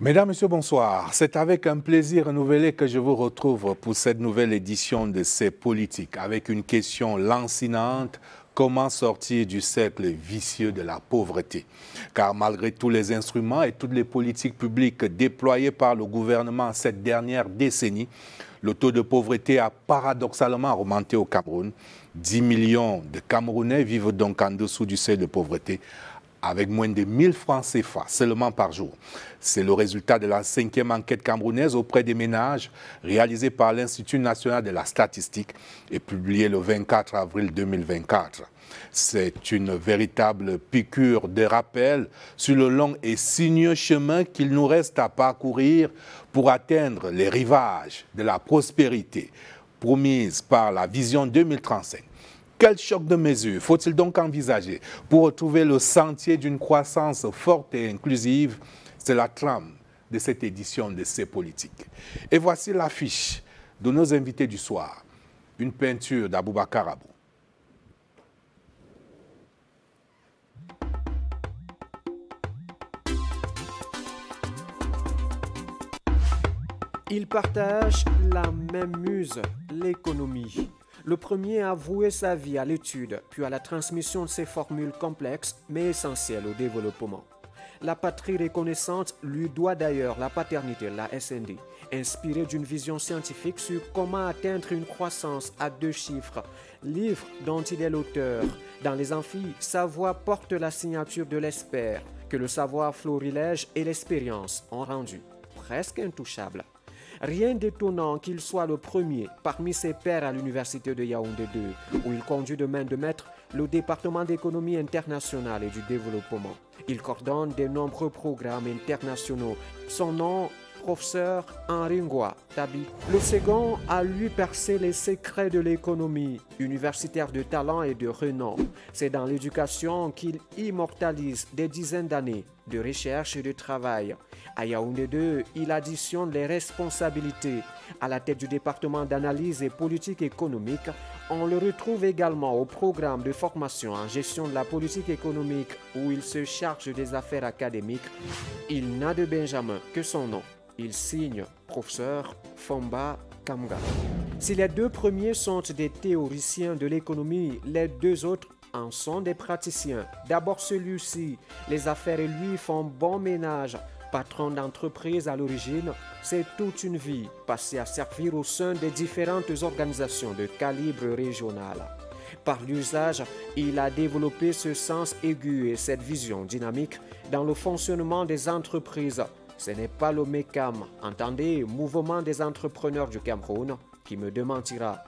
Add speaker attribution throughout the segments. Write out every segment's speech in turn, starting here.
Speaker 1: Mesdames, Messieurs, bonsoir. C'est avec un plaisir renouvelé que je vous retrouve pour cette nouvelle édition de C'est politique, avec une question lancinante: comment sortir du cercle vicieux de la pauvreté? Car malgré tous les instruments et toutes les politiques publiques déployées par le gouvernement cette dernière décennie, le taux de pauvreté a paradoxalement remonté au Cameroun. 10 millions de Camerounais vivent donc en dessous du seuil de pauvreté, avec moins de 1000 francs CFA seulement par jour. C'est le résultat de la 5e enquête camerounaise auprès des ménages réalisée par l'Institut national de la statistique et publiée le 24 avril 2024. C'est une véritable piqûre de rappel sur le long et sinueux chemin qu'il nous reste à parcourir pour atteindre les rivages de la prospérité promise par la vision 2035. Quel choc de mesures faut-il donc envisager pour retrouver le sentier d'une croissance forte et inclusive? C'est la trame de cette édition de C'est politique. Et voici l'affiche de nos invités du soir. Une peinture d'Aboubacar Abou.
Speaker 2: Ils partagent la même muse, l'économie. Le premier a voué sa vie à l'étude, puis à la transmission de ses formules complexes, mais essentielles au développement. La patrie reconnaissante lui doit d'ailleurs la paternité, la SND, inspirée d'une vision scientifique sur comment atteindre une croissance à 2 chiffres, livre dont il est l'auteur. Dans les amphis, sa voix porte la signature de l'espère, que le savoir florilège et l'expérience ont rendu presque intouchable. Rien d'étonnant qu'il soit le premier parmi ses pairs à l'université de Yaoundé 2, où il conduit de main de maître le département d'économie internationale et du développement. Il coordonne de nombreux programmes internationaux. Son nom, professeur Henri Ngwa Tabi. Le second a lui percé les secrets de l'économie, universitaire de talent et de renom. C'est dans l'éducation qu'il immortalise des dizaines d'années de recherche et de travail. À Yaoundé 2, il additionne les responsabilités. À la tête du département d'analyse et politique économique, on le retrouve également au programme de formation en gestion de la politique économique où il se charge des affaires académiques. Il n'a de Benjamin que son nom. Il signe professeur Fomba Kamga. Si les 2 premiers sont des théoriciens de l'économie, les 2 autres en sont des praticiens. D'abord celui-ci, les affaires et lui font bon ménage. Patron d'entreprise à l'origine, c'est toute une vie passée à servir au sein des différentes organisations de calibre régional. Par l'usage, il a développé ce sens aigu et cette vision dynamique dans le fonctionnement des entreprises. Ce n'est pas le MECAM, entendez, Mouvement des entrepreneurs du Cameroun, qui me démentira.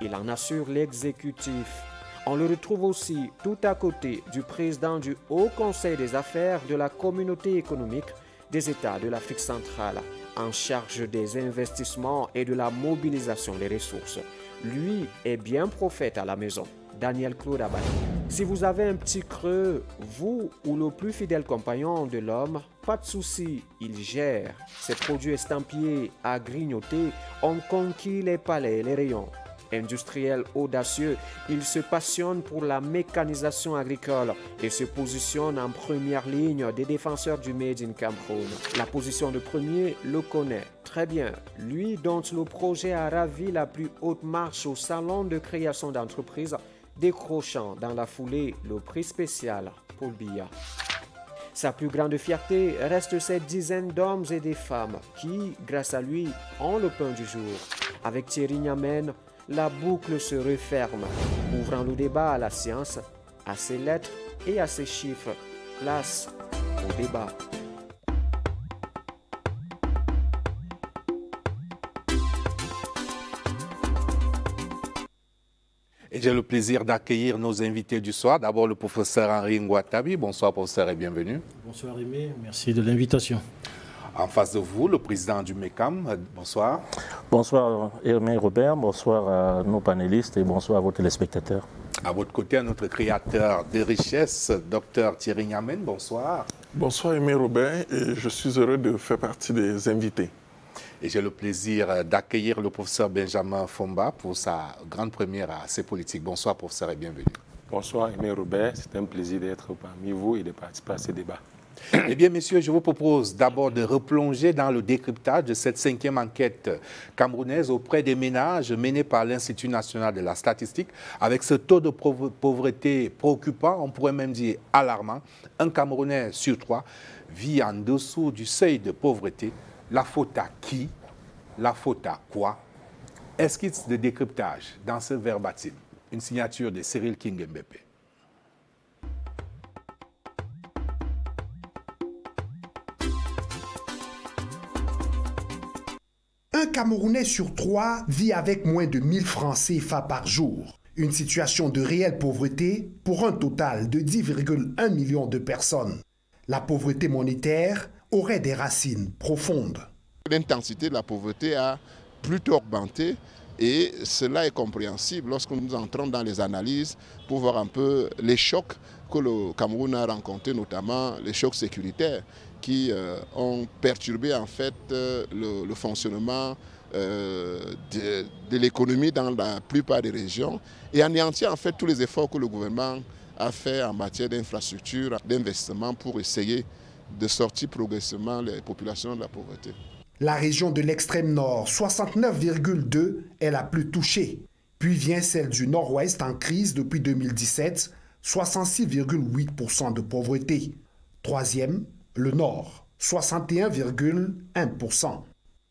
Speaker 2: Il en assure l'exécutif. On le retrouve aussi tout à côté du président du Haut Conseil des affaires de la communauté économique des États de l'Afrique centrale, en charge des investissements et de la mobilisation des ressources. Lui est bien prophète à la maison, Daniel Claude Abad. Si vous avez un petit creux, vous ou le plus fidèle compagnon de l'homme, pas de souci, il gère. Ses produits estampillés à grignoter ont conquis les palais et les rayons. Industriel audacieux, il se passionne pour la mécanisation agricole et se positionne en première ligne des défenseurs du Made in Cameroun. La position de premier le connaît très bien, lui dont le projet a ravi la plus haute marche au salon de création d'entreprise, décrochant dans la foulée le prix spécial Paul Biya. Sa plus grande fierté reste cette dizaine d'hommes et de femmes qui, grâce à lui, ont le pain du jour. Avec Thierry Niamen, la boucle se referme, ouvrant le débat à la science, à ses lettres et à ses chiffres. Place au débat.
Speaker 1: Et j'ai le plaisir d'accueillir nos invités du soir. D'abord le professeur Henri Ngwa Tabi. Bonsoir professeur et bienvenue.
Speaker 3: Bonsoir Aimé, merci de l'invitation.
Speaker 1: En face de vous, le président du MECAM. Bonsoir.
Speaker 4: Bonsoir Hermé Robert, bonsoir à nos panélistes et bonsoir à vos téléspectateurs.
Speaker 1: À votre côté, notre créateur de richesse, Dr Thierry Niamen. Bonsoir.
Speaker 5: Bonsoir Hermé Robert et je suis heureux de faire partie des invités.
Speaker 1: Et j'ai le plaisir d'accueillir le professeur Benjamin Fomba pour sa grande première à C'est politique. Bonsoir professeur et bienvenue.
Speaker 6: Bonsoir Hermé Robert, c'est un plaisir d'être parmi vous et de participer à ce débat.
Speaker 1: Eh bien, messieurs, je vous propose d'abord de replonger dans le décryptage de cette 5e enquête camerounaise auprès des ménages menée par l'Institut national de la statistique, avec ce taux de pauvreté préoccupant, on pourrait même dire alarmant. Un Camerounais sur 3 vit en dessous du seuil de pauvreté. La faute à qui? La faute à quoi? Esquisse de décryptage dans ce verbatim. Une signature de Cyril King-Mbépé.
Speaker 6: Un Camerounais sur 3 vit avec moins de 1000 francs CFA par jour. Une situation de réelle pauvreté pour un total de 10,1 millions de personnes. La pauvreté monétaire aurait des racines profondes.
Speaker 7: L'intensité de la pauvreté a plutôt augmenté et cela est compréhensible lorsque nous entrons dans les analyses pour voir un peu les chocs que le Cameroun a rencontrés, notamment les chocs sécuritaires qui ont perturbé en fait le fonctionnement de l'économie dans la plupart des régions et anéantir en fait tous les efforts que le gouvernement a fait en matière d'infrastructure, d'investissement pour essayer de sortir progressivement les populations de la pauvreté.
Speaker 6: La région de l'extrême nord, 69,2, est la plus touchée. Puis vient celle du nord-ouest en crise depuis 2017, 66,8% de pauvreté. Troisième, le nord, 61,1%.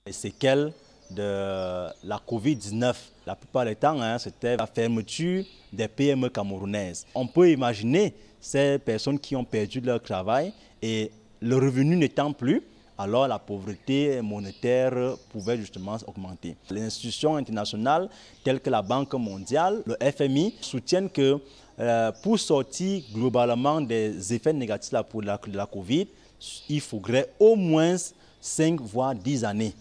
Speaker 8: Les séquelles de la Covid-19, la plupart du temps, c'était la fermeture des PME camerounaises. On peut imaginer ces personnes qui ont perdu leur travail et le revenu n'étant plus, alors la pauvreté monétaire pouvait justement augmenter. Les institutions internationales telles que la Banque mondiale, le FMI, soutiennent que pour sortir globalement des effets négatifs de la Covid, il faudrait au moins 5 voire 10 années.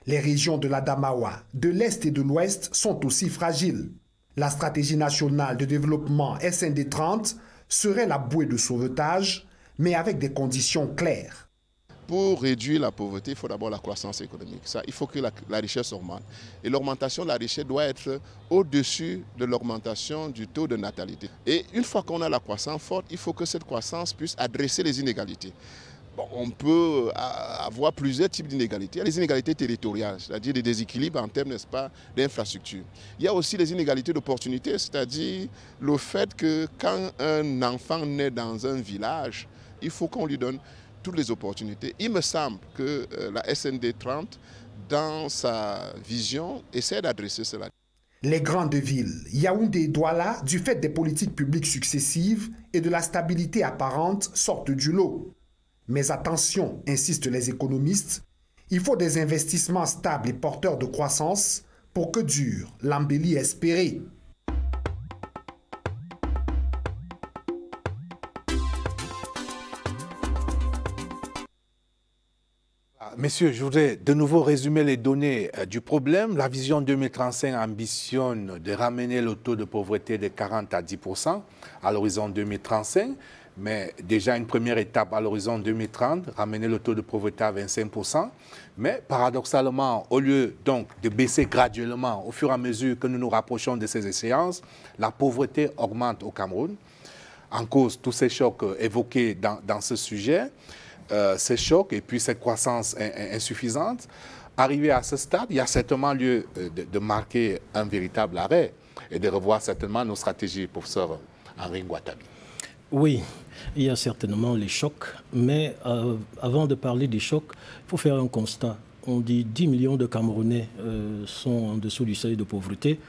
Speaker 6: Les régions de l'Adamawa, de l'Est et de l'Ouest sont aussi fragiles. La stratégie nationale de développement SND 30 serait la bouée de sauvetage, mais avec des conditions claires.
Speaker 7: Pour réduire la pauvreté, il faut d'abord la croissance économique. Ça, il faut que la richesse augmente. Et l'augmentation de la richesse doit être au-dessus de l'augmentation du taux de natalité. Et une fois qu'on a la croissance forte, il faut que cette croissance puisse adresser les inégalités. Bon, on peut avoir plusieurs types d'inégalités. Il y a les inégalités territoriales, c'est-à-dire des déséquilibres en termes, n'est-ce pas, d'infrastructures. Il y a aussi les inégalités d'opportunités, c'est-à-dire le fait que quand un enfant naît dans un village, il faut qu'on lui donne toutes les opportunités. Il me semble que la SND 30, dans sa vision, essaie d'adresser cela.
Speaker 6: Les grandes villes, Yaoundé et Douala, du fait des politiques publiques successives et de la stabilité apparente, sortent du lot. Mais attention, insistent les économistes, il faut des investissements stables et porteurs de croissance pour que dure l'embellie espérée.
Speaker 1: Messieurs, je voudrais de nouveau résumer les données du problème. La vision 2035 ambitionne de ramener le taux de pauvreté de 40 à 10% à l'horizon 2035. Mais déjà une première étape à l'horizon 2030, ramener le taux de pauvreté à 25%. Mais paradoxalement, au lieu donc de baisser graduellement au fur et à mesure que nous nous rapprochons de ces échéances, la pauvreté augmente au Cameroun. En cause, tous ces chocs évoqués dans ce sujet, ces chocs et puis cette croissance insuffisante, arrivé à ce stade, il y a certainement lieu de marquer un véritable arrêt et de revoir certainement nos stratégies, professeur Henri Ngouatabi.
Speaker 3: Oui, il y a certainement les chocs, mais avant de parler des chocs, il faut faire un constat. On dit 10 millions de Camerounais sont en dessous du seuil de pauvreté,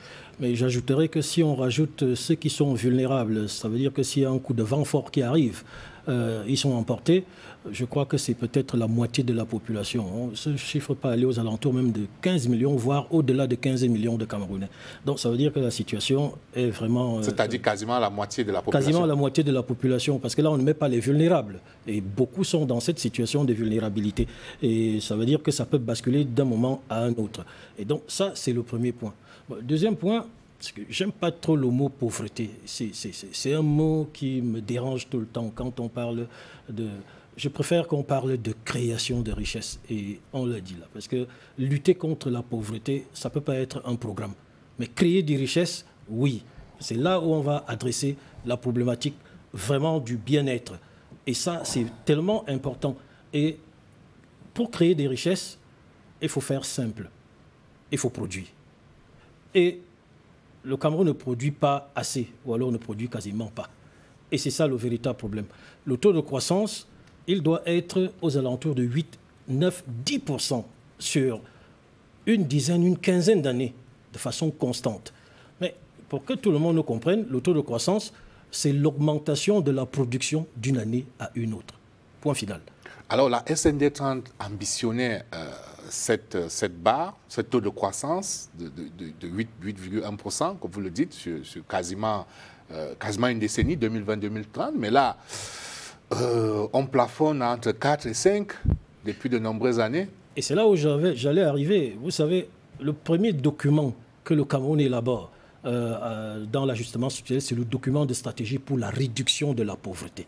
Speaker 3: mais j'ajouterais que si on rajoute ceux qui sont vulnérables, ça veut dire que s'il y a un coup de vent fort qui arrive, ils sont emportés. Je crois que c'est peut-être la moitié de la population. Ce chiffre peut aller aux alentours même de 15 millions, voire au-delà de 15 millions de Camerounais. Donc ça veut dire que la situation est vraiment...
Speaker 1: C'est-à-dire quasiment la moitié de la population.
Speaker 3: Quasiment la moitié de la population, parce que là on ne met pas les vulnérables. Et beaucoup sont dans cette situation de vulnérabilité. Et ça veut dire que ça peut basculer d'un moment à un autre. Et donc ça, c'est le premier point. Bon, deuxième point, parce que j'aime pas trop le mot pauvreté. C'est un mot qui me dérange tout le temps quand on parle de... Je préfère qu'on parle de création de richesse, et on l'a dit là, parce que lutter contre la pauvreté, ça ne peut pas être un programme. Mais créer des richesses, oui. C'est là où on va adresser la problématique vraiment du bien-être. Et ça, c'est tellement important. Et pour créer des richesses, il faut faire simple. Il faut produire. Et le Cameroun ne produit pas assez, ou alors ne produit quasiment pas. Et c'est ça le véritable problème. Le taux de croissance, il doit être aux alentours de 8, 9, 10% sur une dizaine, une quinzaine d'années, de façon constante. Mais pour que tout le monde nous comprenne, le taux de croissance, c'est l'augmentation de la production d'une année à une autre. Point final.
Speaker 1: Alors la SND 30 ambitionnait cette barre, ce taux de croissance de 8,1%, comme vous le dites, sur quasiment une décennie, 2020-2030. Mais là, on plafonne entre 4 et 5 depuis de nombreuses années.
Speaker 3: Et c'est là où j'allais arriver. Vous savez, le premier document que le Cameroun élabore dans l'ajustement structurel, c'est le document de stratégie pour la réduction de la pauvreté.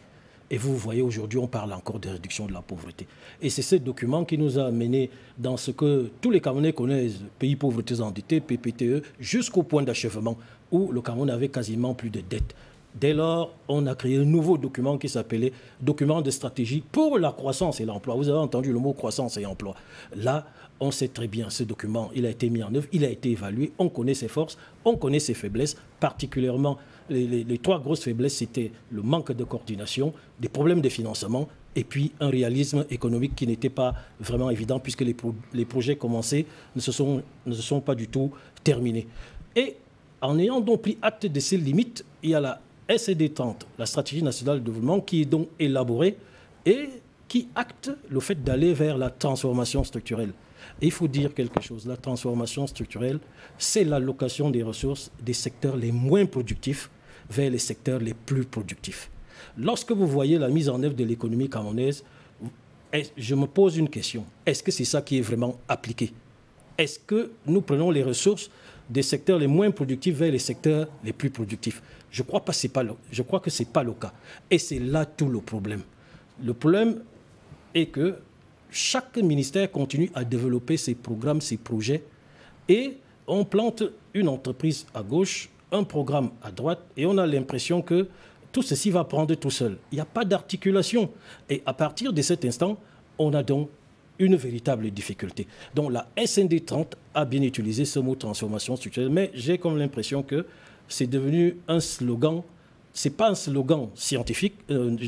Speaker 3: Et vous voyez, aujourd'hui, on parle encore de réduction de la pauvreté. Et c'est ce document qui nous a amenés dans ce que tous les Camerounais connaissent, pays pauvreté endettés, PPTE, jusqu'au point d'achèvement où le Cameroun avait quasiment plus de dettes. Dès lors, on a créé un nouveau document qui s'appelait document de stratégie pour la croissance et l'emploi. Vous avez entendu le mot croissance et emploi. Là, on sait très bien ce document, il a été mis en œuvre, il a été évalué, on connaît ses forces, on connaît ses faiblesses, particulièrement les trois grosses faiblesses, c'était le manque de coordination, des problèmes de financement et puis un réalisme économique qui n'était pas vraiment évident puisque les projets commencés ne se sont pas du tout terminés. Et en ayant donc pris acte de ces limites, il y a la SND 30, la stratégie nationale de développement, qui est donc élaborée et qui acte le fait d'aller vers la transformation structurelle. Et il faut dire quelque chose, la transformation structurelle, c'est l'allocation des ressources des secteurs les moins productifs vers les secteurs les plus productifs. Lorsque vous voyez la mise en œuvre de l'économie camerounaise, je me pose une question. Est-ce que c'est ça qui est vraiment appliqué? Est-ce que nous prenons les ressources des secteurs les moins productifs vers les secteurs les plus productifs? Je crois que ce n'est pas le cas. Et c'est là tout le problème. Le problème est que chaque ministère continue à développer ses programmes, ses projets, et on plante une entreprise à gauche, un programme à droite, et on a l'impression que tout ceci va prendre tout seul. Il n'y a pas d'articulation. Et à partir de cet instant, on a donc une véritable difficulté. Donc la SND 30 a bien utilisé ce mot transformation structurelle, mais j'ai comme l'impression que c'est devenu un slogan. Ce n'est pas un slogan scientifique,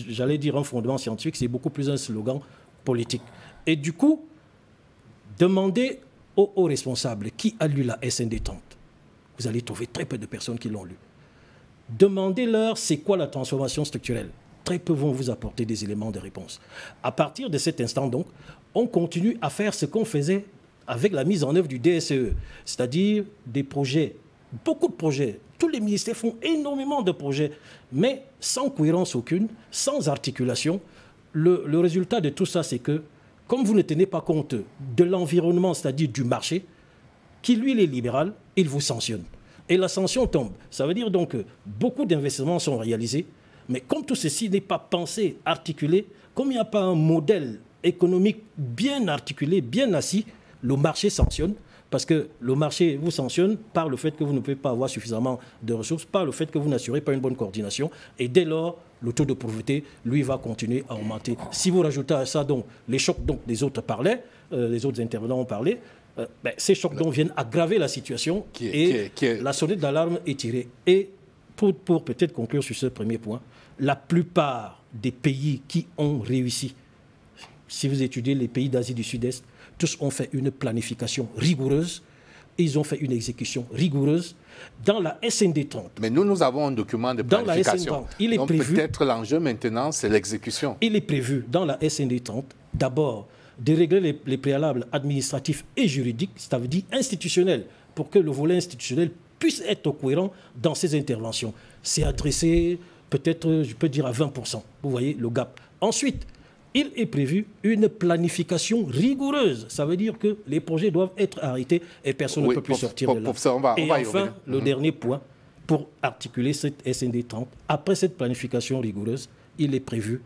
Speaker 3: j'allais dire un fondement scientifique, c'est beaucoup plus un slogan politique. Et du coup, demandez aux hauts responsables qui a lu la SND 30. Vous allez trouver très peu de personnes qui l'ont lu. Demandez-leur c'est quoi la transformation structurelle. Très peu vont vous apporter des éléments de réponse. À partir de cet instant, donc, on continue à faire ce qu'on faisait avec la mise en œuvre du DSE, c'est-à-dire des projets, beaucoup de projets. Tous les ministères font énormément de projets, mais sans cohérence aucune, sans articulation. Le résultat de tout ça, c'est que, comme vous ne tenez pas compte de l'environnement, c'est-à-dire du marché, qui lui, il est libéral, il vous sanctionne. Et la sanction tombe. Ça veut dire donc que beaucoup d'investissements sont réalisés, mais comme tout ceci n'est pas pensé, articulé, comme il n'y a pas un modèle économique bien articulé, bien assis, le marché sanctionne, parce que le marché vous sanctionne par le fait que vous ne pouvez pas avoir suffisamment de ressources, par le fait que vous n'assurez pas une bonne coordination, et dès lors, le taux de pauvreté, lui, va continuer à augmenter. Si vous rajoutez à ça donc les chocs dont les autres parlaient, les autres intervenants ont parlé, ces chocs donc viennent aggraver la situation la sonnette d'alarme est tirée. Et pour peut-être conclure sur ce premier point, la plupart des pays qui ont réussi, si vous étudiez les pays d'Asie du Sud-Est, tous ont fait une planification rigoureuse, ils ont fait une exécution rigoureuse. Dans la SND 30...
Speaker 1: Mais nous avons un document de planification.
Speaker 3: Dans la SND 30, il est
Speaker 1: donc
Speaker 3: prévu...
Speaker 1: peut-être l'enjeu maintenant, c'est l'exécution.
Speaker 3: Il est prévu dans la SND 30, d'abord, de régler les préalables administratifs et juridiques, c'est-à-dire institutionnels, pour que le volet institutionnel puisse être cohérent dans ses interventions. C'est adressé peut-être, je peux dire, à 20%. Vous voyez le gap. Ensuite, il est prévu une planification rigoureuse. Ça veut dire que les projets doivent être arrêtés et personne ne peut plus sortir de là. Et enfin, le dernier point, pour articuler cette SND 30, après cette planification rigoureuse, il est prévu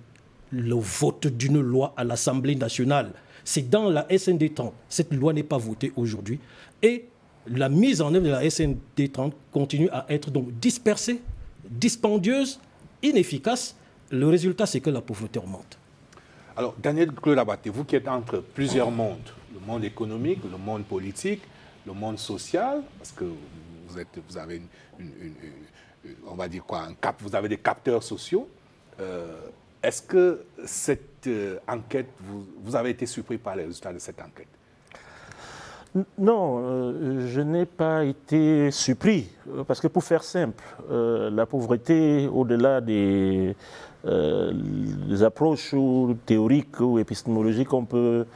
Speaker 3: le vote d'une loi à l'Assemblée nationale. C'est dans la SND 30. Cette loi n'est pas votée aujourd'hui. Et la mise en œuvre de la SND 30 continue à être donc dispersée, dispendieuse, inefficace, Le résultat, c'est que la pauvreté augmente.
Speaker 1: Alors, Daniel Claude Abaté, vous qui êtes entre plusieurs mondes, le monde économique, le monde politique, le monde social, parce que vous avez on va dire quoi, vous avez des capteurs sociaux. Est-ce que cette enquête, vous avez été surpris par les résultats de cette enquête?
Speaker 4: Non, je n'ai pas été surpris, parce que pour faire simple, la pauvreté, au-delà des approches théoriques ou épistémologiques qu'on peut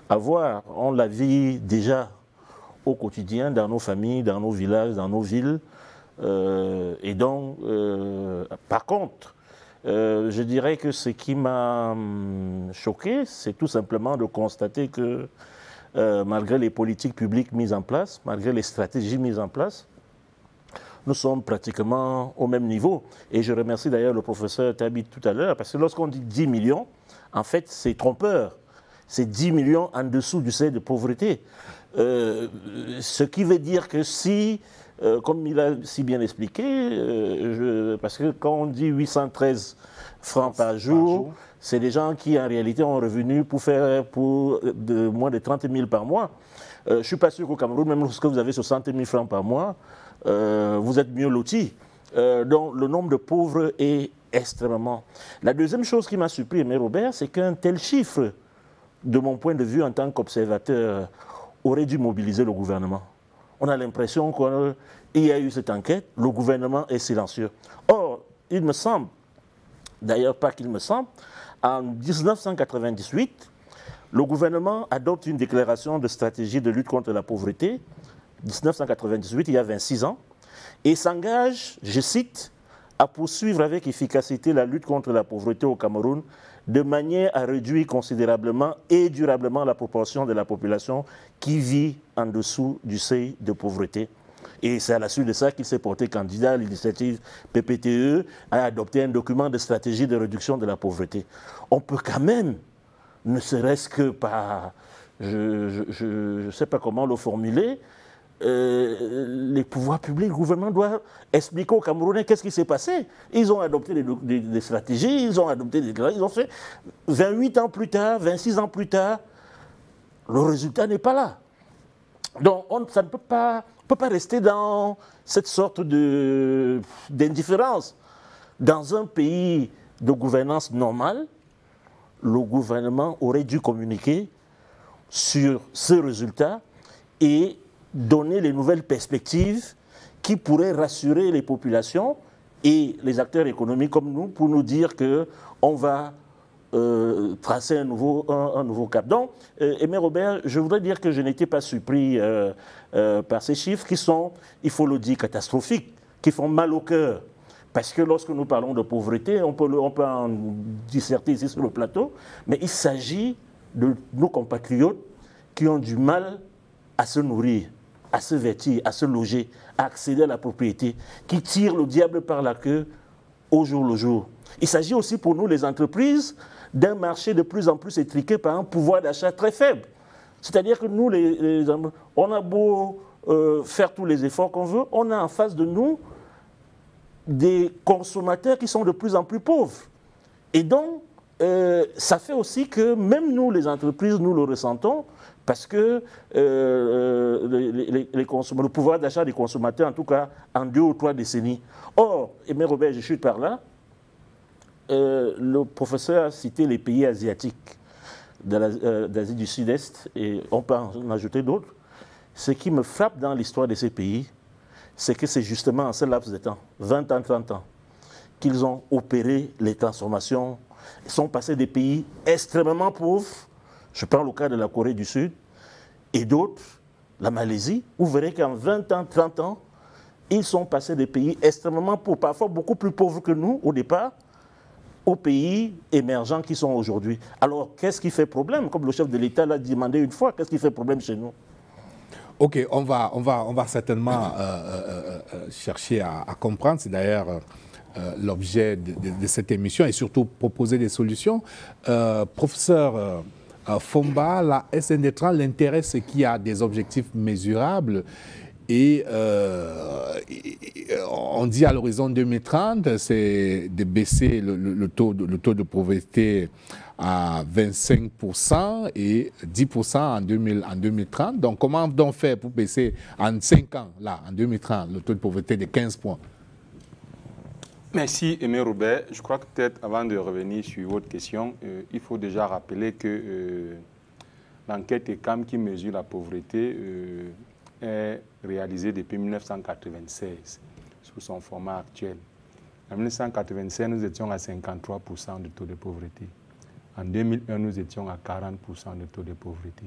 Speaker 4: avoir, on la vit déjà au quotidien, dans nos familles, dans nos villages, dans nos villes. Et donc, par contre, je dirais que ce qui m'a choqué, c'est tout simplement de constater que malgré les politiques publiques mises en place, malgré les stratégies mises en place, nous sommes pratiquement au même niveau. Et je remercie d'ailleurs le professeur Tabi tout à l'heure, parce que lorsqu'on dit 10 millions, en fait, c'est trompeur. C'est 10 millions en dessous du seuil de pauvreté. Ce qui veut dire que si, comme il a si bien expliqué, parce que quand on dit 813 francs par jour, c'est des gens qui en réalité ont un revenu pour faire de moins de 30 000 par mois. Je ne suis pas sûr qu'au Cameroun, même lorsque vous avez 60 000 francs par mois, vous êtes mieux lotis. Donc le nombre de pauvres est extrêmement. La deuxième chose qui m'a surpris, Aimé Robert, c'est qu'un tel chiffre, de mon point de vue en tant qu'observateur, aurait dû mobiliser le gouvernement. On a l'impression qu'il y a eu cette enquête, le gouvernement est silencieux. Or, il me semble, d'ailleurs pas qu'il me semble, en 1998, le gouvernement adopte une déclaration de stratégie de lutte contre la pauvreté, 1998, il y a 26 ans, et s'engage, je cite, à poursuivre avec efficacité la lutte contre la pauvreté au Cameroun de manière à réduire considérablement et durablement la proportion de la population qui vit en dessous du seuil de pauvreté. Et c'est à la suite de ça qu'il s'est porté candidat à l'initiative PPTE à adopter un document de stratégie de réduction de la pauvreté. On peut quand même, ne serait-ce que par, je ne sais pas comment le formuler, les pouvoirs publics, le gouvernement doit expliquer aux Camerounais qu'est-ce qui s'est passé. Ils ont adopté des stratégies, ils ont adopté des déclarations, ils ont fait 28 ans plus tard, 26 ans plus tard, le résultat n'est pas là. Donc ça ne peut pas rester dans cette sorte d'indifférence. Dans un pays de gouvernance normale, le gouvernement aurait dû communiquer sur ce résultat et donner les nouvelles perspectives qui pourraient rassurer les populations et les acteurs économiques comme nous pour nous dire qu'on va tracer un nouveau cap. Donc, Aimé Robert, je voudrais dire que je n'étais pas surpris par ces chiffres qui sont, il faut le dire, catastrophiques, qui font mal au cœur. Parce que lorsque nous parlons de pauvreté, on peut en disserter ici sur le plateau, mais il s'agit de nos compatriotes qui ont du mal à se nourrir, à se vêtir, à se loger, à accéder à la propriété, qui tirent le diable par la queue au jour le jour. Il s'agit aussi pour nous, les entreprises, d'un marché de plus en plus étriqué par un pouvoir d'achat très faible. C'est-à-dire que nous, on a beau faire tous les efforts qu'on veut, on a en face de nous des consommateurs qui sont de plus en plus pauvres. Et donc, ça fait aussi que même nous, les entreprises, nous le ressentons, parce que le pouvoir d'achat des consommateurs, en tout cas, en 2 ou 3 décennies. Or, Aimé Robert, je suis par là, le professeur a cité les pays asiatiques d'Asie du Sud-Est, et on peut en ajouter d'autres. Ce qui me frappe dans l'histoire de ces pays, c'est que c'est justement en ce laps de temps, 20 ans, 30 ans, qu'ils ont opéré les transformations. Ils sont passés des pays extrêmement pauvres, je prends le cas de la Corée du Sud, et d'autres, la Malaisie, vous verrez qu'en 20 ans, 30 ans, ils sont passés des pays extrêmement pauvres, parfois beaucoup plus pauvres que nous au départ, aux pays émergents qui sont aujourd'hui. Alors, qu'est-ce qui fait problème? Comme le chef de l'État l'a demandé une fois, qu'est-ce qui fait problème chez nous?
Speaker 1: Ok, on va certainement chercher à comprendre. C'est d'ailleurs l'objet de cette émission et surtout proposer des solutions. Professeur Fomba, la SND30, l'intérêt, c'est qu'il y a des objectifs mesurables Et on dit à l'horizon 2030, c'est de baisser le taux de pauvreté à 25% et 10% en 2030. Donc, comment on fait pour baisser en 5 ans, là, en 2030, le taux de pauvreté de 15 points?
Speaker 9: Merci, Aimé Robert. Je crois que peut-être, avant de revenir sur votre question, il faut déjà rappeler que l'enquête ECAM qui mesure la pauvreté est réalisée depuis 1996, sous son format actuel. En 1996, nous étions à 53% de taux de pauvreté. En 2001, nous étions à 40% de taux de pauvreté.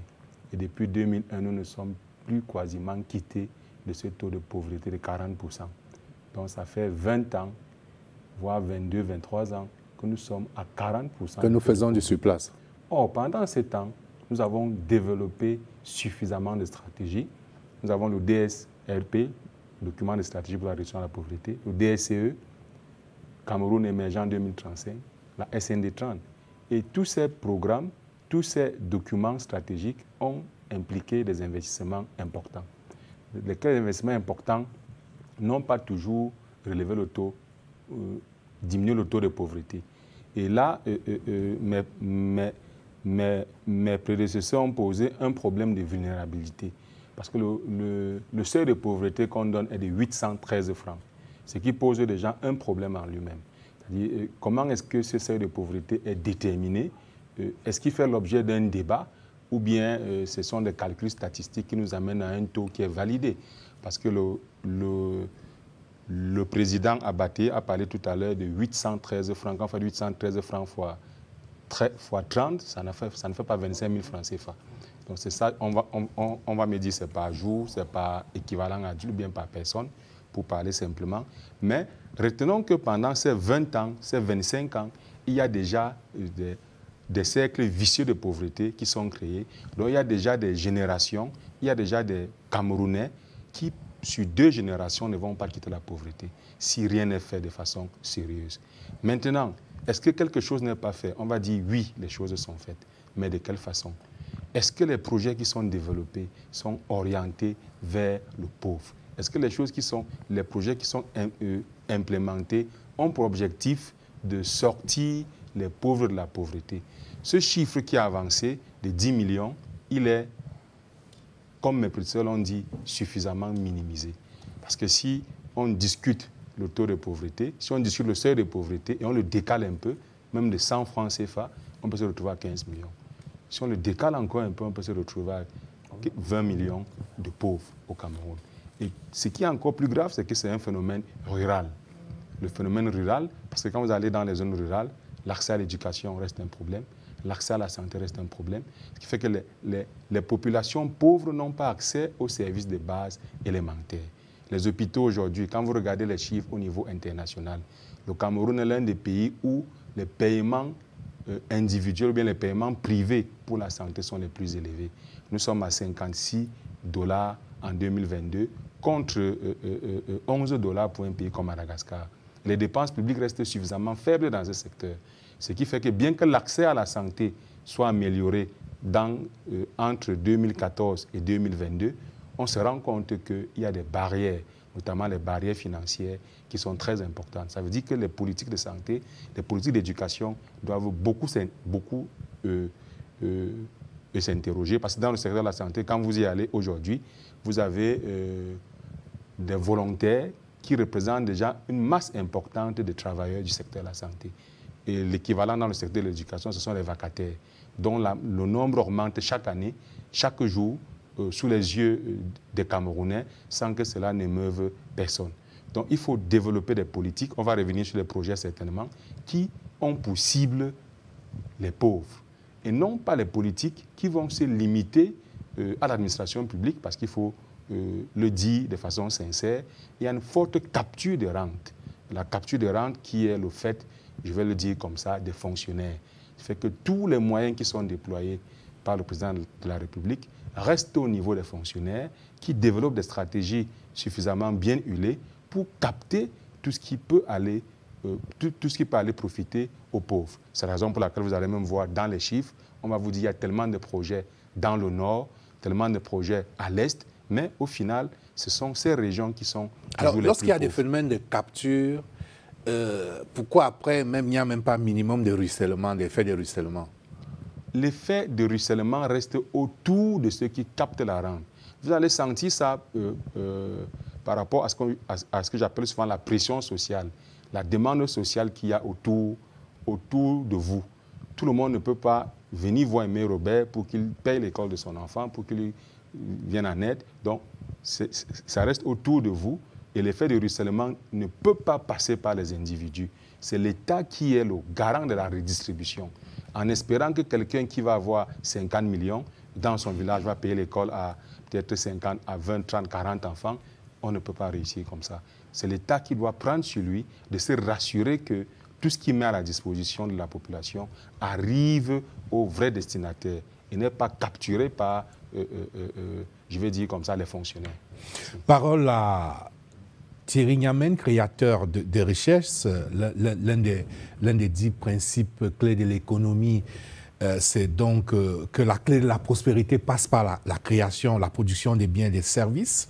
Speaker 9: Et depuis 2001, nous ne sommes plus quasiment quittés de ce taux de pauvreté de 40%. Donc ça fait 20 ans, voire 22, 23 ans, que nous sommes à 40%.
Speaker 1: Que nous faisons du surplace.
Speaker 9: Or, pendant ce temps, nous avons développé suffisamment de stratégies. Nous avons le DSRP, document de stratégie pour la réduction de la pauvreté, le DSCE, Cameroun émergent 2035, la SND 30. Et tous ces programmes, tous ces documents stratégiques ont impliqué des investissements importants. Lesquels investissements importants n'ont pas toujours relevé le taux, diminué le taux de pauvreté. Et là, mes prédécesseurs ont posé un problème de vulnérabilité. Parce que le seuil de pauvreté qu'on donne est de 813 francs, ce qui pose déjà un problème en lui-même. C'est-à-dire, comment est-ce que ce seuil de pauvreté est déterminé? Est-ce qu'il fait l'objet d'un débat ou bien ce sont des calculs statistiques qui nous amènent à un taux qui est validé? Parce que le président Abaté a parlé tout à l'heure de 813 francs. Quand on fait 813 francs fois 30, ça ne fait pas 25 000 francs CFA. Donc c'est ça, on va me dire que ce n'est pas jour, ce n'est pas équivalent à Dieu, ou bien par personne, pour parler simplement. Mais retenons que pendant ces 20 ans, ces 25 ans, il y a déjà des cercles vicieux de pauvreté qui sont créés. Donc il y a déjà des générations, il y a déjà des Camerounais qui, sur 2 générations, ne vont pas quitter la pauvreté si rien n'est fait de façon sérieuse. Maintenant, est-ce que quelque chose n'est pas fait? On va dire oui, les choses sont faites, mais de quelle façon? Est-ce que les projets qui sont développés sont orientés vers le pauvre? Est-ce que les projets qui sont implémentés ont pour objectif de sortir les pauvres de la pauvreté? Ce chiffre qui a avancé de 10 millions, il est, comme mes prédécesseurs l'ont dit, suffisamment minimisé. Parce que si on discute le taux de pauvreté, si on discute le seuil de pauvreté et on le décale un peu, même de 100 francs CFA, on peut se retrouver à 15 millions. Si on le décale encore un peu, on peut se retrouver à 20 millions de pauvres au Cameroun. Et ce qui est encore plus grave, c'est que c'est un phénomène rural. Le phénomène rural, parce que quand vous allez dans les zones rurales, l'accès à l'éducation reste un problème, l'accès à la santé reste un problème, ce qui fait que les populations pauvres n'ont pas accès aux services de base élémentaires. Les hôpitaux aujourd'hui, quand vous regardez les chiffres au niveau international, le Cameroun est l'un des pays où les paiements individuels ou bien les paiements privés pour la santé sont les plus élevés. Nous sommes à 56 $ en 2022 contre 11 $ pour un pays comme Madagascar. Les dépenses publiques restent suffisamment faibles dans ce secteur. Ce qui fait que bien que l'accès à la santé soit amélioré entre 2014 et 2022, on se rend compte qu'il y a des barrières, notamment les barrières financières, qui sont très importantes. Ça veut dire que les politiques de santé, les politiques d'éducation doivent beaucoup s'interroger. Parce que dans le secteur de la santé, quand vous y allez aujourd'hui, vous avez des volontaires qui représentent déjà une masse importante de travailleurs du secteur de la santé. Et l'équivalent dans le secteur de l'éducation, ce sont les vacataires, dont le nombre augmente chaque année, chaque jour, sous les yeux des Camerounais, sans que cela n'émeuve personne. Donc il faut développer des politiques, on va revenir sur les projets certainement, qui ont pour cible les pauvres. Et non pas les politiques qui vont se limiter à l'administration publique, parce qu'il faut le dire de façon sincère, il y a une forte capture de rente. La capture de rente qui est le fait, je vais le dire comme ça, des fonctionnaires. Ça fait que tous les moyens qui sont déployés par le président de la République restent au niveau des fonctionnaires qui développent des stratégies suffisamment bien huilées pour capter tout ce qui peut aller, profiter aux pauvres. C'est la raison pour laquelle vous allez même voir dans les chiffres, on va vous dire qu'il y a tellement de projets dans le nord, tellement de projets à l'est, Mais au final, ce sont ces régions qui sont
Speaker 1: Alors, lorsqu'il y a des phénomènes de capture, pourquoi après, il n'y a même pas un minimum de ruissellement, d'effet de ruissellement?
Speaker 9: L'effet de ruissellement reste autour de ceux qui captent la rente. Vous allez sentir ça par rapport à ce que j'appelle souvent la pression sociale, la demande sociale qu'il y a autour de vous. Tout le monde ne peut pas venir voir Aimé Robert pour qu'il paye l'école de son enfant, pour qu'il vienne en aide. Donc, ça reste autour de vous et l'effet de ruissellement ne peut pas passer par les individus. C'est l'État qui est le garant de la redistribution, en espérant que quelqu'un qui va avoir 50 millions dans son village va payer l'école à peut-être 50, à 20, 30, 40 enfants. On ne peut pas réussir comme ça. C'est l'État qui doit prendre sur lui de se rassurer que tout ce qu'il met à la disposition de la population arrive aux vrais destinataires et n'est pas capturé par, je vais dire comme ça, les fonctionnaires.
Speaker 1: Parole à Thierry Niamène, créateur de richesse. L'un des 10 principes clés de l'économie, c'est donc que la clé de la prospérité passe par la création, la production des biens et des services.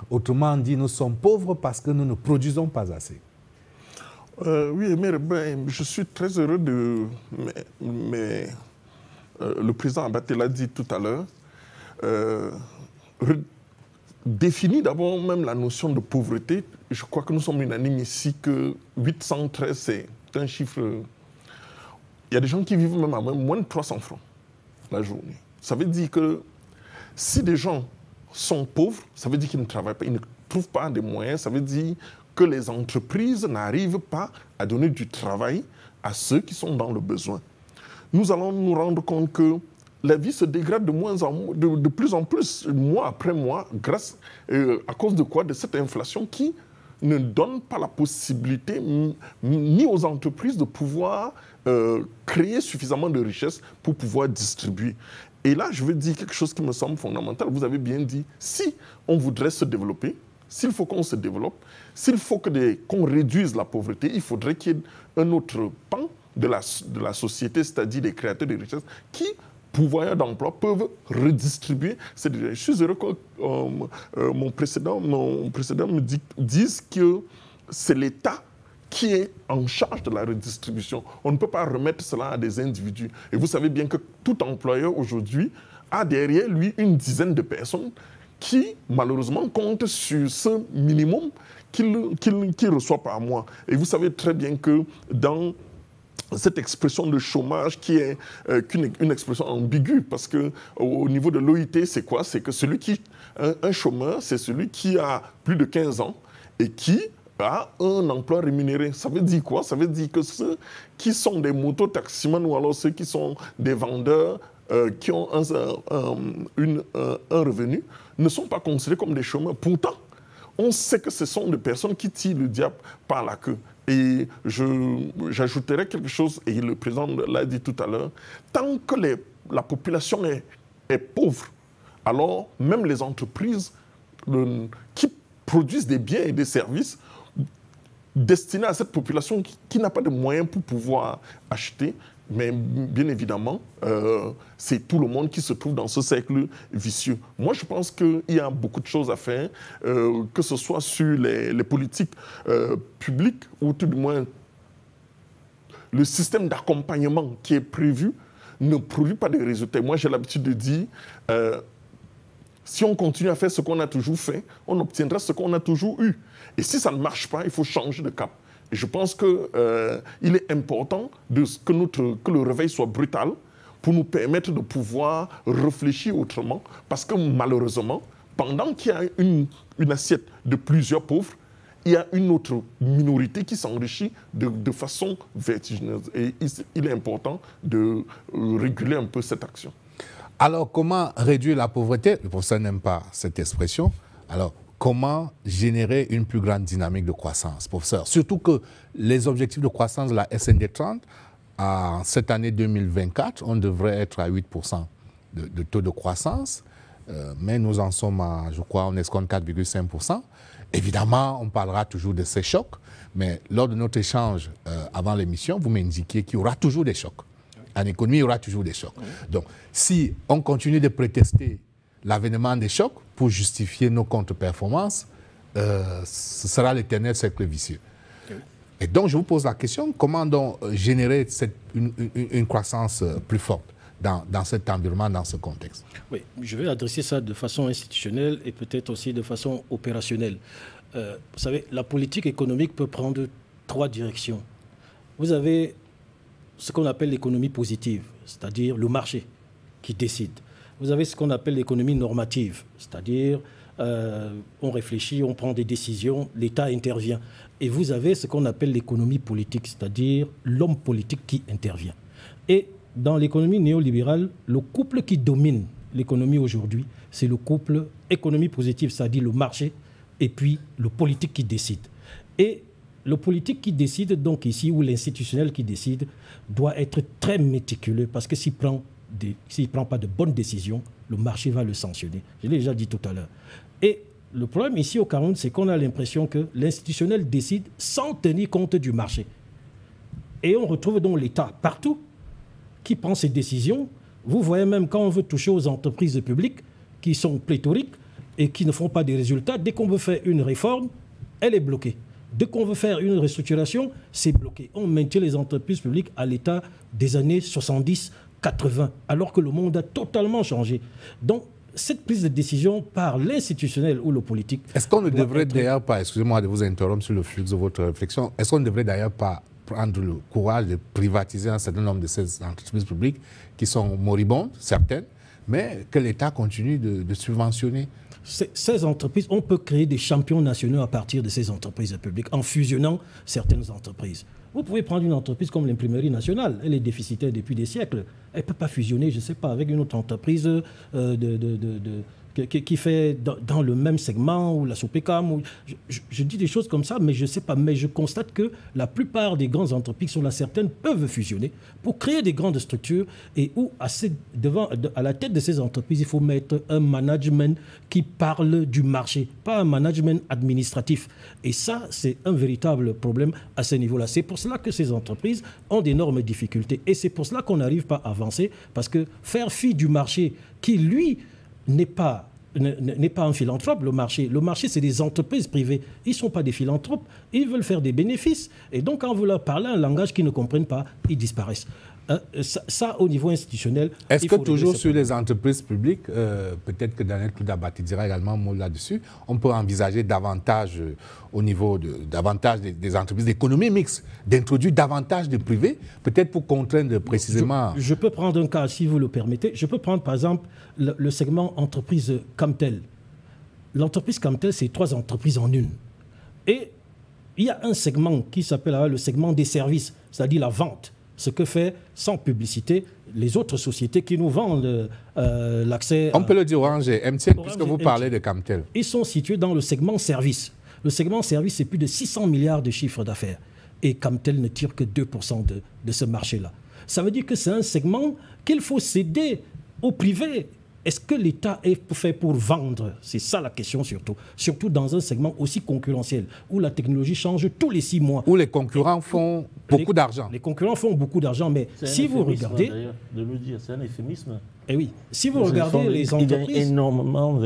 Speaker 1: Autrement dit, nous sommes pauvres parce que nous ne produisons pas assez.
Speaker 5: Oui, mais je suis très heureux de... Mais le président Abaté l'a dit tout à l'heure, définit d'abord même la notion de pauvreté. Je crois que nous sommes unanimes ici que 813, c'est un chiffre... Il y a des gens qui vivent même à moins de 300 francs la journée. Ça veut dire que si des gens sont pauvres, ça veut dire qu'ils ne travaillent pas, ils ne trouvent pas des moyens, ça veut dire que les entreprises n'arrivent pas à donner du travail à ceux qui sont dans le besoin. Nous allons nous rendre compte que la vie se dégrade de plus en plus, mois après mois, à cause de quoi? De cette inflation qui ne donne pas la possibilité ni aux entreprises de pouvoir créer suffisamment de richesses pour pouvoir distribuer. Et là, je veux dire quelque chose qui me semble fondamental. Vous avez bien dit, si on voudrait se développer, s'il faut qu'on se développe, s'il faut qu'on réduise la pauvreté, il faudrait qu'il y ait un autre pan de la société, c'est-à-dire des créateurs de richesses, qui, pourvoyeurs d'emploi, peuvent redistribuer. Je suis heureux que mon précédent me dise que c'est l'État qui est en charge de la redistribution. On ne peut pas remettre cela à des individus. Et vous savez bien que tout employeur aujourd'hui a derrière lui une dizaine de personnes qui, malheureusement, comptent sur ce minimum qu'il reçoit par mois. Et vous savez très bien que dans cette expression de chômage qui est une expression ambiguë, parce qu'au niveau de l'OIT, c'est quoi? C'est que un chômeur, c'est celui qui a plus de 15 ans et qui a un emploi rémunéré. Ça veut dire quoi? Ça veut dire que ceux qui sont des mototaximans ou alors ceux qui sont des vendeurs qui ont un revenu ne sont pas considérés comme des chômeurs. Pourtant, on sait que ce sont des personnes qui tirent le diable par la queue. Et j'ajouterais quelque chose, et le président l'a dit tout à l'heure, tant que la population est pauvre, alors même les entreprises qui produisent des biens et des services destinés à cette population qui n'a pas de moyens pour pouvoir acheter, mais bien évidemment, c'est tout le monde qui se trouve dans ce cercle vicieux. Moi, je pense qu'il y a beaucoup de choses à faire, que ce soit sur les politiques publiques ou tout du moins le système d'accompagnement qui est prévu ne produit pas de résultats. Moi, j'ai l'habitude de dire, si on continue à faire ce qu'on a toujours fait, on obtiendra ce qu'on a toujours eu. Et si ça ne marche pas, il faut changer de cap. Et je pense qu'il est important que le réveil soit brutal pour nous permettre de pouvoir réfléchir autrement. Parce que malheureusement, pendant qu'il y a une assiette de plusieurs pauvres, il y a une autre minorité qui s'enrichit de façon vertigineuse. Et il est important de réguler un peu cette action.
Speaker 1: Alors, comment réduire la pauvreté? Le professeur n'aime pas cette expression. Alors, comment générer une plus grande dynamique de croissance, professeur? Surtout que les objectifs de croissance de la SND 30, en cette année 2024, on devrait être à 8% de taux de croissance, mais nous en sommes à, je crois, on escompte 4,5%. Évidemment, on parlera toujours de ces chocs, mais lors de notre échange avant l'émission, vous m'indiquiez qu'il y aura toujours des chocs. En économie, il y aura toujours des chocs. Donc, si on continue de prétester l'avènement des chocs pour justifier nos contre-performances, ce sera l'éternel cercle vicieux. Et donc, je vous pose la question, comment donc générer une croissance plus forte dans cet environnement, dans ce contexte?
Speaker 3: Oui, je vais adresser ça de façon institutionnelle et peut-être aussi de façon opérationnelle. Vous savez, la politique économique peut prendre 3 directions. Vous avez ce qu'on appelle l'économie positive, c'est-à-dire le marché qui décide. Vous avez ce qu'on appelle l'économie normative, c'est-à-dire on réfléchit, on prend des décisions, l'État intervient. Et vous avez ce qu'on appelle l'économie politique, c'est-à-dire l'homme politique qui intervient. Et dans l'économie néolibérale, le couple qui domine l'économie aujourd'hui, c'est le couple économie positive, c'est-à-dire le marché, et puis le politique qui décide. Et le politique qui décide, donc ici, ou l'institutionnel qui décide, doit être très méticuleux, parce que s'il ne prend pas de bonnes décisions, le marché va le sanctionner. Je l'ai déjà dit tout à l'heure. Et le problème ici au Cameroun, c'est qu'on a l'impression que l'institutionnel décide sans tenir compte du marché. Et on retrouve donc l'État partout qui prend ses décisions. Vous voyez même quand on veut toucher aux entreprises publiques qui sont pléthoriques et qui ne font pas des résultats, dès qu'on veut faire une réforme, elle est bloquée. Dès qu'on veut faire une restructuration, c'est bloqué. On maintient les entreprises publiques à l'état des années 70, 80, alors que le monde a totalement changé. Donc, cette prise de décision par l'institutionnel ou le politique...
Speaker 1: Est-ce qu'on ne devrait d'ailleurs pas, excusez-moi de vous interrompre sur le flux de votre réflexion, est-ce qu'on ne devrait d'ailleurs pas prendre le courage de privatiser un certain nombre de ces entreprises publiques qui sont moribondes, certaines, mais que l'État continue de subventionner?
Speaker 3: Ces entreprises, on peut créer des champions nationaux à partir de ces entreprises publiques en fusionnant certaines entreprises. Vous pouvez prendre une entreprise comme l'Imprimerie nationale. Elle est déficitaire depuis des siècles. Elle ne peut pas fusionner, je ne sais pas, avec une autre entreprise qui fait dans le même segment, ou la Sopecam. Je dis des choses comme ça, mais je ne sais pas. Mais je constate que la plupart des grandes entreprises, sur la certaine, peuvent fusionner pour créer des grandes structures et où, à la tête de ces entreprises, il faut mettre un management qui parle du marché, pas un management administratif. Et ça, c'est un véritable problème à ce niveau-là. C'est pour cela que ces entreprises ont d'énormes difficultés. Et c'est pour cela qu'on n'arrive pas à avancer, parce que faire fi du marché qui, lui, n'est pas un philanthrope, le marché. Le marché, c'est des entreprises privées. Ils ne sont pas des philanthropes. Ils veulent faire des bénéfices. Et donc, quand vous leur parlez un langage qu'ils ne comprennent pas, ils disparaissent. Ça, au niveau institutionnel...
Speaker 1: Est-ce que toujours sur les entreprises publiques, peut-être que Daniel Koudabati dira également un mot là-dessus, on peut envisager davantage, au niveau davantage des entreprises d'économie mixte, d'introduire davantage de privés, peut-être pour contraindre précisément...
Speaker 3: Je peux prendre un cas, si vous le permettez. Je peux prendre, par exemple, le segment entreprise Camtel. L'entreprise Camtel, c'est 3 entreprises en une. Et il y a un segment qui s'appelle le segment des services, c'est-à-dire la vente. Ce que fait, sans publicité, les autres sociétés qui nous vendent l'accès...
Speaker 1: On peut le dire Orange et MTN, puisque vous parlez de Camtel.
Speaker 3: Ils sont situés dans le segment service. Le segment service, c'est plus de 600 milliards de chiffre d'affaires. Et Camtel ne tire que 2% de ce marché-là. Ça veut dire que c'est un segment qu'il faut céder au privé. Est-ce que l'État est fait pour vendre? C'est ça la question surtout. Surtout dans un segment aussi concurrentiel, où la technologie change tous les 6 mois.
Speaker 1: Où les concurrents font beaucoup d'argent.
Speaker 3: Les concurrents font beaucoup d'argent, mais si vous regardez...
Speaker 4: de le dire, c'est un euphémisme.
Speaker 3: Eh oui, si vous regardez les entreprises...
Speaker 4: énormément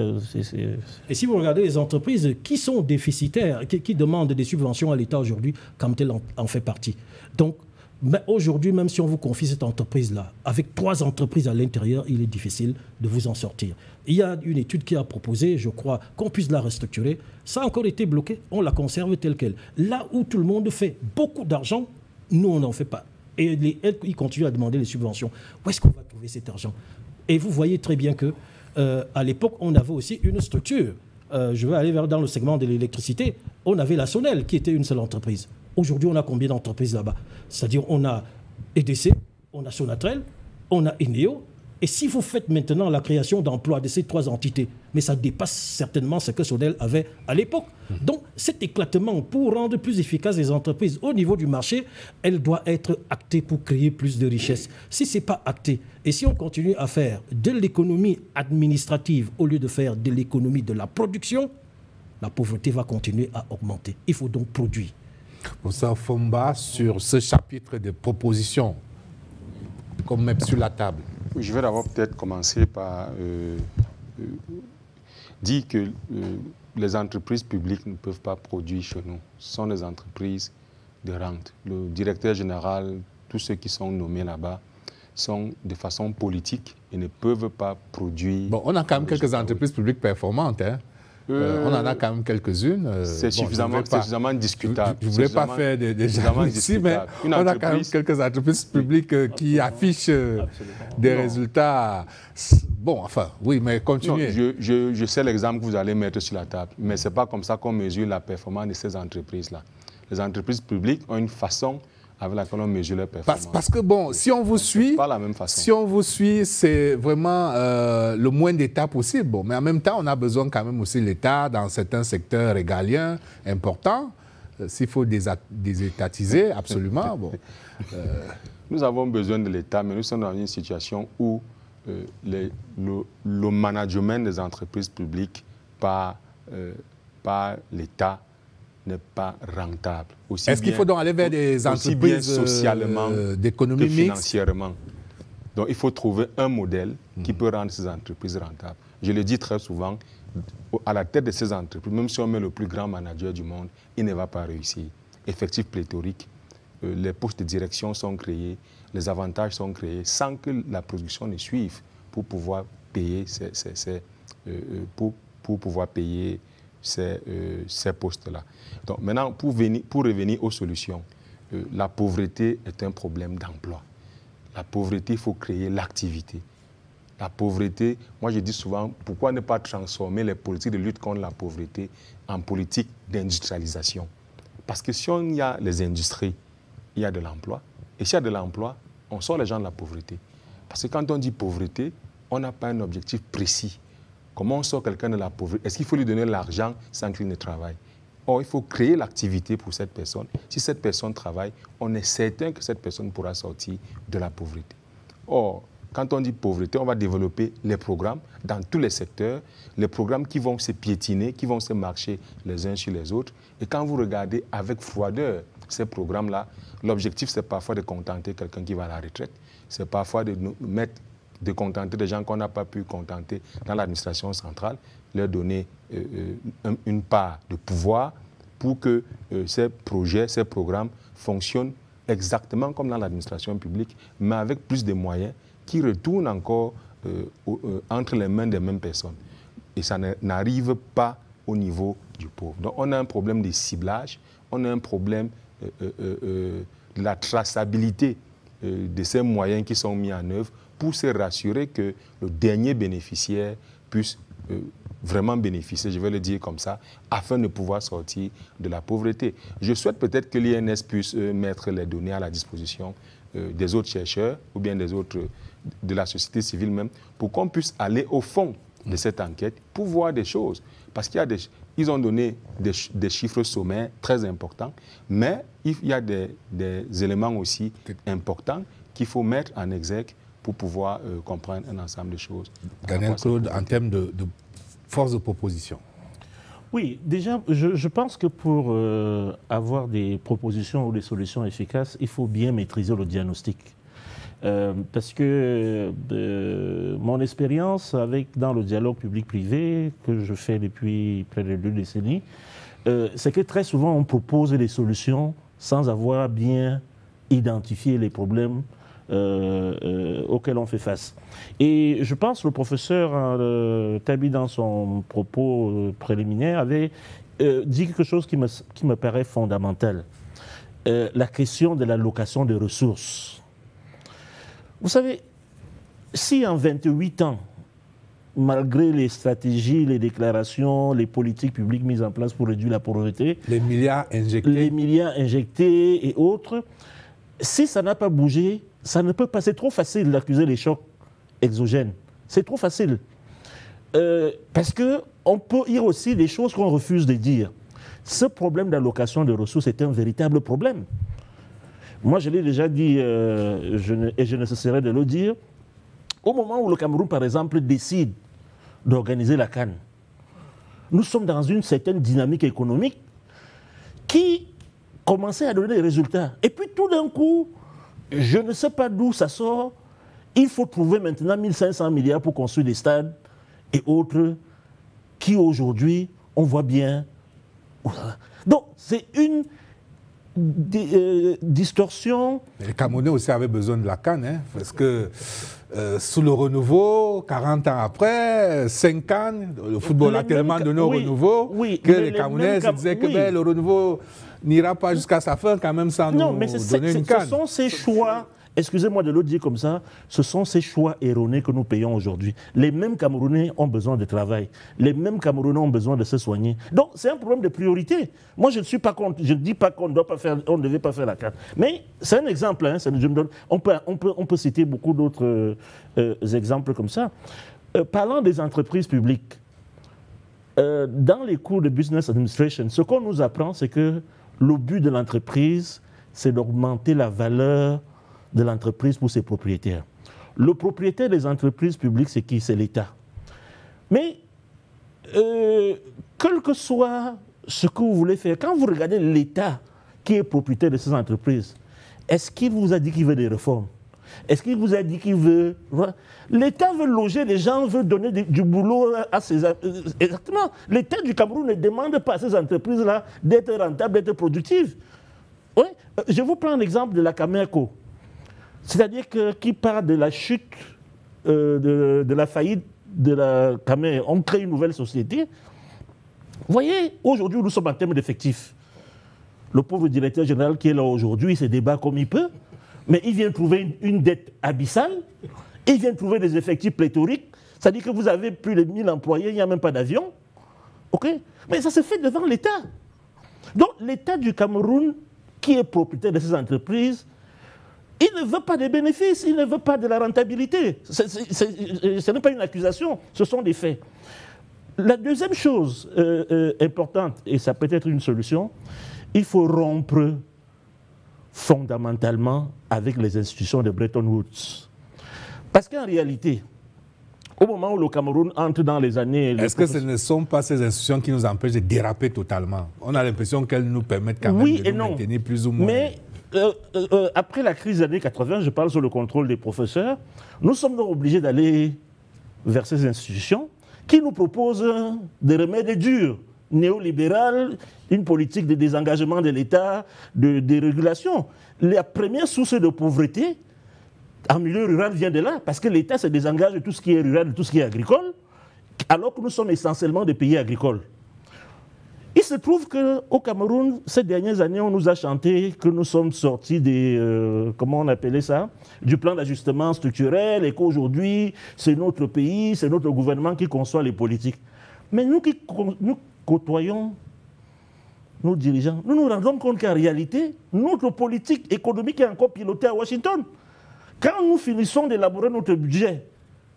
Speaker 3: Et si vous regardez les entreprises qui sont déficitaires, qui demandent des subventions à l'État aujourd'hui, Camtel en fait partie. Donc, mais aujourd'hui, même si on vous confie cette entreprise-là, avec 3 entreprises à l'intérieur, il est difficile de vous en sortir. Il y a une étude qui a proposé, je crois, qu'on puisse la restructurer. Ça a encore été bloqué, on la conserve telle qu'elle. Là où tout le monde fait beaucoup d'argent, nous, on n'en fait pas. Et ils continuent à demander les subventions. Où est-ce qu'on va trouver cet argent? Et vous voyez très bien qu'à l'époque, on avait aussi une structure. Je vais aller dans le segment de l'électricité. On avait la Sonel, qui était une seule entreprise. Aujourd'hui, on a combien d'entreprises là-bas? C'est-à-dire, on a EDC, on a Sonatrel, on a Eneo. Et si vous faites maintenant la création d'emplois de ces 3 entités, mais ça dépasse certainement ce que Sonel avait à l'époque. Donc, cet éclatement, pour rendre plus efficaces les entreprises au niveau du marché, elle doit être actée pour créer plus de richesses. Si ce n'est pas acté, et si on continue à faire de l'économie administrative au lieu de faire de l'économie de la production, la pauvreté va continuer à augmenter. Il faut donc produire.
Speaker 1: Moussa Fomba, sur ce chapitre de propositions qu'on met sur la table.
Speaker 9: Je vais d'abord peut-être commencer par dit que les entreprises publiques ne peuvent pas produire chez nous. Ce sont des entreprises de rente. Le directeur général, tous ceux qui sont nommés là-bas, sont de façon politique et ne peuvent pas produire...
Speaker 1: Bon, on a quand même quelques entreprises publiques performantes, hein. On en a quand même quelques-unes.
Speaker 9: C'est suffisamment discutable.
Speaker 1: Je ne voulais pas faire des gens ici, mais on a quand même quelques entreprises publiques qui affichent des résultats. Bon, enfin, oui, mais continuez.
Speaker 9: Non, je sais l'exemple que vous allez mettre sur la table, mais ce n'est pas comme ça qu'on mesure la performance de ces entreprises-là. Les entreprises publiques ont une façon avec laquelle on mesure leur performance.
Speaker 1: Parce que, bon, si on vous suit,
Speaker 9: pas la même façon.
Speaker 1: Si on vous suit, c'est vraiment le moins d'État possible. Bon, mais en même temps, on a besoin quand même aussi de l'État dans certains secteurs régaliens importants. S'il faut désétatiser, absolument. Bon.
Speaker 9: Nous avons besoin de l'État, mais nous sommes dans une situation où le management des entreprises publiques par l'État n'est pas rentable.
Speaker 1: Est-ce qu'il faut donc aller vers des entreprises
Speaker 9: socialement
Speaker 1: d'économie
Speaker 9: que financièrement? Donc il faut trouver un modèle qui peut rendre ces entreprises rentables. Je le dis très souvent, à la tête de ces entreprises, même si on met le plus grand manager du monde, il ne va pas réussir. Effectif pléthorique, les postes de direction sont créés, les avantages sont créés, sans que la production ne suive pour pouvoir payer ces postes-là. Donc maintenant, pour revenir aux solutions, la pauvreté est un problème d'emploi. La pauvreté, il faut créer l'activité. La pauvreté, moi je dis souvent, pourquoi ne pas transformer les politiques de lutte contre la pauvreté en politique d'industrialisation? Parce que si on y a les industries, il y a de l'emploi. Et s'il y a de l'emploi, on sort les gens de la pauvreté. Parce que quand on dit pauvreté, on n'a pas un objectif précis. Comment on sort quelqu'un de la pauvreté? Est-ce qu'il faut lui donner l'argent sans qu'il ne travaille? Or, il faut créer l'activité pour cette personne. Si cette personne travaille, on est certain que cette personne pourra sortir de la pauvreté. Or, quand on dit pauvreté, on va développer les programmes dans tous les secteurs, les programmes qui vont se piétiner, qui vont se marcher les uns sur les autres. Et quand vous regardez avec froideur ces programmes-là, l'objectif, c'est parfois de contenter quelqu'un qui va à la retraite, c'est parfois de contenter des gens qu'on n'a pas pu contenter dans l'administration centrale, leur donner une part de pouvoir pour que ces projets, ces programmes fonctionnent exactement comme dans l'administration publique, mais avec plus de moyens qui retournent encore entre les mains des mêmes personnes. Et ça n'arrive pas au niveau du pauvre. Donc on a un problème de ciblage, on a un problème de la traçabilité de ces moyens qui sont mis en œuvre pour se rassurer que le dernier bénéficiaire puisse vraiment bénéficier, je vais le dire comme ça, afin de pouvoir sortir de la pauvreté. Je souhaite peut-être que l'INS puisse mettre les données à la disposition des autres chercheurs ou bien des autres, de la société civile même, pour qu'on puisse aller au fond de cette enquête pour voir des choses. Parce qu'il y a ils ont donné des chiffres sommaires très importants, mais il y a des éléments aussi importants qu'il faut mettre en exergue pour pouvoir comprendre un ensemble de choses.
Speaker 1: Daniel Claude, en termes de force de proposition.
Speaker 4: Oui, déjà, je pense que pour avoir des propositions ou des solutions efficaces, il faut bien maîtriser le diagnostic. Parce que mon expérience dans le dialogue public-privé, que je fais depuis près de 2 décennies, c'est que très souvent on propose des solutions sans avoir bien identifié les problèmes auxquels on fait face. Et je pense que le professeur Tabi, dans son propos préliminaire, avait dit quelque chose qui me paraît fondamental. La question de l'allocation des ressources. Vous savez, si en 28 ans, malgré les stratégies, les déclarations, les politiques publiques mises en place pour réduire la pauvreté,
Speaker 1: les milliards
Speaker 4: injectés et autres, si ça n'a pas bougé, ça ne peut pas. C'est trop facile d'accuser les chocs exogènes. C'est trop facile. Parce qu'on peut dire aussi des choses qu'on refuse de dire. Ce problème d'allocation de ressources est un véritable problème. Moi, je l'ai déjà dit, et je ne cesserai de le dire, au moment où le Cameroun, par exemple, décide d'organiser la CAN, nous sommes dans une certaine dynamique économique qui commençait à donner des résultats. Et puis tout d'un coup, je ne sais pas d'où ça sort, il faut trouver maintenant 1500 milliards pour construire des stades et autres qui aujourd'hui, on voit bien. Donc, c'est une distorsion.
Speaker 1: Les Camerounais aussi avaient besoin de la CAN, hein, parce que sous le renouveau, 40 ans après, 5 cannes, le football a tellement donné au renouveau que les Camerounais se disaient que le renouveau n'ira pas jusqu'à sa fin quand même sans nous donner une canne.
Speaker 4: Ce sont ces choix, excusez-moi de le dire comme ça, ce sont ces choix erronés que nous payons aujourd'hui. Les mêmes Camerounais ont besoin de travail. Les mêmes Camerounais ont besoin de se soigner. Donc c'est un problème de priorité. Moi je ne suis pas contre, je ne dis pas qu'on ne devait pas faire la carte. Mais c'est un exemple, hein, on peut citer beaucoup d'autres exemples comme ça. Parlant des entreprises publiques, dans les cours de Business Administration, ce qu'on nous apprend, c'est que le but de l'entreprise, c'est d'augmenter la valeur de l'entreprise pour ses propriétaires. Le propriétaire des entreprises publiques, c'est qui? C'est l'État. Mais, quel que soit ce que vous voulez faire, quand vous regardez l'État qui est propriétaire de ces entreprises, est-ce qu'il vous a dit qu'il veut des réformes? Est-ce qu'il vous a dit qu'il veut... L'État veut loger les gens, veut donner du boulot à ces... Exactement. L'État du Cameroun ne demande pas à ces entreprises-là d'être rentables, d'être productives. Oui. Je vous prends l'exemple de la Camerco. C'est-à-dire qui part de la chute, de la faillite de la Camer, on crée une nouvelle société. Vous voyez, aujourd'hui, nous sommes en termes d'effectifs. Le pauvre directeur général qui est là aujourd'hui, il se débat comme il peut, mais il vient trouver une dette abyssale, il vient trouver des effectifs pléthoriques, c'est-à-dire que vous avez plus de 1000 employés, il n'y a même pas d'avion. OK? Mais ça se fait devant l'État. Donc l'État du Cameroun, qui est propriétaire de ces entreprises, il ne veut pas des bénéfices, il ne veut pas de la rentabilité. Ce n'est pas une accusation, ce sont des faits. La deuxième chose importante, et ça peut être une solution, il faut rompre fondamentalement avec les institutions de Bretton Woods. Parce qu'en réalité, au moment où le Cameroun entre dans les années...
Speaker 1: Est-ce que ce ne sont pas ces institutions qui nous empêchent de déraper totalement? On a l'impression qu'elles nous permettent quand même de nous maintenir plus ou moins...
Speaker 4: Mais après la crise des années 80, je parle sous le contrôle des professeurs, nous sommes donc obligés d'aller vers ces institutions qui nous proposent des remèdes durs, néolibérales, une politique de désengagement de l'État, de dérégulation. La première source de pauvreté en milieu rural vient de là, parce que l'État se désengage de tout ce qui est rural, de tout ce qui est agricole, alors que nous sommes essentiellement des pays agricoles. Il se trouve qu'au Cameroun, ces dernières années, on nous a chanté que nous sommes sortis des, comment on appelait ça, du plan d'ajustement structurel et qu'aujourd'hui, c'est notre pays, c'est notre gouvernement qui conçoit les politiques. Mais nous qui nous côtoyons nos dirigeants, nous nous rendons compte qu'en réalité, notre politique économique est encore pilotée à Washington. Quand nous finissons d'élaborer notre budget,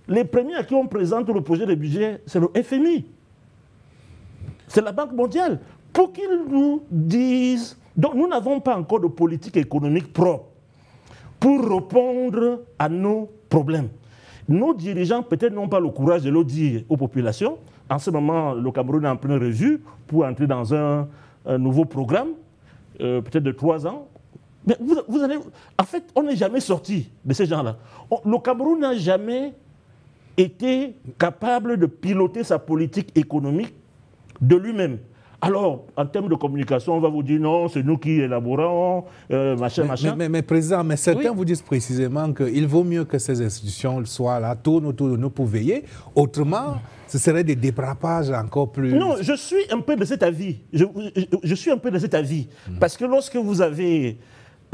Speaker 4: les premiers à qui on présente le projet de budget, c'est le FMI. C'est la Banque mondiale. Pour qu'ils nous disent... Donc nous n'avons pas encore de politique économique propre pour répondre à nos problèmes. Nos dirigeants peut-être n'ont pas le courage de le dire aux populations. En ce moment, le Cameroun est en pleine revue pour entrer dans un nouveau programme, peut-être de 3 ans. Mais vous allez... En fait, on n'est jamais sorti de ces gens-là. Le Cameroun n'a jamais été capable de piloter sa politique économique de lui-même. Alors, en termes de communication, on va vous dire non, c'est nous qui élaborons, machin.
Speaker 1: Mais Président, mais certains vous disent précisément qu'il vaut mieux que ces institutions soient là, tournent autour de nous pour veiller. Autrement, ce serait des dérapages encore plus...
Speaker 4: Non, je suis un peu de cet avis. Je suis un peu de cet avis. Parce que lorsque vous avez,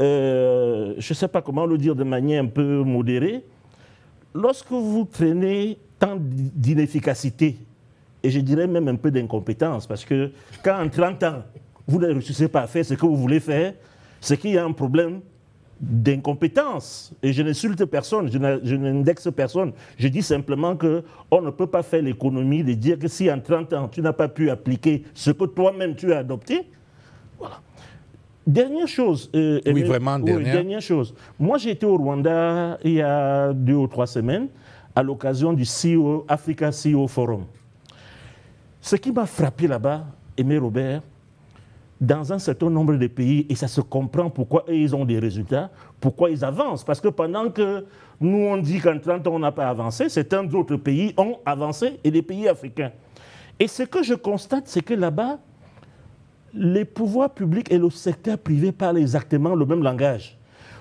Speaker 4: je ne sais pas comment le dire de manière un peu modérée, lorsque vous traînez tant d'inefficacité, et je dirais même un peu d'incompétence, parce que quand en 30 ans, vous ne réussissez pas à faire ce que vous voulez faire, c'est qu'il y a un problème d'incompétence. Et je n'insulte personne, je n'indexe personne. Je dis simplement qu'on ne peut pas faire l'économie de dire que si en 30 ans, tu n'as pas pu appliquer ce que toi-même tu as adopté, voilà. Dernière chose.
Speaker 1: Oui, vraiment,
Speaker 4: dernière chose. Moi, j'ai été au Rwanda il y a 2 ou 3 semaines à l'occasion du CEO, Africa CEO Forum. Ce qui m'a frappé là-bas, Aimé Robert, dans un certain nombre de pays, et ça se comprend pourquoi ils ont des résultats, pourquoi ils avancent. Parce que pendant que nous, on dit qu'en 30 ans, on n'a pas avancé, certains autres pays ont avancé, et des pays africains. Et ce que je constate, c'est que là-bas, les pouvoirs publics et le secteur privé parlent exactement le même langage.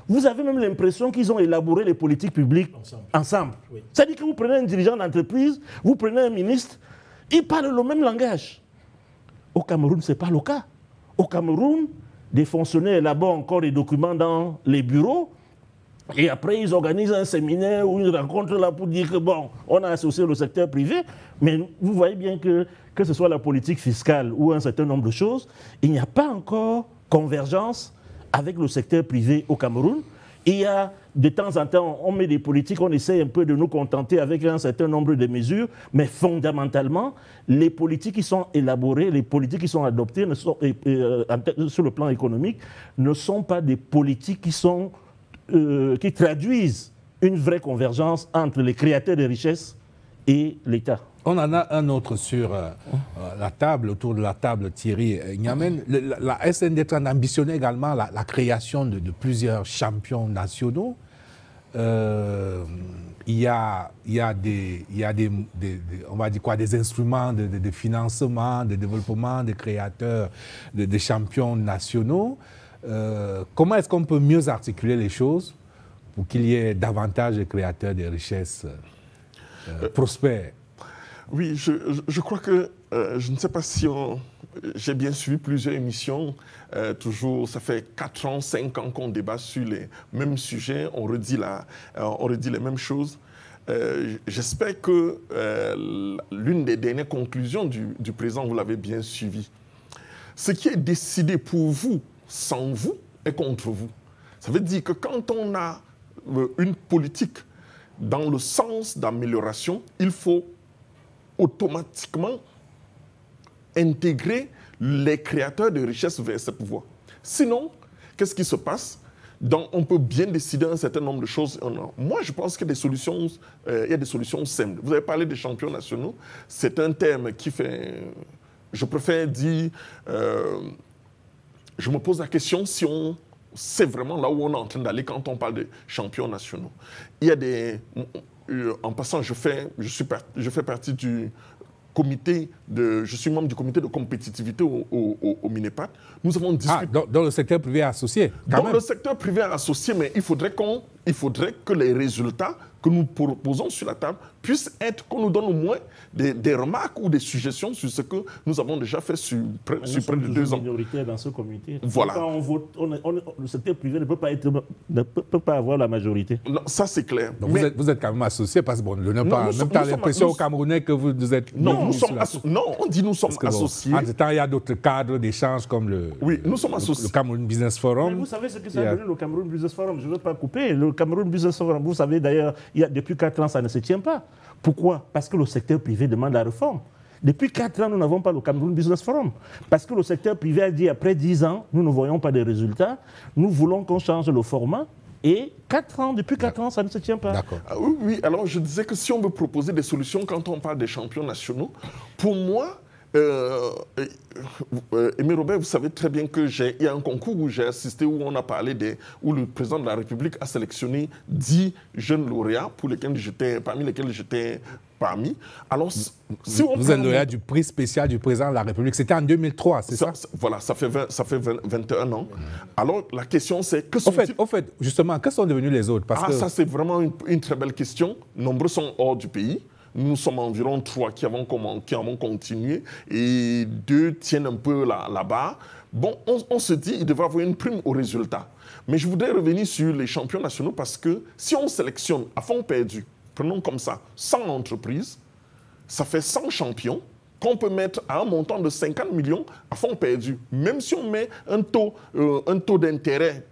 Speaker 4: Vous avez même l'impression qu'ils ont élaboré les politiques publiques ensemble. Oui. C'est-à-dire que vous prenez un dirigeant d'entreprise, vous prenez un ministre, ils parlent le même langage. Au Cameroun, ce n'est pas le cas. Au Cameroun, des fonctionnaires élaborent encore des documents dans les bureaux et après ils organisent un séminaire ou une rencontre là pour dire que bon, on a associé le secteur privé, mais vous voyez bien que ce soit la politique fiscale ou un certain nombre de choses, il n'y a pas encore convergence avec le secteur privé au Cameroun. Il y a de temps en temps, on met des politiques, on essaie un peu de nous contenter avec un certain nombre de mesures, mais fondamentalement, les politiques qui sont élaborées, les politiques qui sont adoptées sur le plan économique, ne sont pas des politiques qui traduisent une vraie convergence entre les créateurs de richesses et l'État.
Speaker 1: On en a un autre sur la table, autour de la table, Thierry Nyamen. La SND30 ambitionnait également la création de plusieurs champions nationaux. Il y a des on va dire quoi, des instruments de financement, de développement, de créateurs, de champions nationaux. Comment est-ce qu'on peut mieux articuler les choses pour qu'il y ait davantage de créateurs de richesses prospères?
Speaker 5: Oui, je crois que, je ne sais pas si j'ai bien suivi plusieurs émissions, toujours, ça fait 4 ans, 5 ans qu'on débat sur les mêmes sujets, on redit les mêmes choses. J'espère que l'une des dernières conclusions du président, vous l'avez bien suivi. Ce qui est décidé pour vous, sans vous, est contre vous. Ça veut dire que quand on a une politique dans le sens d'amélioration, il faut automatiquement intégrer les créateurs de richesses vers cette voie. Sinon, qu'est-ce qui se passe? On peut bien décider un certain nombre de choses. Moi, je pense qu'il y a des solutions simples. Vous avez parlé des champions nationaux. C'est un terme qui fait... Je préfère dire... je me pose la question si on sait vraiment là où on est en train d'aller quand on parle de champions nationaux. Il y a des... En passant, je fais partie du comité je suis membre du comité de compétitivité au Minepat. Nous avons discuté...
Speaker 1: Dans le secteur privé associé,
Speaker 5: le secteur privé associé, mais il faudrait que les résultats que nous proposons sur la table puissent être, qu'on nous donne au moins des remarques ou des suggestions sur ce que nous avons déjà fait sur près de 2 ans.
Speaker 4: Minoritaire dans ce comité.
Speaker 5: Voilà.
Speaker 4: Quand on vote, le secteur privé ne peut pas avoir la majorité.
Speaker 5: Non, ça c'est clair.
Speaker 1: Donc mais vous êtes quand même associé parce que bon, le même temps l'impression au Camerounais que vous êtes...
Speaker 5: Non, on dit nous sommes associés.
Speaker 1: En temps, il y a d'autres cadres d'échange comme le Cameroun Business Forum.
Speaker 4: Mais vous savez ce que ça a donné le Cameroun Business Forum? Je ne veux pas couper. Le Cameroun Business Forum, vous savez d'ailleurs, depuis 4 ans, ça ne se tient pas. Pourquoi? Parce que le secteur privé demande la réforme. Depuis 4 ans, nous n'avons pas le Cameroun Business Forum. Parce que le secteur privé a dit, après 10 ans, nous ne voyons pas de résultats. Nous voulons qu'on change le format. Et depuis 4 ans, ça ne se tient pas.
Speaker 1: D'accord.
Speaker 5: Oui, alors je disais que si on veut proposer des solutions quand on parle des champions nationaux, pour moi, Aimé Robert, vous savez très bien qu'il y a un concours où j'ai assisté, où on a parlé où le président de la République a sélectionné 10 jeunes lauréats parmi lesquels j'étais parmi. Alors, si
Speaker 1: vous êtes lauréat du prix spécial du président de la République. C'était en 2003, c'est ça?
Speaker 5: Voilà, ça fait 21 ans. Alors, la question c'est...
Speaker 1: Au fait, justement, que sont devenus les autres?
Speaker 5: Ça c'est vraiment une très belle question. Nombreux sont hors du pays. Nous sommes environ 3 qui avons continué et 2 tiennent un peu là-bas. Bon, on se dit qu'il devrait avoir une prime au résultat. Mais je voudrais revenir sur les champions nationaux parce que si on sélectionne à fond perdu, prenons comme ça, 100 entreprises, ça fait 100 champions qu'on peut mettre à un montant de 50 millions à fond perdu. Même si on met un taux d'intérêt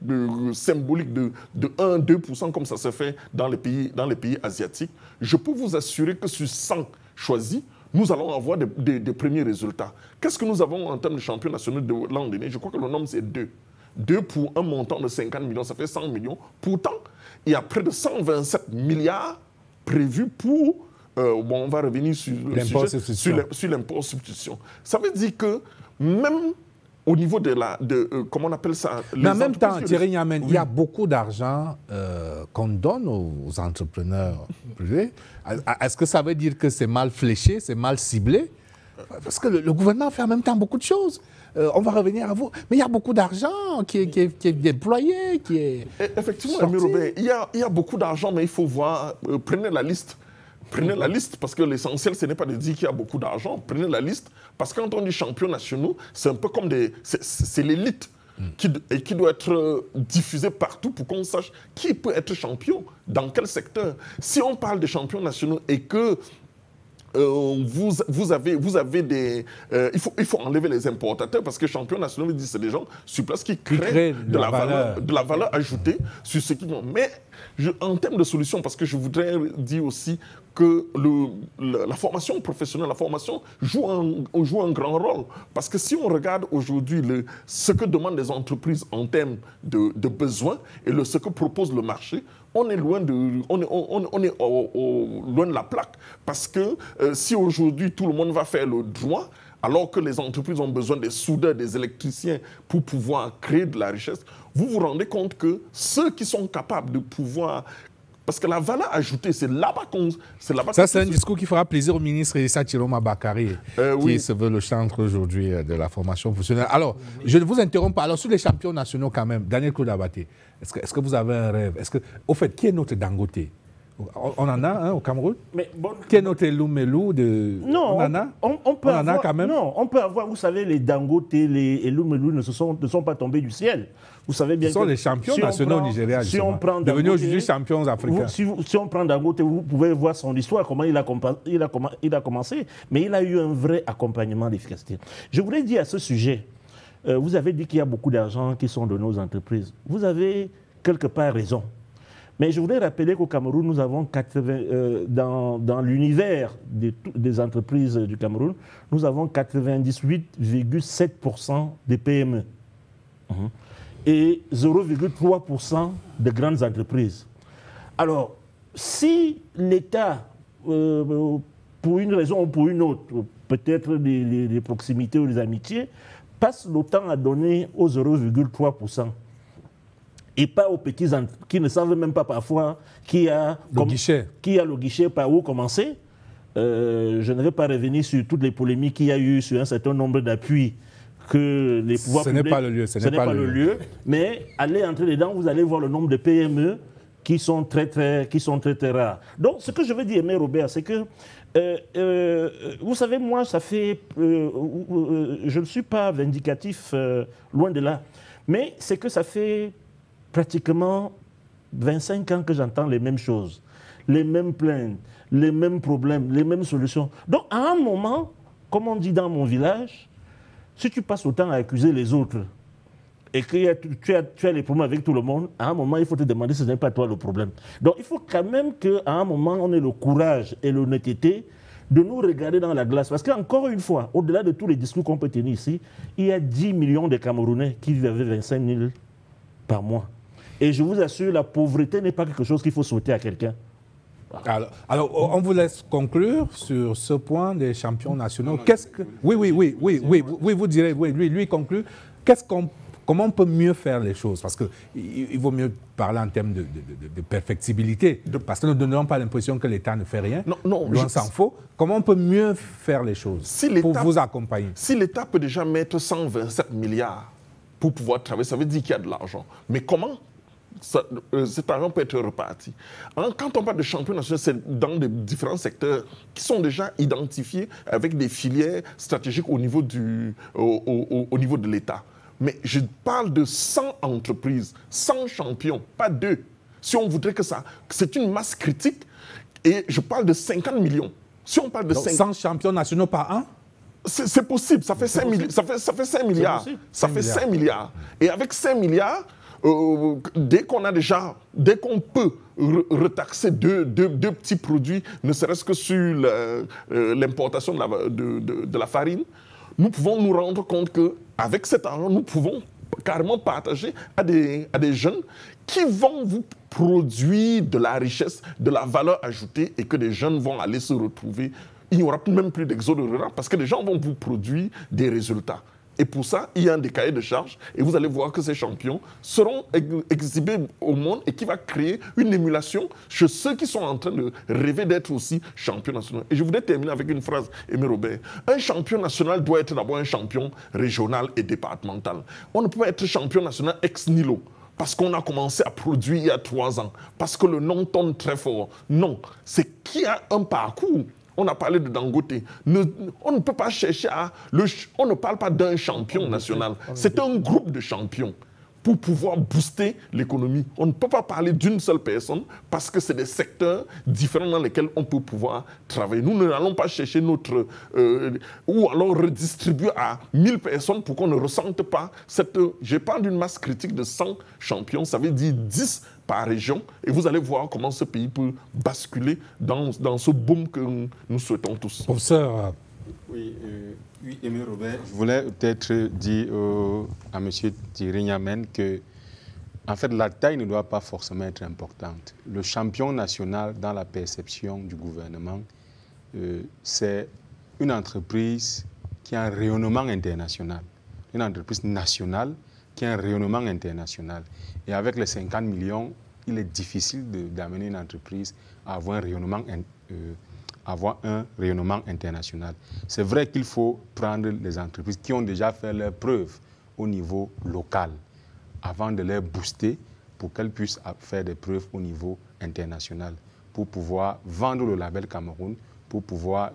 Speaker 5: symbolique de 1-2% comme ça se fait dans les pays asiatiques, je peux vous assurer que sur 100 choisis, nous allons avoir des premiers résultats. Qu'est-ce que nous avons en termes de champions nationaux de l'an dernier? Je crois que le nombre c'est 2. 2 pour un montant de 50 millions, ça fait 100 millions. Pourtant, il y a près de 127 milliards prévus pour... on va revenir sur l'impôt substitution. Ça veut dire que même au niveau de comment on appelle ça?
Speaker 1: Mais en même temps, Thierry Niamène, il y a beaucoup d'argent qu'on donne aux entrepreneurs privés. Est-ce que ça veut dire que c'est mal fléché, c'est mal ciblé? Parce que le gouvernement fait en même temps beaucoup de choses. On va revenir à vous. Mais il y a beaucoup d'argent qui est déployé, qui est...
Speaker 5: Effectivement, Ami Robert, il y a beaucoup d'argent, mais il faut voir, prenez la liste. Prenez la liste, parce que l'essentiel, ce n'est pas de dire qu'il y a beaucoup d'argent. Prenez la liste, parce que quand on dit champions nationaux, c'est un peu comme c'est l'élite qui doit être diffusée partout pour qu'on sache qui peut être champion, dans quel secteur. Si on parle de champions nationaux et que vous avez des... il faut enlever les importateurs, parce que champions nationaux, c'est des gens sur place qui créent de la valeur ajoutée sur ce qu'ils font. Mais en termes de solutions, parce que je voudrais dire aussi que la formation professionnelle, la formation joue un grand rôle. Parce que si on regarde aujourd'hui ce que demandent les entreprises en termes de besoins et ce que propose le marché, on est loin loin de la plaque. Parce que si aujourd'hui tout le monde va faire le droit, alors que les entreprises ont besoin des soudeurs, des électriciens pour pouvoir créer de la richesse, vous vous rendez compte que ceux qui sont capables de pouvoir... Parce que la valeur ajoutée, c'est là-bas qu'on...
Speaker 1: Ça, c'est un discours qui fera plaisir au ministre Issa Chiroma Bakari, qui se veut le chantre aujourd'hui de la formation professionnelle. Alors, je ne vous interromps pas. Alors, sur les champions nationaux quand même, Daniel Koudabate, est-ce que vous avez un rêve? Au fait, qui est notre Dangote? On en a au Cameroun? Mais bon, qui est notre Elou-Melou de...
Speaker 4: Non,
Speaker 1: on en a,
Speaker 4: on peut avoir, quand même. Non, on peut avoir, vous savez, les Dangote, les Elou-Melou ne sont pas tombés du ciel. Vous savez bien
Speaker 1: ce sont les champions nationaux au Nigeria,
Speaker 4: si on prend
Speaker 1: devenus aujourd'hui champions africains.
Speaker 4: Si on prend Dangote, vous pouvez voir son histoire, comment il a commencé, mais il a eu un vrai accompagnement d'efficacité. Je voudrais dire à ce sujet, vous avez dit qu'il y a beaucoup d'argent qui sont de nos entreprises. Vous avez quelque part raison. Mais je voudrais rappeler qu'au Cameroun, nous avons dans l'univers des entreprises du Cameroun, nous avons 98,7% des PME et 0,3% de grandes entreprises. Alors, si l'État, pour une raison ou pour une autre, peut-être des proximités ou des amitiés, passe le temps à donner aux 0,3%, et pas aux petits qui ne savent même pas parfois qui a le guichet par où commencer. Je ne vais pas revenir sur toutes les polémiques qu'il y a eu sur un certain nombre d'appuis que les pouvoirs publics...
Speaker 1: Ce n'est pas le lieu.
Speaker 4: Mais allez entrer dedans, vous allez voir le nombre de PME qui sont très rares. Donc, ce que je veux dire, mais Robert, c'est que vous savez, moi, ça fait... je ne suis pas vindicatif, loin de là. Mais c'est que ça fait pratiquement 25 ans que j'entends les mêmes choses, les mêmes plaintes, les mêmes problèmes, les mêmes solutions. Donc, à un moment, comme on dit dans mon village, si tu passes autant à accuser les autres et que tu as les problèmes avec tout le monde, à un moment, il faut te demander si ce n'est pas toi le problème. Donc, il faut quand même qu'à un moment, on ait le courage et l'honnêteté de nous regarder dans la glace. Parce qu'encore une fois, au-delà de tous les discours qu'on peut tenir ici, il y a 10 millions de Camerounais qui vivent avec 25 000 par mois. Et je vous assure, la pauvreté n'est pas quelque chose qu'il faut souhaiter à quelqu'un.
Speaker 1: Alors, on vous laisse conclure sur ce point des champions nationaux. Oui, vous direz, oui, lui conclut. Comment on peut mieux faire les choses? Parce qu'il vaut mieux parler en termes de perfectibilité. Parce que nous ne donnons pas l'impression que l'État ne fait rien.
Speaker 5: Non,
Speaker 1: loin s'en faut. Comment on peut mieux faire les choses pour vous accompagner?
Speaker 5: Si l'État peut déjà mettre 127 milliards pour pouvoir travailler, ça veut dire qu'il y a de l'argent. Mais comment cet argent peut être reparti? Quand on parle de champions nationaux, c'est dans des différents secteurs qui sont déjà identifiés avec des filières stratégiques au niveau de l'État. Mais je parle de 100 entreprises, 100 champions, pas 2. Si on voudrait que c'est une masse critique, et je parle de 50 millions. Si on parle de
Speaker 1: 100 champions nationaux par an?
Speaker 5: C'est possible, ça fait 5 milliards. Ça fait 5 milliards. Et avec 5 milliards, dès qu'on peut retaxer deux petits produits, ne serait-ce que sur l'importation de la farine, nous pouvons nous rendre compte qu'avec cet argent, nous pouvons carrément partager à des jeunes qui vont vous produire de la richesse, de la valeur ajoutée, et que des jeunes vont aller se retrouver. Il n'y aura même plus d'exode rural parce que les gens vont vous produire des résultats. Et pour ça, il y a des cahiers de charges et vous allez voir que ces champions seront exhibés au monde et qui va créer une émulation chez ceux qui sont en train de rêver d'être aussi champions nationaux. Et je voudrais terminer avec une phrase, Aimé Robert. Un champion national doit être d'abord un champion régional et départemental. On ne peut pas être champion national ex nihilo parce qu'on a commencé à produire il y a 3 ans, parce que le nom tombe très fort. Non, c'est qu'il y a un parcours. On a parlé de Dangote. On ne peut pas chercher à... on ne parle pas d'un champion national. C'est un groupe de champions pour pouvoir booster l'économie. On ne peut pas parler d'une seule personne parce que c'est des secteurs différents dans lesquels on peut pouvoir travailler. Nous n'allons pas chercher notre... ou alors redistribuer à 1000 personnes pour qu'on ne ressente pas cette... Je parle d'une masse critique de 100 champions, ça veut dire 10 par région, et vous allez voir comment ce pays peut basculer dans ce boom que nous souhaitons tous.
Speaker 1: Professeur.
Speaker 9: Oui, Aimé Robert, je voulais peut-être dire à M. Thierry Niamène que, en fait, la taille ne doit pas forcément être importante. Le champion national, dans la perception du gouvernement, c'est une entreprise qui a un rayonnement international, une entreprise nationale qui a un rayonnement international. Et avec les 50 millions, il est difficile d'amener une entreprise à avoir un rayonnement international. C'est vrai qu'il faut prendre les entreprises qui ont déjà fait leurs preuves au niveau local avant de les booster pour qu'elles puissent faire des preuves au niveau international, pour pouvoir vendre le label Cameroun, pour pouvoir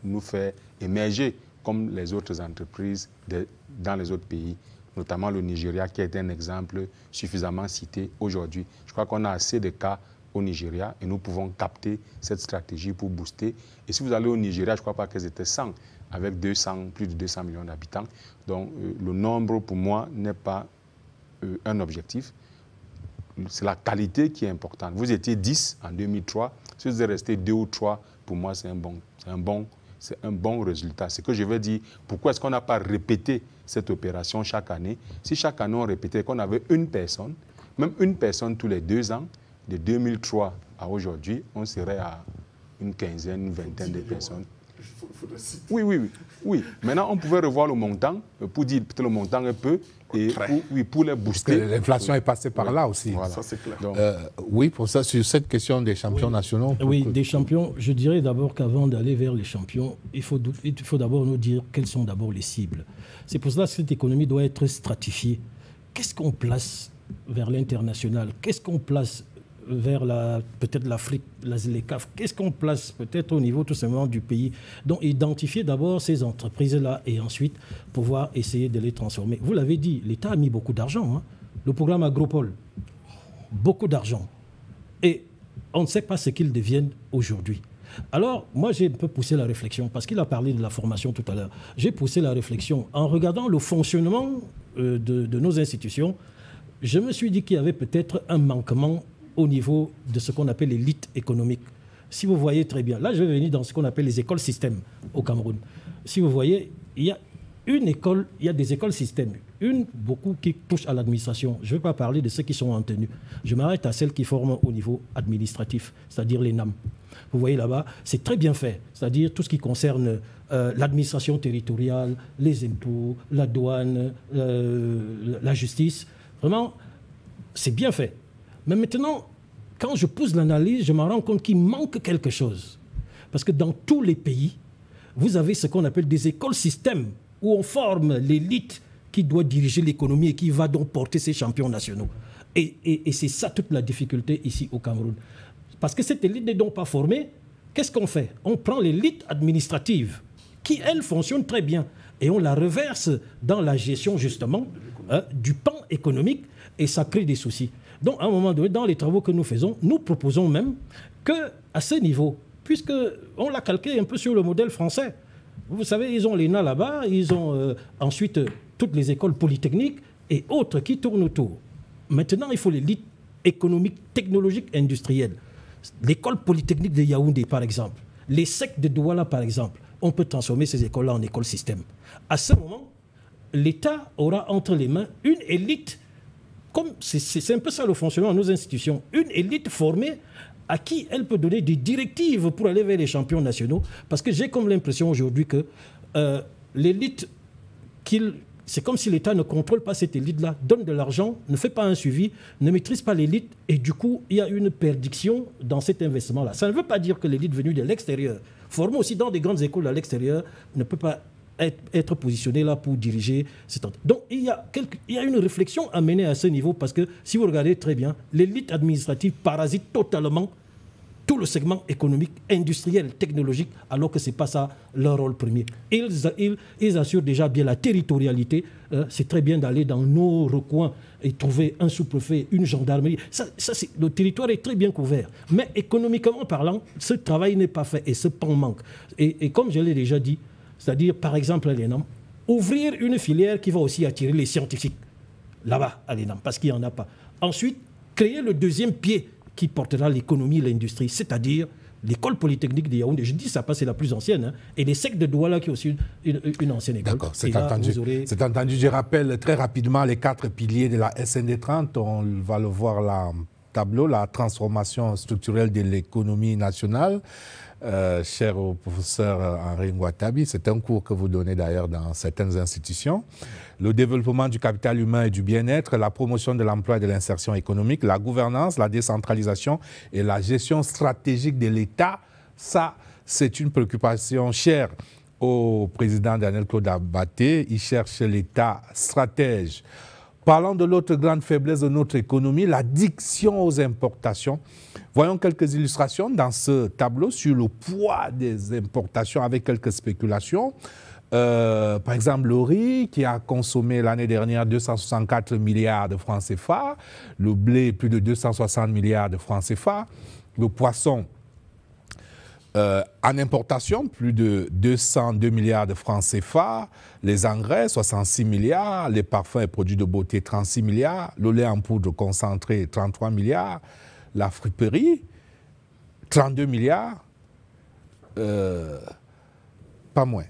Speaker 9: nous faire émerger comme les autres entreprises dans les autres pays, notamment le Nigeria, qui est un exemple suffisamment cité aujourd'hui. Je crois qu'on a assez de cas au Nigeria et nous pouvons capter cette stratégie pour booster. Et si vous allez au Nigeria, je ne crois pas qu'elles étaient 100, avec plus de 200 millions d'habitants. Donc le nombre, pour moi, n'est pas un objectif. C'est la qualité qui est importante. Vous étiez 10 en 2003. Si vous êtes resté 2 ou 3, pour moi, c'est un bon résultat. Ce que je veux dire, pourquoi est-ce qu'on n'a pas répété cette opération chaque année? Si chaque année on répétait qu'on avait une personne, même une personne tous les 2 ans, de 2003 à aujourd'hui, on serait à une quinzaine, une vingtaine de personnes. Oui. Maintenant, on pouvait revoir le montant pour dire que le montant est peu et pour les booster.
Speaker 1: L'inflation est passée par là aussi.
Speaker 9: Voilà.
Speaker 5: Ça, c'est clair.
Speaker 9: Donc,
Speaker 1: oui, pour ça, sur cette question des champions nationaux.
Speaker 3: Oui, des champions. Je dirais d'abord qu'avant d'aller vers les champions, il faut d'abord nous dire quelles sont d'abord les cibles. C'est pour cela que cette économie doit être stratifiée. Qu'est-ce qu'on place vers l'international? Qu'est-ce qu'on place vers peut-être l'Afrique, les CAF? Qu'est-ce qu'on place peut-être au niveau tout simplement du pays? Donc identifier d'abord ces entreprises-là et ensuite pouvoir essayer de les transformer. Vous l'avez dit, l'État a mis beaucoup d'argent. Hein. Le programme Agropole, beaucoup d'argent. Et on ne sait pas ce qu'ils deviennent aujourd'hui. Alors, moi, j'ai un peu poussé la réflexion, parce qu'il a parlé de la formation tout à l'heure. J'ai poussé la réflexion en regardant le fonctionnement de nos institutions. Je me suis dit qu'il y avait peut-être un manquement au niveau de ce qu'on appelle l'élite économique. Si vous voyez très bien, là je vais venir dans ce qu'on appelle les écoles systèmes au Cameroun. Si vous voyez, il y a des écoles systèmes, beaucoup qui touchent à l'administration. Je ne vais pas parler de ceux qui sont en tenue. Je m'arrête à celles qui forment au niveau administratif, c'est-à-dire les NAM. Vous voyez là-bas, c'est très bien fait, c'est-à-dire tout ce qui concerne l'administration territoriale, les impôts, la douane, la justice. Vraiment, c'est bien fait. Mais maintenant, quand je pousse l'analyse, je me rends compte qu'il manque quelque chose. Parce que dans tous les pays, vous avez ce qu'on appelle des écoles systèmes où on forme l'élite qui doit diriger l'économie et qui va donc porter ses champions nationaux. Et c'est ça toute la difficulté ici au Cameroun. Parce que cette élite n'est donc pas formée. Qu'est-ce qu'on fait? On prend l'élite administrative qui, elle, fonctionne très bien et on la reverse dans la gestion justement du pan économique et ça crée des soucis. Donc, à un moment donné, dans les travaux que nous faisons, nous proposons même qu'à ce niveau, puisqu'on l'a calqué un peu sur le modèle français, vous savez, ils ont l'ENA là-bas, ils ont ensuite toutes les écoles polytechniques et autres qui tournent autour. Maintenant, il faut l'élite économique, technologique, industrielle. L'école polytechnique de Yaoundé, par exemple, les SEC de Douala, par exemple, on peut transformer ces écoles-là en écoles système. À ce moment, l'État aura entre les mains une élite. C'est un peu ça le fonctionnement de nos institutions. Une élite formée à qui elle peut donner des directives pour aller vers les champions nationaux. Parce que j'ai comme l'impression aujourd'hui que l'élite c'est comme si l'État ne contrôle pas cette élite-là, donne de l'argent, ne fait pas un suivi, ne maîtrise pas l'élite, et du coup, il y a une perdition dans cet investissement-là. Ça ne veut pas dire que l'élite venue de l'extérieur, formée aussi dans des grandes écoles à l'extérieur, ne peut pas être positionnée là pour diriger cette entreprise. Donc, il y a une réflexion à mener à ce niveau, parce que si vous regardez très bien, l'élite administrative parasite totalement tout le segment économique, industriel, technologique, alors que ce n'est pas ça leur rôle premier. Ils assurent déjà bien la territorialité. C'est très bien d'aller dans nos recoins et trouver un sous-préfet, une gendarmerie. Le territoire est très bien couvert. Mais économiquement parlant, ce travail n'est pas fait et ce pan manque. Et comme je l'ai déjà dit, c'est-à-dire, par exemple, à l'ENAM, ouvrir une filière qui va aussi attirer les scientifiques là-bas à l'ENAM, parce qu'il n'y en a pas. Ensuite, créer le deuxième pied qui portera l'économie et l'industrie, c'est-à-dire l'école polytechnique de Yaoundé. Je dis ça parce que c'est la plus ancienne, hein, et les SEC de Douala qui est aussi une ancienne école.
Speaker 1: D'accord, c'est entendu. C'est entendu. Je rappelle très rapidement les 4 piliers de la SND 30. On va le voir là, tableau, la transformation structurelle de l'économie nationale. Cher au professeur Henri Ngouatabi, c'est un cours que vous donnez d'ailleurs dans certaines institutions. Le développement du capital humain et du bien-être, la promotion de l'emploi et de l'insertion économique, la gouvernance, la décentralisation et la gestion stratégique de l'État. Ça, c'est une préoccupation chère au président Daniel-Claude Abaté. Il cherche l'État stratège. Parlant de l'autre grande faiblesse de notre économie, l'addiction aux importations. Voyons quelques illustrations dans ce tableau sur le poids des importations avec quelques spéculations. Par exemple, le riz qui a consommé l'année dernière 264 milliards de francs CFA, le blé plus de 260 milliards de francs CFA, le poisson en importation, plus de 202 milliards de francs CFA, les engrais, 66 milliards, les parfums et produits de beauté, 36 milliards, le lait en poudre concentré, 33 milliards, la friperie, 32 milliards, pas moins.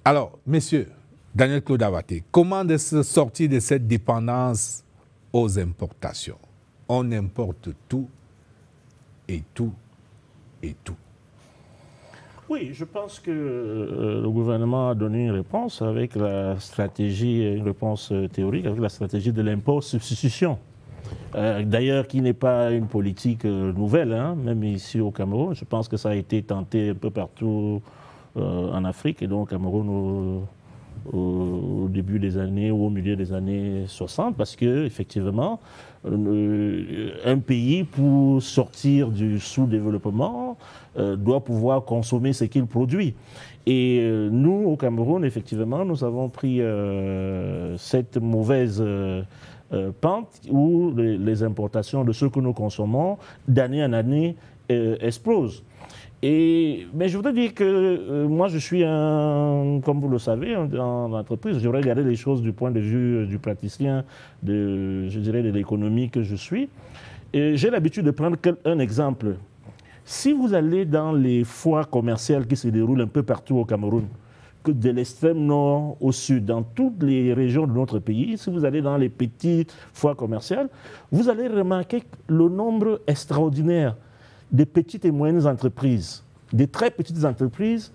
Speaker 1: Alors, messieurs, Daniel-Claude Abaté, comment sortir de cette dépendance aux importations? On importe tout et tout et tout.
Speaker 4: Oui, je pense que le gouvernement a donné une réponse avec la stratégie, une réponse théorique, avec la stratégie de l'import-substitution. D'ailleurs, qui n'est pas une politique nouvelle, hein, même ici au Cameroun. Je pense que ça a été tenté un peu partout en Afrique, et donc au Cameroun au début des années ou au milieu des années 60, parce que effectivement, un pays, pour sortir du sous-développement, doit pouvoir consommer ce qu'il produit. Et nous, au Cameroun, effectivement, nous avons pris cette mauvaise pente où les importations de ce que nous consommons, d'année en année, explosent. Mais je voudrais dire que moi, je suis comme vous le savez, dans l'entreprise, je regarder les choses du point de vue du praticien, je dirais, de l'économie que je suis. J'ai l'habitude de prendre un exemple. Si vous allez dans les foires commerciales qui se déroulent un peu partout au Cameroun, que de l'extrême nord au sud, dans toutes les régions de notre pays, si vous allez dans les petites foires commerciales, vous allez remarquer le nombre extraordinaire des petites et moyennes entreprises, des très petites entreprises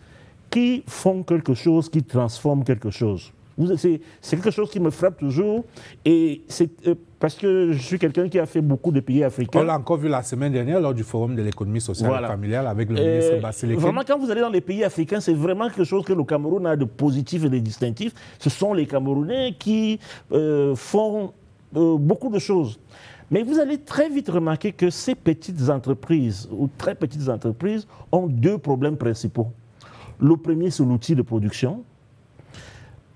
Speaker 4: qui font quelque chose, qui transforment quelque chose. C'est quelque chose qui me frappe toujours, et c'est parce que je suis quelqu'un qui a fait beaucoup de pays africains.
Speaker 1: On l'a encore vu la semaine dernière lors du forum de l'économie sociale et familiale avec le ministre Bassile.
Speaker 4: Vraiment, quand vous allez dans les pays africains, c'est vraiment quelque chose que le Cameroun a de positif et de distinctif. Ce sont les Camerounais qui font beaucoup de choses. Mais vous allez très vite remarquer que ces petites entreprises, ou très petites entreprises, ont 2 problèmes principaux. Le premier, c'est l'outil de production.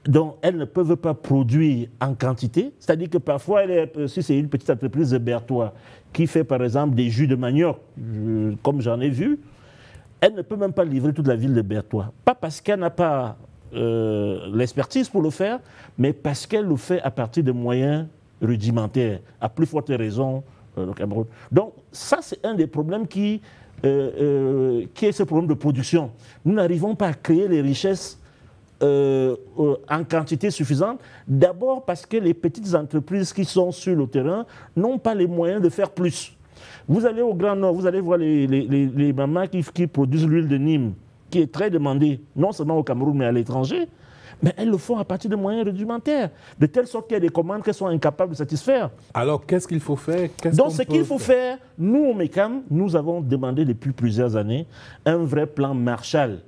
Speaker 4: Donc, elles ne peuvent pas produire en quantité. C'est-à-dire que parfois, si c'est une petite entreprise de Berthois qui fait, par exemple, des jus de manioc, comme j'en ai vu, elle ne peut même pas livrer toute la ville de Berthois. Pas parce qu'elle n'a pas l'expertise pour le faire, mais parce qu'elle le fait à partir de moyens rudimentaires, à plus forte raison le Cameroun. Donc, ça, c'est un des problèmes qui est ce problème de production. Nous n'arrivons pas à créer les richesses en quantité suffisante, d'abord parce que les petites entreprises qui sont sur le terrain n'ont pas les moyens de faire plus. Vous allez au Grand Nord, vous allez voir les mamans qui produisent l'huile de Nîmes, qui est très demandée, non seulement au Cameroun, mais à l'étranger, mais elles le font à partir de moyens rudimentaires, de telle sorte qu'il y a des commandes qu'elles sont incapables de satisfaire.
Speaker 1: Alors, qu'est-ce qu'il faut faire?
Speaker 4: Donc, ce qu'il faut faire, nous, au MECAM, nous avons demandé depuis plusieurs années un vrai plan Marshall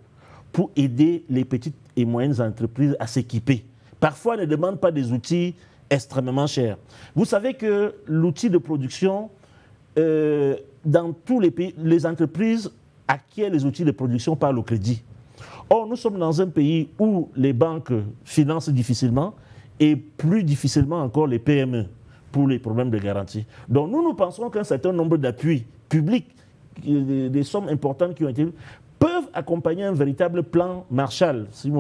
Speaker 4: pour aider les petites et moyennes entreprises à s'équiper. Parfois, elles ne demandent pas des outils extrêmement chers. Vous savez que l'outil de production, dans tous les pays, les entreprises acquièrent les outils de production par le crédit. Or, nous sommes dans un pays où les banques financent difficilement et plus difficilement encore les PME pour les problèmes de garantie. Donc, nous pensons qu'un certain nombre d'appuis publics, des sommes importantes qui ont été, peuvent accompagner un véritable plan Marshall, si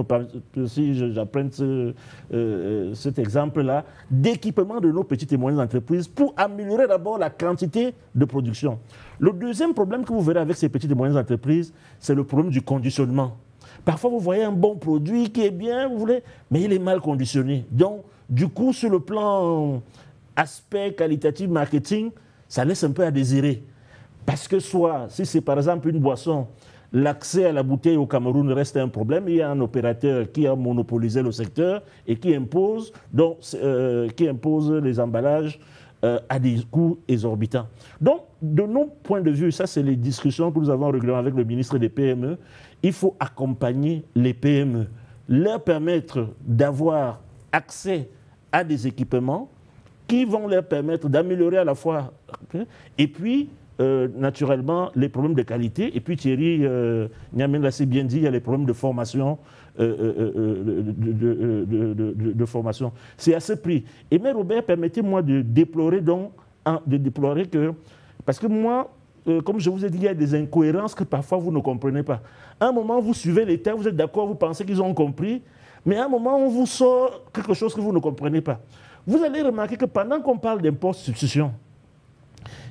Speaker 4: j'apprends cet exemple-là, d'équipement de nos petites et moyennes entreprises pour améliorer d'abord la quantité de production. Le deuxième problème que vous verrez avec ces petites et moyennes entreprises, c'est le problème du conditionnement. Parfois, vous voyez un bon produit qui est bien, vous voulez, mais il est mal conditionné. Donc, du coup, sur le plan aspect qualitatif marketing, ça laisse un peu à désirer. Parce que soit, si c'est par exemple une boisson, l'accès à la bouteille au Cameroun reste un problème. Il y a un opérateur qui a monopolisé le secteur et qui impose les emballages à des coûts exorbitants. Donc, de nos points de vue, ça c'est les discussions que nous avons régulièrement avec le ministre des PME, il faut accompagner les PME, leur permettre d'avoir accès à des équipements qui vont leur permettre d'améliorer à la fois, et puis naturellement les problèmes de qualité, et puis Thierry Niamène l'a si bien dit, il y a les problèmes de formation, de formation. C'est à ce prix. Et mais Robert, permettez-moi de déplorer que, parce que moi, comme je vous ai dit, il y a des incohérences que parfois vous ne comprenez pas. À un moment, vous suivez l'État, vous êtes d'accord, vous pensez qu'ils ont compris, mais à un moment, on vous sort quelque chose que vous ne comprenez pas. Vous allez remarquer que pendant qu'on parle d'impôt substitution,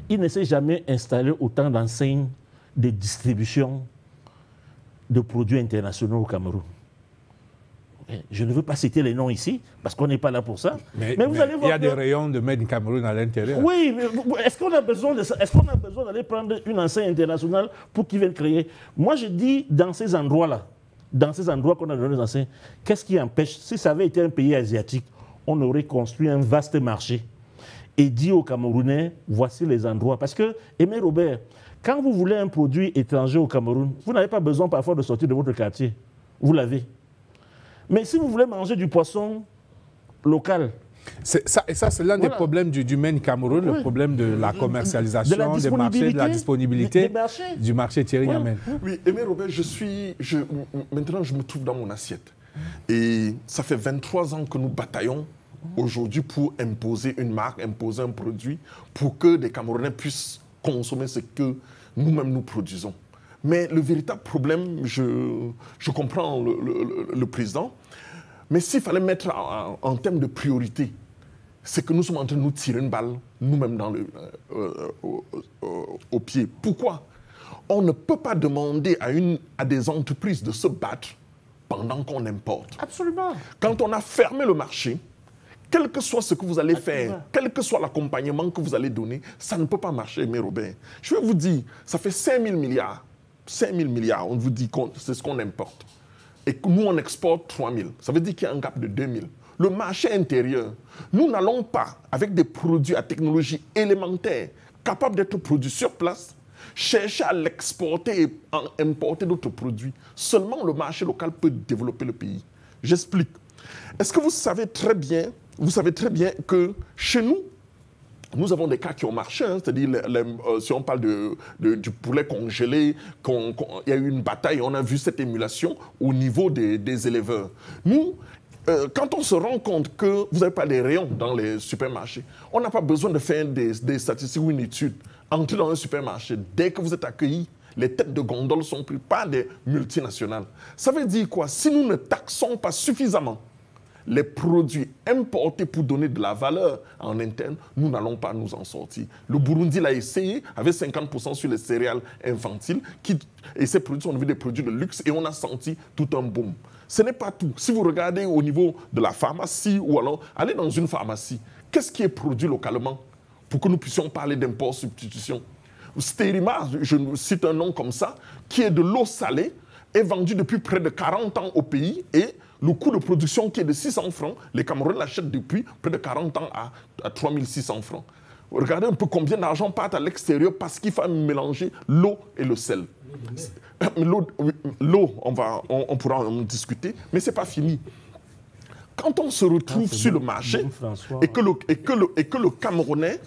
Speaker 4: il ne s'est jamais installé autant d'enseignes de distribution de produits internationaux au Cameroun. Je ne veux pas citer les noms ici, parce qu'on n'est pas là pour ça.
Speaker 1: Mais vous allez voir, il y a des rayons de Made in Cameroun à l'intérieur.
Speaker 4: Oui, mais est-ce qu'on a besoin de ça? Est-ce qu'on a besoin d'aller prendre une enseigne internationale pour qu'ils viennent créer? Moi, je dis, dans ces endroits-là, dans ces endroits qu'on a donné des enseignes, qu'est-ce qui empêche? Si ça avait été un pays asiatique, on aurait construit un vaste marché et dit aux Camerounais, voici les endroits. Parce que, Aimé Robert, quand vous voulez un produit étranger au Cameroun, vous n'avez pas besoin parfois de sortir de votre quartier. Vous l'avez. Mais si vous voulez manger du poisson local...
Speaker 1: Et ça, c'est l'un des problèmes du Made in Cameroun, le problème de la commercialisation des marchés, de la disponibilité du marché Thierry Niamène.
Speaker 5: Oui, Aimé Robert, maintenant je me trouve dans mon assiette. Et ça fait 23 ans que nous bataillons aujourd'hui pour imposer une marque, imposer un produit, pour que les Camerounais puissent consommer ce que nous-mêmes nous produisons. Mais le véritable problème, je comprends le président, mais s'il fallait mettre en termes de priorité, c'est que nous sommes en train de nous tirer une balle nous-mêmes au pied. Pourquoi? On ne peut pas demander à des entreprises de se battre pendant qu'on importe.
Speaker 4: Absolument.
Speaker 5: Quand on a fermé le marché, quel que soit ce que vous allez faire, quel que soit l'accompagnement que vous allez donner, ça ne peut pas marcher, mais Robert. Je vais vous dire, ça fait 5 000 milliards. 5 000 milliards, on vous dit que c'est ce qu'on importe. Et que nous, on exporte 3 000. Ça veut dire qu'il y a un gap de 2 000. Le marché intérieur, nous n'allons pas, avec des produits à technologie élémentaire, capables d'être produits sur place, chercher à l'exporter et à importer d'autres produits. Seulement le marché local peut développer le pays. J'explique. Est-ce que vous savez très bien que chez nous, nous avons des cas qui ont marché, hein, c'est-à-dire si on parle du poulet congelé, il y a eu une bataille, on a vu cette émulation au niveau des éleveurs. Nous, quand on se rend compte que vous n'avez pas des rayons dans les supermarchés, on n'a pas besoin de faire des statistiques ou une étude. Entrez dans un supermarché, dès que vous êtes accueilli, les têtes de gondole sont prises par des multinationales. Ça veut dire quoi? Si nous ne taxons pas suffisamment les produits importés pour donner de la valeur en interne, nous n'allons pas nous en sortir. Le Burundi l'a essayé, avec 50% sur les céréales infantiles, et ces produits sont devenus des produits de luxe, et on a senti tout un boom. Ce n'est pas tout. Si vous regardez au niveau de la pharmacie, ou alors allez dans une pharmacie, qu'est-ce qui est produit localement pour que nous puissions parler d'import-substitution? Stérima, je cite un nom comme ça, qui est de l'eau salée, est vendu depuis près de 40 ans au pays et le coût de production qui est de 600 francs, les Camerounais l'achètent depuis près de 40 ans à 3600 francs. Regardez un peu combien d'argent part à l'extérieur parce qu'il faut mélanger l'eau et le sel. L'eau, on pourra en discuter, mais ce n'est pas fini. Quand on se retrouve sur le marché et que le Camerounais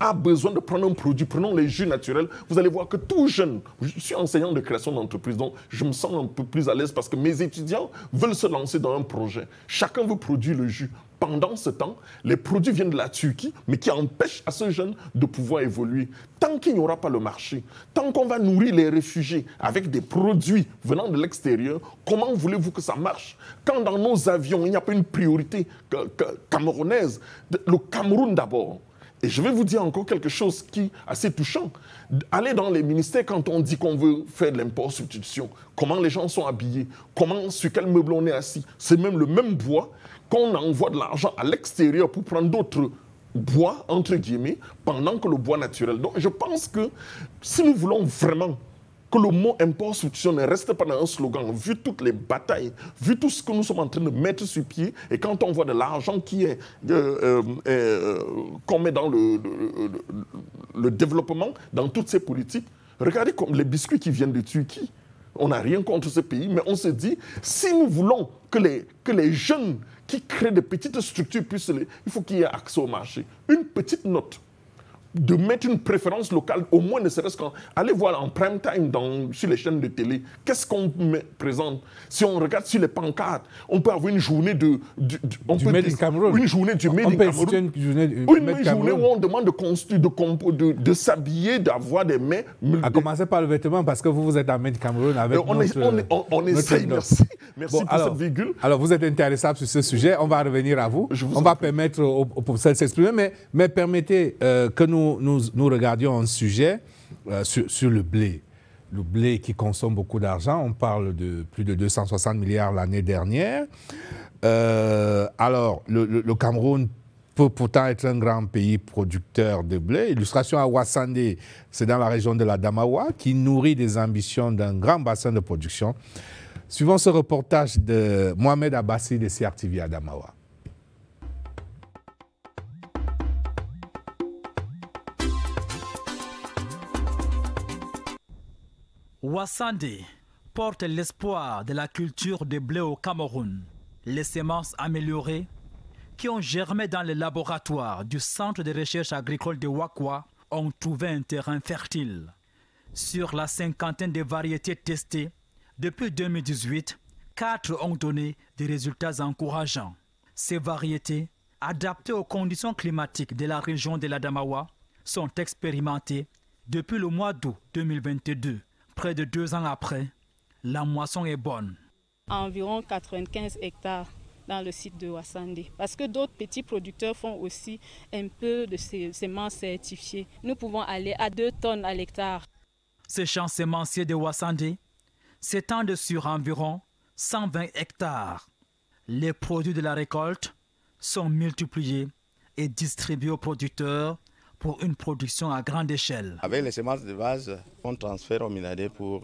Speaker 5: a besoin de prendre un produit, prenons les jus naturels, vous allez voir que tout jeune, je suis enseignant de création d'entreprise, donc je me sens un peu plus à l'aise parce que mes étudiants veulent se lancer dans un projet. Chacun veut produire le jus. Pendant ce temps, les produits viennent de la Turquie, mais qui empêchent à ce jeune de pouvoir évoluer. Tant qu'il n'y aura pas le marché, tant qu'on va nourrir les réfugiés avec des produits venant de l'extérieur, comment voulez-vous que ça marche? Quand dans nos avions, il n'y a pas une priorité camerounaise, le Cameroun d'abord. Et je vais vous dire encore quelque chose qui est assez touchant. Aller dans les ministères quand on dit qu'on veut faire de l'import-substitution, comment les gens sont habillés, sur quel meuble on est assis. C'est même le même bois qu'on envoie de l'argent à l'extérieur pour prendre d'autres bois, entre guillemets, pendant que le bois naturel. Donc je pense que si nous voulons vraiment que le mot import-substitution ne reste pas dans un slogan, vu toutes les batailles, vu tout ce que nous sommes en train de mettre sur pied, et quand on voit de l'argent qui est qu'on met dans le développement, dans toutes ces politiques, regardez comme les biscuits qui viennent de Turquie. On n'a rien contre ce pays, mais on se dit, si nous voulons que les jeunes qui créent de petites structures puissent il faut qu'il y ait accès au marché. Une petite note de mettre une préférence locale, au moins ne serait-ce qu'en... Allez voir en prime time sur les chaînes de télé, qu'est-ce qu'on présente? Si on regarde sur les pancartes, on peut avoir une journée du
Speaker 1: Made in Cameroun.
Speaker 5: Une journée du Made in Cameroun. Une journée où on demande de construire, de s'habiller, d'avoir des mains...
Speaker 1: À commencer par le vêtement, parce que vous êtes en Made in Cameroun avec
Speaker 5: on essaye, merci. Merci pour cette virgule.
Speaker 1: Alors, vous êtes intéressable sur ce sujet, on va revenir à vous. On va permettre aux professeurs de s'exprimer, mais permettez que nous regardions un sujet sur le blé. Le blé qui consomme beaucoup d'argent, on parle de plus de 260 milliards l'année dernière. Alors, le Cameroun peut pourtant être un grand pays producteur de blé. Illustration à Ouassandé, c'est dans la région de la Damawa, qui nourrit des ambitions d'un grand bassin de production. Suivons ce reportage de Mohamed Abbassi de CRTV à Damawa.
Speaker 10: Ouassandé porte l'espoir de la culture de blé au Cameroun. Les semences améliorées qui ont germé dans les laboratoires du Centre de recherche agricole de Wakwa ont trouvé un terrain fertile. Sur la cinquantaine de variétés testées, depuis 2018, 4 ont donné des résultats encourageants. Ces variétés, adaptées aux conditions climatiques de la région de l'Adamawa, sont expérimentées depuis le mois d'août 2022. Près de 2 ans après, la moisson est bonne.
Speaker 11: Environ 95 hectares dans le site de Ouassandé. Parce que d'autres petits producteurs font aussi un peu de ces semences certifiées. Nous pouvons aller à 2 tonnes à l'hectare.
Speaker 10: Ces champs sémenciers de Ouassandé s'étendent sur environ 120 hectares. Les produits de la récolte sont multipliés et distribués aux producteurs pour une production à grande échelle.
Speaker 12: Avec les semences de base, on transfère au Minadé pour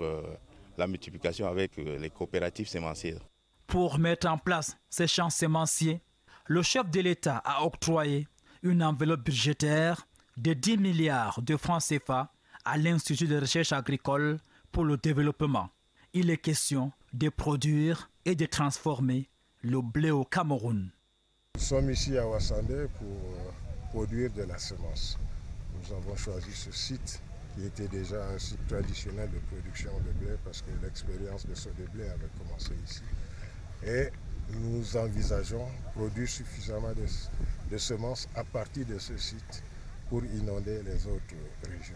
Speaker 12: la multiplication avec les coopératives sémencières.
Speaker 10: Pour mettre en place ces champs sémenciers, le chef de l'État a octroyé une enveloppe budgétaire de 10 milliards de francs CFA à l'Institut de recherche agricole pour le développement. Il est question de produire et de transformer le blé au Cameroun.
Speaker 13: Nous sommes ici à Ouassandé pour produire de la semence. Nous avons choisi ce site qui était déjà un site traditionnel de production de blé parce que l'expérience de ce de blé avait commencé ici. Et nous envisageons produire suffisamment de semences à partir de ce site pour inonder les autres régions.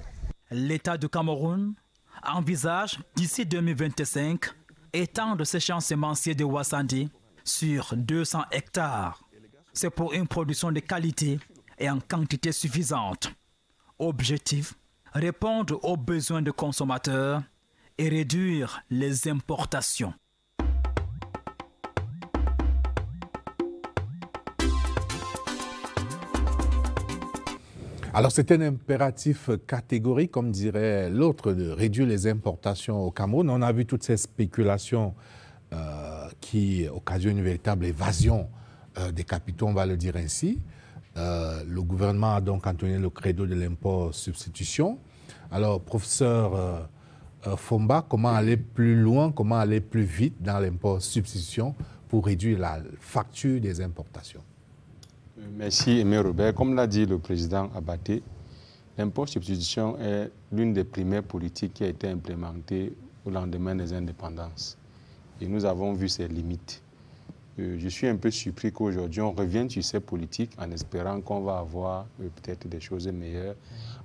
Speaker 10: L'État du Cameroun envisage d'ici 2025 étendre ces champs sémenciers de Ouassandé sur 200 hectares. C'est pour une production de qualité et en quantité suffisante. Objectif, répondre aux besoins des consommateurs et réduire les importations.
Speaker 1: Alors c'est un impératif catégorique, comme dirait l'autre, de réduire les importations au Cameroun. On a vu toutes ces spéculations qui occasionnent une véritable évasion des capitaux, on va le dire ainsi. Le gouvernement a donc entonné le credo de l'import-substitution. Alors, professeur Fomba, comment aller plus loin, comment aller plus vite dans l'import-substitution pour réduire la facture des importations?
Speaker 9: Merci, Aimé Robert. Comme l'a dit le président Abaté, l'import-substitution est l'une des premières politiques qui a été implémentée au lendemain des indépendances. Et nous avons vu ses limites. Je suis un peu surpris qu'aujourd'hui on revienne sur ces politiques en espérant qu'on va avoir peut-être des choses meilleures,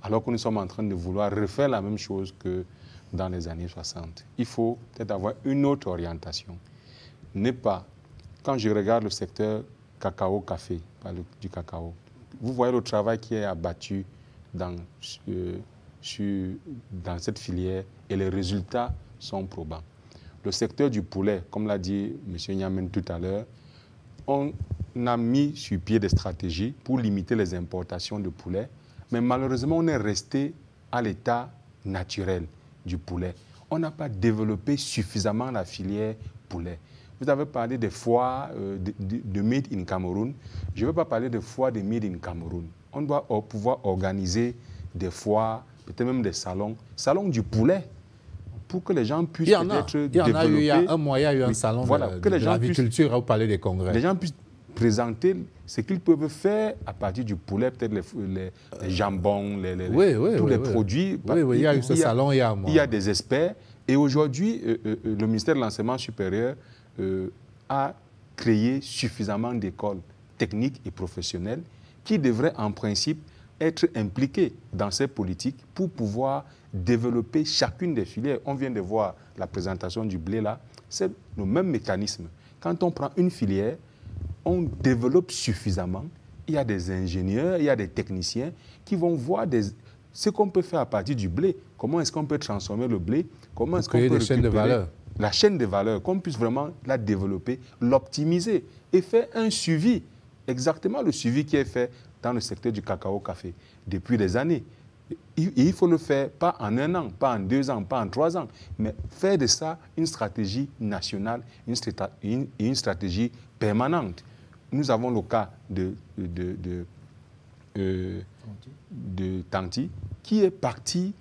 Speaker 9: alors que nous sommes en train de vouloir refaire la même chose que dans les années 60. Il faut peut-être avoir une autre orientation. Ne pas, quand je regarde le secteur cacao-café, du cacao, vous voyez le travail qui est abattu dans cette filière et les résultats sont probants. Le secteur du poulet, comme l'a dit M. Niamen tout à l'heure, on a mis sur pied des stratégies pour limiter les importations de poulet, mais malheureusement, on est resté à l'état naturel du poulet. On n'a pas développé suffisamment la filière poulet. Vous avez parlé des foires de Made in Cameroun. Je ne veux pas parler de foires de Made in Cameroun. On doit pouvoir organiser des foires, peut-être même des salons du poulet, pour que les gens puissent peut-être développer.
Speaker 1: Il y a un mois, il y a eu un salon de l'agriculture, au Palais des Congrès.
Speaker 9: Les gens puissent présenter ce qu'ils peuvent faire à partir du poulet, peut-être les jambons, tous les produits.
Speaker 1: Oui, il y a eu ce salon il y a un mois.
Speaker 9: Il y a des experts. Et aujourd'hui, le ministère de l'Enseignement supérieur a créé suffisamment d'écoles techniques et professionnelles qui devraient en principe être impliqués dans ces politiques pour pouvoir développer chacune des filières. On vient de voir la présentation du blé là, c'est le même mécanisme. Quand on prend une filière, on développe suffisamment, il y a des ingénieurs, il y a des techniciens qui vont voir ce qu'on peut faire à partir du blé, comment est-ce qu'on peut transformer le blé, comment est-ce qu'on peut récupérer la chaîne de valeur, qu'on puisse vraiment la développer, l'optimiser et faire un suivi, exactement le suivi qui est fait dans le secteur du cacao-café depuis des années. Et il faut le faire pas en 1 an, pas en 2 ans, pas en 3 ans, mais faire de ça une stratégie nationale, une stratégie permanente. Nous avons le cas de Tanti, qui est parti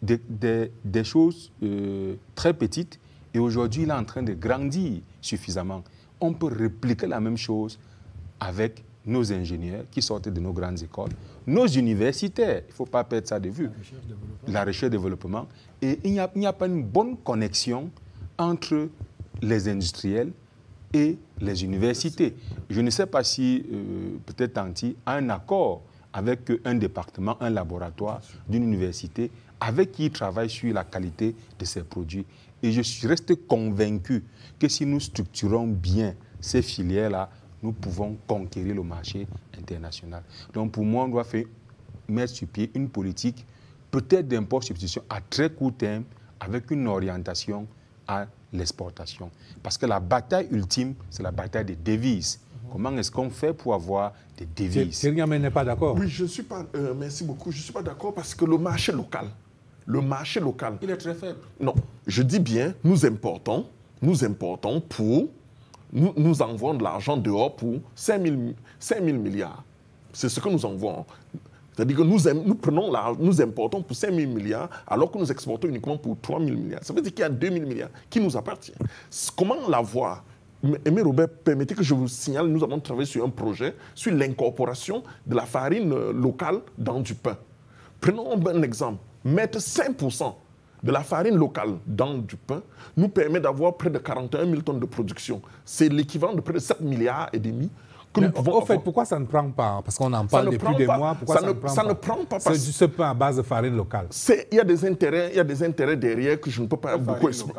Speaker 9: des choses très petites et aujourd'hui il est en train de grandir suffisamment. On peut répliquer la même chose avec nos ingénieurs qui sortent de nos grandes écoles, nos universitaires, il ne faut pas perdre ça de vue, la recherche et développement. Et il n'y a pas une bonne connexion entre les industriels et les universités. Je ne sais pas si peut-être Tanti a un accord avec un département, un laboratoire d'une université avec qui il travaille sur la qualité de ses produits. Et je suis resté convaincu que si nous structurons bien ces filières-là, nous pouvons conquérir le marché international. Donc pour moi, on doit mettre sur pied une politique peut-être d'import-substitution à très court terme avec une orientation à l'exportation. Parce que la bataille ultime, c'est la bataille des devises. Comment est-ce qu'on fait pour avoir des devises?
Speaker 1: Thierry Niamen n'est pas d'accord.
Speaker 5: Oui, je ne suis pas, merci beaucoup, je ne suis pas d'accord parce que le marché local, il est très faible. Non, je dis bien, nous importons pour... Nous envoyons de l'argent dehors pour 5 000 milliards. C'est ce que nous envoyons. C'est-à-dire que nous importons pour 5 000 milliards alors que nous exportons uniquement pour 3 000 milliards. Ça veut dire qu'il y a 2 000 milliards qui nous appartiennent. Comment l'avoir? Aimé Robert, permettez que je vous signale, nous avons travaillé sur un projet sur l'incorporation de la farine locale dans du pain. Prenons un exemple. Mettre 5% de la farine locale dans du pain nous permet d'avoir près de 41 000 tonnes de production. C'est l'équivalent de près de 7 milliards et demi que nous pouvons avoir.
Speaker 1: Pourquoi ça ne prend pas? Parce qu'on en parle depuis des mois. Pourquoi ça ne prend pas? C'est du pain à base de farine locale.
Speaker 5: Il y a des intérêts derrière que je ne peux pas beaucoup expliquer.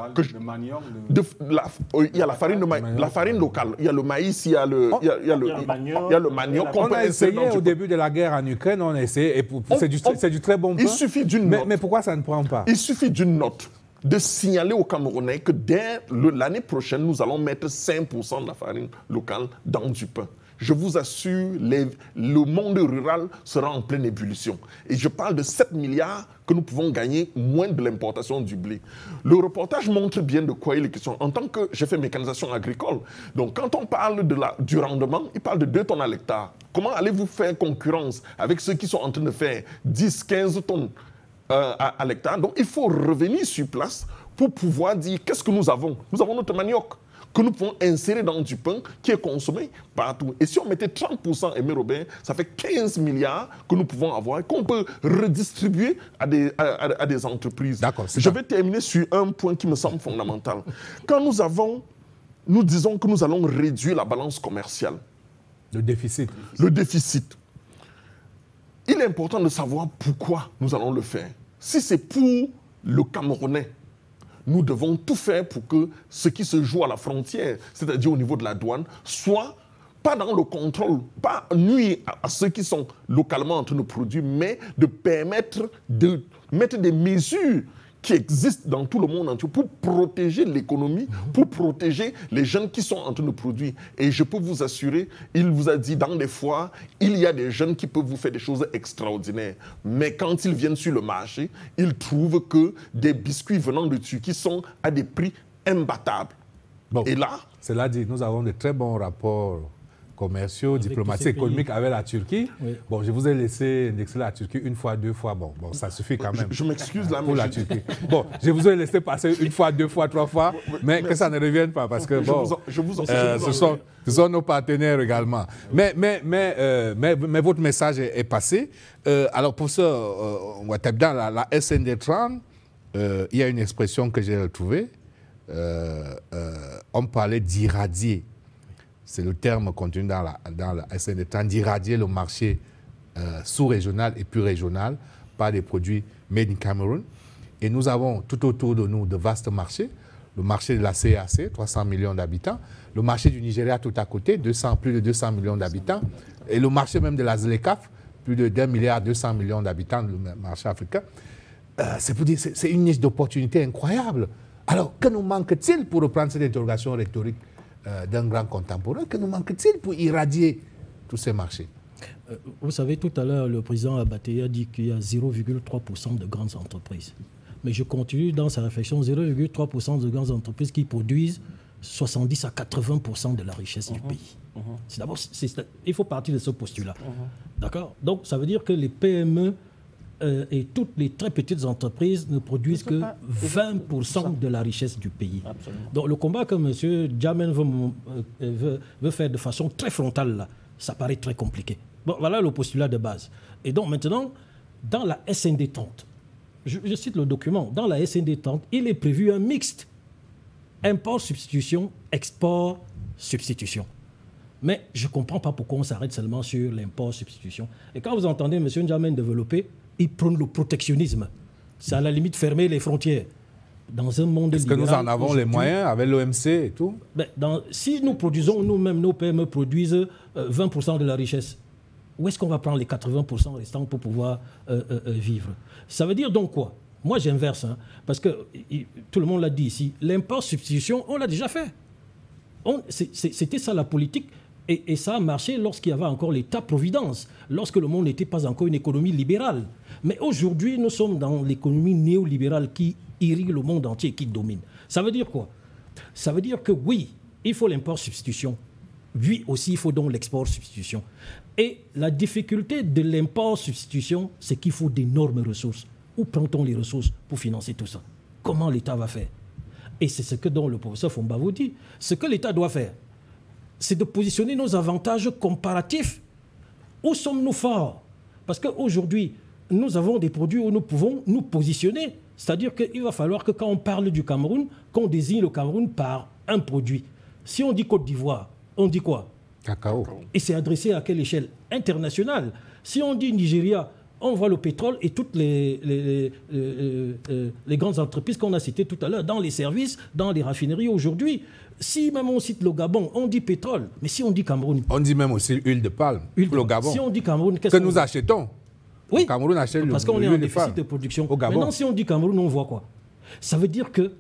Speaker 5: Il y a la farine locale, il y a le maïs, il y a le manioc.
Speaker 1: On a essayé au début de la guerre en Ukraine, on a essayé, c'est du très bon pain.
Speaker 5: Il suffit d'une note.
Speaker 1: Mais pourquoi ça ne prend pas?
Speaker 5: Il suffit d'une note de signaler aux Camerounais que dès l'année prochaine, nous allons mettre 5% de la farine locale dans du pain. Je vous assure, le monde rural sera en pleine ébullition. Et je parle de 7 milliards que nous pouvons gagner moins de l'importation du blé. Le reportage montre bien de quoi il est question. En tant que j'ai fait mécanisation agricole, donc quand on parle du rendement, il parle de 2 tonnes à l'hectare. Comment allez-vous faire concurrence avec ceux qui sont en train de faire 10, 15 tonnes à l'hectare? Donc il faut revenir sur place pour pouvoir dire qu'est-ce que nous avons. Nous avons notre manioc que nous pouvons insérer dans du pain qui est consommé partout. Et si on mettait 30%, Aimé Robin, ça fait 15 milliards que nous pouvons avoir et qu'on peut redistribuer à des entreprises. Je vais terminer sur un point qui me semble fondamental. Quand nous disons que nous allons réduire la balance commerciale.
Speaker 1: Le déficit.
Speaker 5: Le déficit. Il est important de savoir pourquoi nous allons le faire. Si c'est pour le Camerounais, nous devons tout faire pour que ce qui se joue à la frontière, c'est-à-dire au niveau de la douane, soit pas dans le contrôle, pas nuire à ceux qui sont localement en train de produire, mais de permettre de mettre des mesures qui existent dans tout le monde entier pour protéger l'économie, pour protéger les jeunes qui sont en train de produire. Et je peux vous assurer, il vous a dit dans des foires, il y a des jeunes qui peuvent vous faire des choses extraordinaires. Mais quand ils viennent sur le marché, ils trouvent que des biscuits venant de Turquie sont à des prix imbattables.
Speaker 1: Bon,
Speaker 5: et là,
Speaker 1: cela dit, nous avons de très bons rapports commerciaux, diplomatiques, économiques avec la Turquie. Oui. Bon, je vous ai laissé indexer la Turquie 1 fois, 2 fois. Bon, ça suffit quand même.
Speaker 5: Je m'excuse là,
Speaker 1: pour la Turquie. Bon, je vous ai laissé passer 1 fois, 2 fois, 3 fois, mais que ça ne revienne pas parce que bon, ce sont nos partenaires également. Mais votre message est passé. Alors pour ça, on va taper dans la SND30. Il y a une expression que j'ai retrouvée. On parlait d'irradier. C'est le terme contenu dans la SND30, d'irradier le marché sous-régional et plus régional par des produits made in Cameroon. Et nous avons tout autour de nous de vastes marchés. Le marché de la CAC, 300 millions d'habitants. Le marché du Nigeria tout à côté, plus de 200 millions d'habitants. Et le marché même de la ZLECAF, plus de 1,2 milliard d'habitants, le marché africain. C'est pour dire, c'est une niche d'opportunités incroyable. Alors, que nous manque-t-il pour reprendre cette interrogation rhétorique d'un grand contemporain, que nous manque-t-il pour irradier tous ces marchés?
Speaker 3: Vous savez, tout à l'heure, le président Abaté a dit qu'il y a 0,3% de grandes entreprises. Mais je continue dans sa réflexion, 0,3% de grandes entreprises qui produisent 70 à 80% de la richesse du pays. D'abord, il faut partir de ce postulat. D'accord? Donc, ça veut dire que les PME et toutes les très petites entreprises ne produisent que 20% de la richesse du pays. Absolument. Donc le combat que M. Djamène veut faire de façon très frontale, là, ça paraît très compliqué. Bon, voilà le postulat de base. Et donc maintenant, dans la SND30, je cite le document, dans la SND30, il est prévu un mixte. Import-substitution, export-substitution. Mais je ne comprends pas pourquoi on s'arrête seulement sur l'import-substitution. Et quand vous entendez M. Djamène développer, il prône le protectionnisme. C'est à la limite fermer les frontières. Dans un monde
Speaker 1: Est-ce que nous en avons les moyens avec l'OMC et tout?
Speaker 3: Si nous produisons, nous-mêmes, nos PME produisent 20% de la richesse, où est-ce qu'on va prendre les 80% restants pour pouvoir vivre? Ça veut dire donc quoi? Moi, j'inverse, hein, parce que tout le monde l'a dit ici, l'import-substitution, on l'a déjà fait. C'était ça la politique. Et ça a marché lorsqu'il y avait encore l'État-providence, lorsque le monde n'était pas encore une économie libérale. Mais aujourd'hui, nous sommes dans l'économie néolibérale qui irrigue le monde entier, qui domine. Ça veut dire quoi? Ça veut dire que oui, il faut l'import-substitution. Oui, aussi, il faut donc l'export-substitution. Et la difficulté de l'import-substitution, c'est qu'il faut d'énormes ressources. Où prend-on les ressources pour financer tout ça? Comment l'État va faire? Et c'est ce que donc le professeur Fomba vous dit. Ce que l'État doit faire, c'est de positionner nos avantages comparatifs. Où sommes-nous forts? Parce qu'aujourd'hui, nous avons des produits où nous pouvons nous positionner. C'est-à-dire qu'il va falloir que quand on parle du Cameroun, qu'on désigne le Cameroun par un produit. Si on dit Côte d'Ivoire, on dit quoi?
Speaker 1: Cacao.
Speaker 3: Et c'est adressé à quelle échelle? Internationale. Si on dit Nigeria, on voit le pétrole et toutes les grandes entreprises qu'on a citées tout à l'heure, dans les services, dans les raffineries aujourd'hui. Si même on cite le Gabon, on dit pétrole. Mais si on dit Cameroun...
Speaker 1: On dit même aussi huile de palme, le Gabon.
Speaker 3: Si on dit Cameroun,
Speaker 1: qu'est-ce que nous achetons?
Speaker 3: Oui,
Speaker 1: Cameroun achète
Speaker 3: parce qu'on est en déficit de production. Au Gabon. Maintenant, si on dit Cameroun, on voit quoi? Ça veut dire que,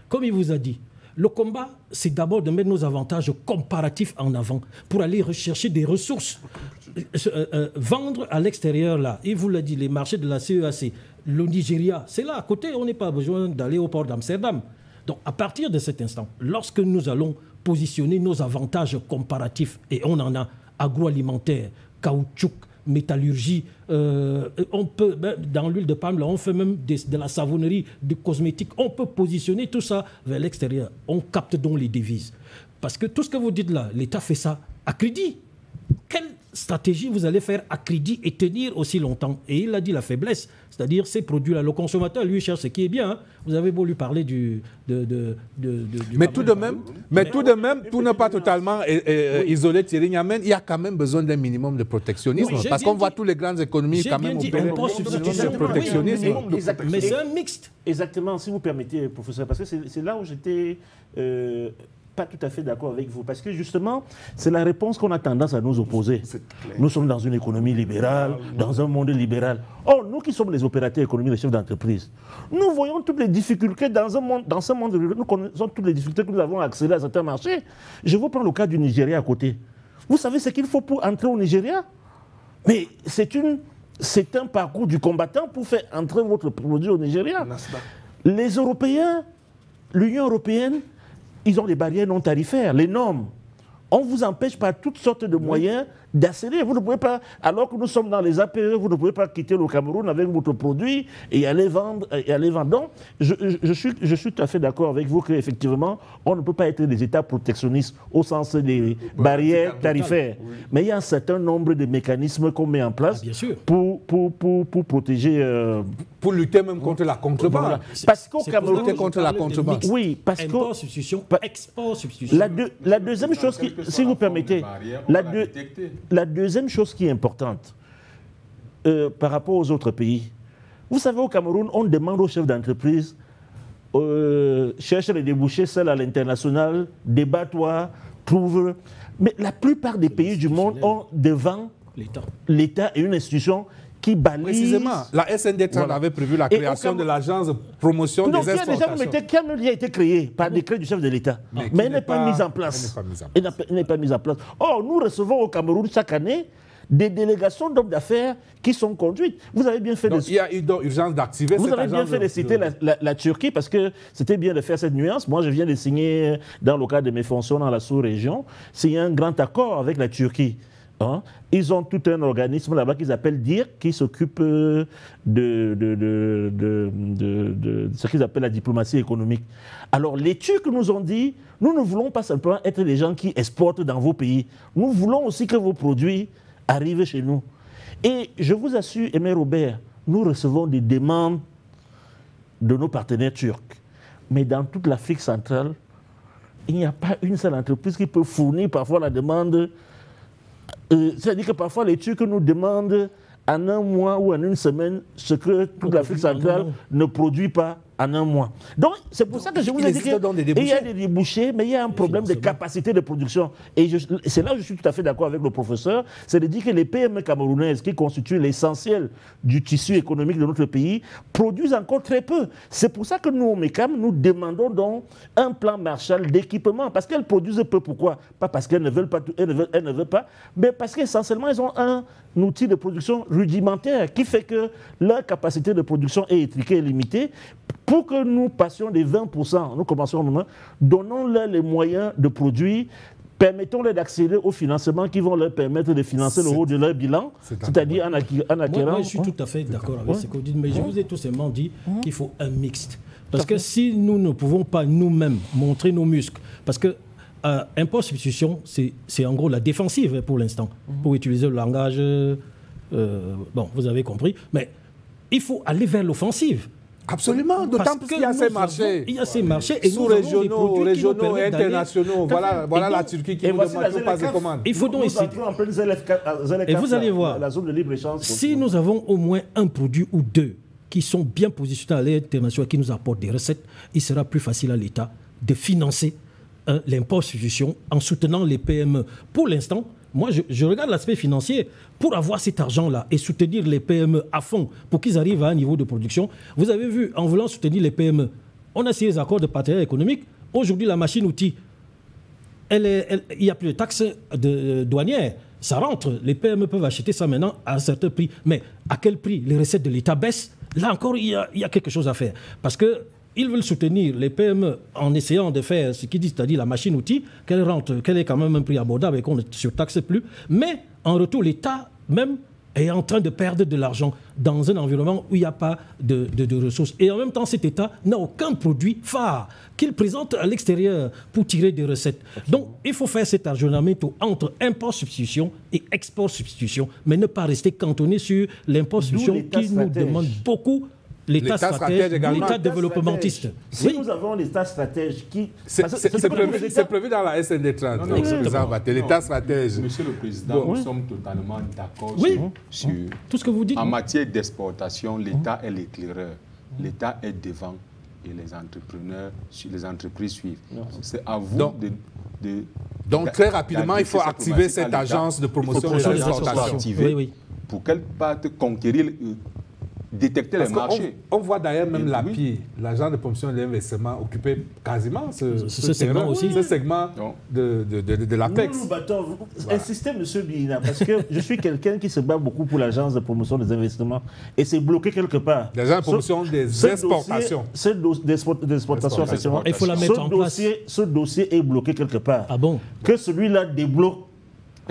Speaker 3: comme il vous a dit, le combat, c'est d'abord de mettre nos avantages comparatifs en avant pour aller rechercher des ressources. Vendre à l'extérieur, là, il vous l'a dit, les marchés de la CEAC, le Nigeria, c'est là à côté, on n'a pas besoin d'aller au port d'Amsterdam. Donc, à partir de cet instant, lorsque nous allons positionner nos avantages comparatifs, et on en a agroalimentaire, caoutchouc, métallurgie, on peut, dans l'huile de palme, là, on fait même de la savonnerie, des cosmétiques, on peut positionner tout ça vers l'extérieur. On capte donc les devises. Parce que tout ce que vous dites là, l'État fait ça à crédit. Quelle stratégie vous allez faire à crédit et tenir aussi longtemps? Et il a dit la faiblesse, c'est-à-dire ces produits-là. Le consommateur, lui, cherche ce qui est bien. Hein. Vous avez beau lui parler du
Speaker 1: mais tout de même, tout n'est pas totalement isolé, Thierry Niamène. Il y a quand même besoin d'un minimum de protectionnisme. Oui, parce qu'on voit tous les grandes économies quand même opérer le protectionnisme.
Speaker 3: Mais c'est un mixte.
Speaker 4: Exactement, si vous permettez, professeur, parce que c'est là où j'étais... pas tout à fait d'accord avec vous, parce que justement, c'est la réponse qu'on a tendance à nous opposer. Nous sommes dans une économie libérale, dans un monde libéral. Or, nous qui sommes les opérateurs économiques, les chefs d'entreprise, nous voyons toutes les difficultés dans ce monde libéral. Nous connaissons toutes les difficultés que nous avons à accéder à certains marchés. Je vous prends le cas du Nigeria à côté. Vous savez ce qu'il faut pour entrer au Nigeria? Mais c'est un parcours du combattant pour faire entrer votre produit au Nigeria. Les Européens, l'Union européenne, ils ont des barrières non tarifaires, les normes. On vous empêche par toutes sortes de moyens d'accéder. Vous ne pouvez pas, alors que nous sommes dans les APE, vous ne pouvez pas quitter le Cameroun avec votre produit et aller vendre. Donc, je suis tout à fait d'accord avec vous qu'effectivement, on ne peut pas être des États protectionnistes au sens des barrières tarifaires. Oui. Mais il y a un certain nombre de mécanismes qu'on met en place pour protéger...
Speaker 1: pour lutter même contre la contrebande. Voilà.
Speaker 4: Parce qu'au Cameroun...
Speaker 1: lutter contre la contrebande.
Speaker 4: Oui, parce que...
Speaker 3: Import, substitution, export, substitution.
Speaker 4: La deuxième chose, si vous permettez... La deuxième chose qui est importante par rapport aux autres pays, vous savez, au Cameroun, on demande aux chefs d'entreprise cherche les débouchés seuls à l'international, débat-toi, trouve. Mais la plupart des pays du monde ont devant l'État et une institution qui balise...
Speaker 1: Précisément, la SND avait prévu la création de l'agence de promotion des exportations.
Speaker 4: Qui a été créée par décret du chef de l'État. Mais elle n'est pas mise en place. Elle n'est pas mise en place. Or, nous recevons au Cameroun chaque année des délégations d'hommes d'affaires qui sont conduites. Vous avez bien fait
Speaker 1: de... il y a urgence d'activer cette agence.
Speaker 4: Vous avez bien fait de citer la Turquie parce que c'était bien de faire cette nuance. Moi, je viens de signer, dans le cadre de mes fonctions dans la sous-région, signer un grand accord avec la Turquie. Hein? Ils ont tout un organisme là-bas qu'ils appellent DIR, qui s'occupe de ce qu'ils appellent la diplomatie économique. Alors, les Turcs nous ont dit, nous ne voulons pas simplement être des gens qui exportent dans vos pays. Nous voulons aussi que vos produits arrivent chez nous. Et je vous assure, Aimé Robert, nous recevons des demandes de nos partenaires turcs. Mais dans toute l'Afrique centrale, il n'y a pas une seule entreprise qui peut fournir parfois la demande. C'est-à-dire que parfois les Turcs nous demandent en un mois ou en une semaine ce que toute l'Afrique centrale ne produit pas en un mois. Donc c'est pour ça que je vous ai dit qu'il y a des débouchés, mais il y a un problème de capacité de production. Et c'est là où je suis tout à fait d'accord avec le professeur, c'est de dire que les PME camerounaises qui constituent l'essentiel du tissu économique de notre pays produisent encore très peu. C'est pour ça que nous, au MECAM, nous demandons donc un plan Marshall d'équipement, parce qu'elles produisent peu. Pourquoi? Pas parce qu'elles ne veulent pas, elles ne veulent pas, mais parce qu'essentiellement, elles ont un outil de production rudimentaire qui fait que leur capacité de production est étriquée et limitée. Pour que nous passions des 20%, nous commençons au moment, donnons-leur les moyens de produire, permettons-leur d'accéder au financement qui vont leur permettre de financer le haut de leur bilan, c'est-à-dire en acquérant...
Speaker 3: Moi, je suis tout à fait d'accord avec ce que vous dites, mais je vous ai tout simplement dit qu'il faut un mixte. Parce que si nous ne pouvons pas nous-mêmes montrer nos muscles, parce que import substitution, c'est en gros la défensive pour l'instant, pour utiliser le langage, bon, vous avez compris, mais il faut aller vers l'offensive.
Speaker 1: Absolument, d'autant plus qu'il y a ces marchés.
Speaker 3: Il y a ces marchés
Speaker 1: sous-régionaux, régionaux et internationaux. Voilà la Turquie qui nous demande de passer commande.
Speaker 3: Il faut donc essayer. Et vous allez voir,
Speaker 4: la zone de libre-échange.
Speaker 3: Si nous avons au moins un produit ou deux qui sont bien positionnés à l'international, qui nous apportent des recettes, il sera plus facile à l'État de financer l'import substitution en soutenant les PME. Pour l'instant, moi, je regarde l'aspect financier. Pour avoir cet argent-là et soutenir les PME à fond pour qu'ils arrivent à un niveau de production, vous avez vu, en voulant soutenir les PME, On a signé les accords de partenariat économique. Aujourd'hui, la machine-outil, il n'y a plus de taxes douanières. Ça rentre. Les PME peuvent acheter ça maintenant à un certain prix. Mais à quel prix? Les recettes de l'État baissent. Là encore, il y a quelque chose à faire. Parce qu'ils veulent soutenir les PME en essayant de faire ce qu'ils disent, c'est-à-dire la machine-outil, qu'elle rentre, qu'elle ait quand même un prix abordable et qu'on ne surtaxe plus. Mais en retour, l'État même est en train de perdre de l'argent dans un environnement où il n'y a pas de ressources. Et en même temps, cet État n'a aucun produit phare qu'il présente à l'extérieur pour tirer des recettes. Donc, il faut faire cet ajournement entre import-substitution et export-substitution, mais ne pas rester cantonné sur l'import-substitution qui nous demande beaucoup. L'État stratège, l'État développementiste.
Speaker 4: Si nous avons l'État stratège qui...
Speaker 1: C'est prévu dans la SND 30. L'État stratège.
Speaker 9: Monsieur le Président, nous sommes totalement d'accord sur
Speaker 3: tout ce que vous dites.
Speaker 9: En matière d'exportation, l'État est l'éclaireur. L'État est devant et les entrepreneurs, les entreprises suivent. C'est à vous
Speaker 1: Donc très rapidement, il faut activer cette agence de promotion de l'exportation.
Speaker 9: Pour qu'elle parte conquérir... détecter les marchés.
Speaker 1: On voit d'ailleurs même l'API, l'agent de promotion de l'investissement, occuper quasiment ce segment aussi, ce segment de l'APEX.
Speaker 4: Nous battons. Insistez, M. Bina, parce que je suis quelqu'un qui se bat beaucoup pour l'agence de promotion des investissements et c'est bloqué quelque part.
Speaker 1: L'agence de promotion des exportations.
Speaker 4: Des exportations, effectivement.
Speaker 3: Il faut la mettre en place.
Speaker 4: Ce dossier est bloqué quelque part.
Speaker 3: Ah bon?
Speaker 4: Que celui-là débloque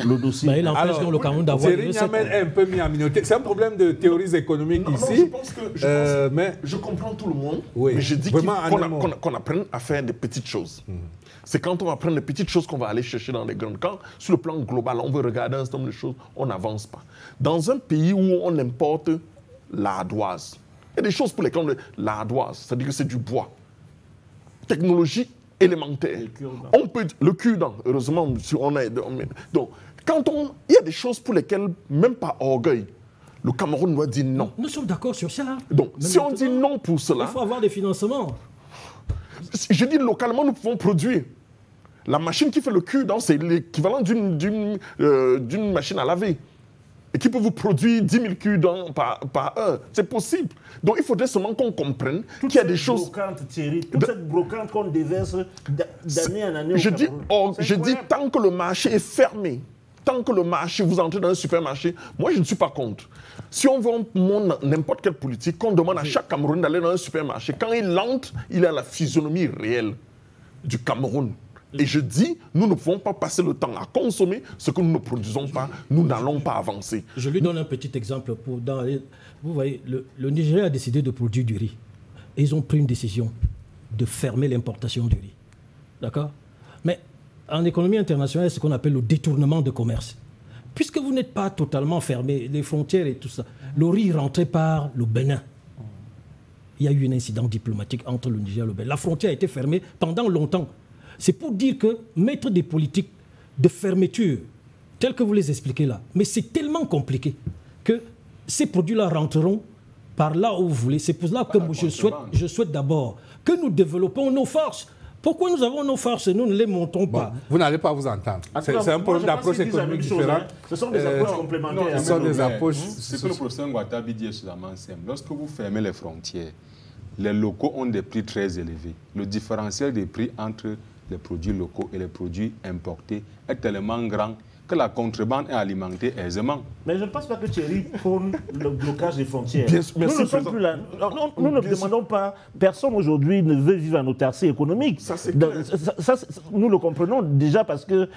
Speaker 4: le dossier.
Speaker 3: Il empêche dans le Cameroun d'avoir des recettes.
Speaker 1: Thierry est un peu mis en minorité. C'est un problème de théories économiques ici.
Speaker 5: Je comprends tout le monde,
Speaker 1: oui,
Speaker 5: mais je dis qu'on apprenne à faire des petites choses. C'est quand on va prendre des petites choses qu'on va aller chercher dans les grandes camps. Sur le plan global, on veut regarder un certain nombre de choses, on n'avance pas. Dans un pays où on importe l'ardoise, il y a des choses pour lesquelles l'ardoise, c'est-à-dire que c'est du bois. Technologie élémentaire. On peut le cure-dent, heureusement, si on a. Donc, il y a des choses pour lesquelles, même pas orgueil, le Cameroun doit dire non.
Speaker 3: Nous sommes d'accord sur ça.
Speaker 5: Donc, si on dit non pour cela...
Speaker 3: Il faut avoir des financements.
Speaker 5: Je dis localement, nous pouvons produire. La machine qui fait le cure-dent, c'est l'équivalent d'une machine à laver. Et qui peut vous produire 10 000 cure-dents par heure. C'est possible. Donc il faudrait seulement qu'on comprenne qu'il y a des choses...
Speaker 4: Toute cette brocante qu'on déverse d'année en année.
Speaker 5: Je dis tant que le marché est fermé, tant que le marché, vous entrez dans un supermarché, moi je ne suis pas contre. Si on veut n'importe quelle politique, qu'on demande à chaque Camerounais d'aller dans un supermarché, quand il entre, il a la physionomie réelle du Cameroun. Et je dis, nous ne pouvons pas passer le temps à consommer ce que nous ne produisons pas, nous n'allons pas avancer.
Speaker 3: Je lui donne un petit exemple. Vous voyez, le Nigeria a décidé de produire du riz. Et ils ont pris une décision de fermer l'importation du riz. D'accord? Mais en économie internationale, c'est ce qu'on appelle le détournement de commerce. Puisque vous n'êtes pas totalement fermé, les frontières et tout ça, le riz rentrait par le Bénin. Il y a eu un incident diplomatique entre le Niger et le Bénin. La frontière a été fermée pendant longtemps. C'est pour dire que mettre des politiques de fermeture, telles que vous les expliquez là, mais c'est tellement compliqué que ces produits-là rentreront par là où vous voulez. C'est pour cela que je souhaite d'abord que nous développons nos forces. Pourquoi nous avons nos forces et nous ne les montons pas?
Speaker 1: Vous n'allez pas vous entendre. C'est un problème d'approche économique différente.
Speaker 4: Ce sont des approches complémentaires.
Speaker 1: Ce sont des approches...
Speaker 9: Ce que le professeur Ngouatabi dit est suffisamment simple. Lorsque vous fermez les frontières, les locaux ont des prix très élevés. Le différentiel des prix entre les produits locaux et les produits importés est tellement grand que la contrebande est alimentée aisément.
Speaker 4: Mais je ne pense pas que Thierry prône le blocage des frontières. Nous ne sommes plus là. Nous ne demandons pas... Personne aujourd'hui ne veut vivre en autarcie économique. Nous le comprenons déjà parce que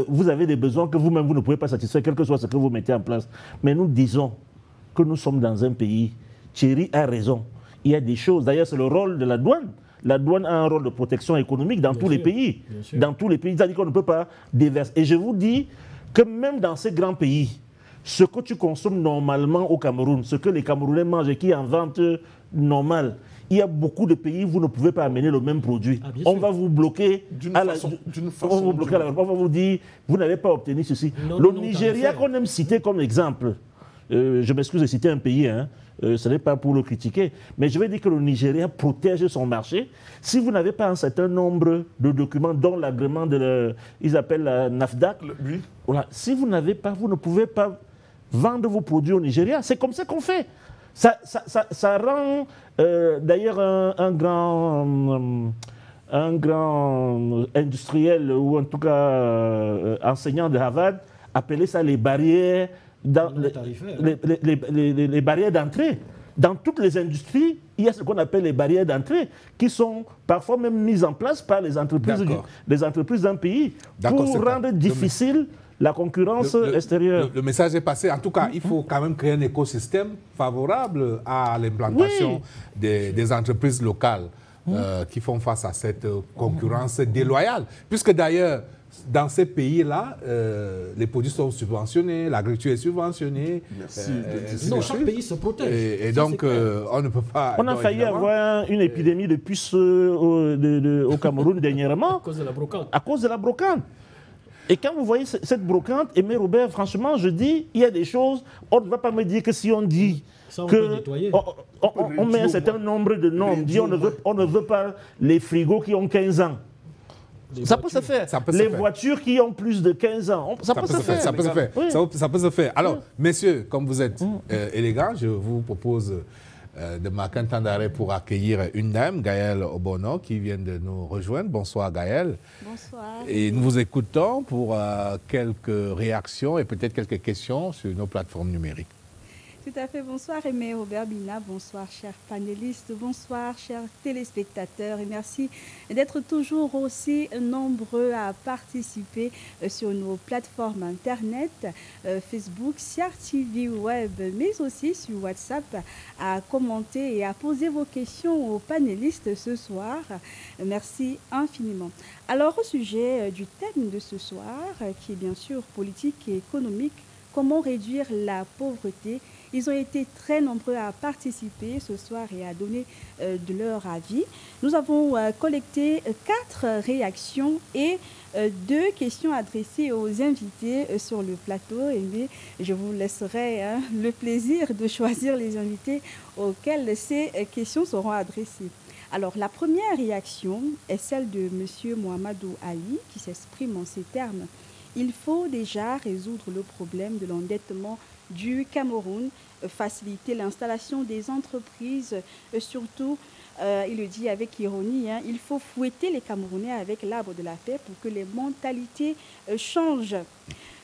Speaker 4: vous avez des besoins que vous-même vous ne pouvez pas satisfaire, quel que soit ce que vous mettez en place. Mais nous disons que nous sommes dans un pays. Thierry a raison. Il y a des choses. D'ailleurs, c'est le rôle de la douane. La douane a un rôle de protection économique dans tous les pays. Dans tous les pays, c'est-à-dire qu'on ne peut pas déverser. Et je vous dis que même dans ces grands pays, ce que tu consommes normalement au Cameroun, ce que les Camerounais mangent et qui est en vente normale, il y a beaucoup de pays où vous ne pouvez pas amener le même produit. On va vous bloquer on va vous dire, vous n'avez pas obtenu ceci. Le Nigeria qu'on aime citer comme exemple, je m'excuse de citer un pays, ce n'est pas pour le critiquer, mais je vais dire que le Nigeria protège son marché. Si vous n'avez pas un certain nombre de documents, dont l'agrément ils appellent la NAFDAC, voilà, si vous n'avez pas, vous ne pouvez pas vendre vos produits au Nigeria. C'est comme ça qu'on fait. Ça rend d'ailleurs un grand industriel, ou en tout cas enseignant de Harvard, appelait ça les barrières, les barrières d'entrée. Dans toutes les industries, il y a ce qu'on appelle les barrières d'entrée, qui sont parfois même mises en place par les entreprises d'un pays pour rendre difficile la concurrence extérieure.
Speaker 1: Le message est passé. En tout cas, il faut quand même créer un écosystème favorable à l'implantation des entreprises locales qui font face à cette concurrence déloyale. Puisque d'ailleurs, dans ces pays-là, les produits sont subventionnés, l'agriculture est subventionnée.
Speaker 3: Merci. Non, chaque pays se protège.
Speaker 1: Et donc, on ne peut pas...
Speaker 4: On a failli avoir une épidémie de puces au Cameroun dernièrement.
Speaker 3: À cause de la brocante.
Speaker 4: À cause de la brocante. Et quand vous voyez cette brocante, Aimé Robert, franchement, je dis, il y a des choses, on ne va pas me dire que si on dit on met un certain nombre de normes, on ne veut pas les frigos qui ont 15 ans. Ça peut se faire. Les voitures qui ont plus de 15 ans, ça peut se faire.
Speaker 1: Ça peut se faire. Ça peut se faire. Alors, messieurs, comme vous êtes élégants, je vous propose de marquer un temps d'arrêt pour accueillir une dame, Gaëlle Obono, qui vient de nous rejoindre. Bonsoir Gaëlle.
Speaker 14: Bonsoir.
Speaker 1: Et nous vous écoutons pour quelques réactions et peut-être quelques questions sur nos plateformes numériques.
Speaker 14: Tout à fait. Bonsoir Aimé Robert Bina, bonsoir chers panélistes, bonsoir chers téléspectateurs et merci d'être toujours aussi nombreux à participer sur nos plateformes internet, Facebook, Siar TV Web, mais aussi sur WhatsApp, à commenter et à poser vos questions aux panélistes ce soir. Merci infiniment. Alors au sujet du thème de ce soir, qui est bien sûr politique et économique, comment réduire la pauvreté? Ils ont été très nombreux à participer ce soir et à donner de leur avis. Nous avons collecté 4 réactions et 2 questions adressées aux invités sur le plateau. Et je vous laisserai le plaisir de choisir les invités auxquels ces questions seront adressées. Alors, la première réaction est celle de M. Mohamedou Ali, qui s'exprime en ces termes. Il faut déjà résoudre le problème de l'endettement du Cameroun, faciliter l'installation des entreprises, surtout, il le dit avec ironie, il faut fouetter les Camerounais avec l'arbre de la paix pour que les mentalités changent.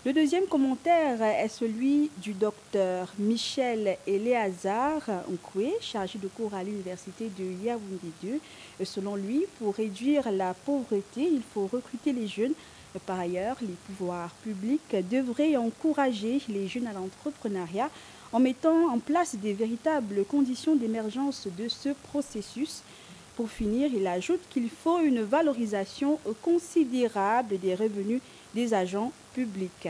Speaker 14: Le deuxième commentaire est celui du docteur Michel Eléazar Nkwe, chargé de cours à l'université de Yaoundé 2. Selon lui, pour réduire la pauvreté, il faut recruter les jeunes. Par ailleurs, les pouvoirs publics devraient encourager les jeunes à l'entrepreneuriat en mettant en place des véritables conditions d'émergence de ce processus. Pour finir, il ajoute qu'il faut une valorisation considérable des revenus des agents publics.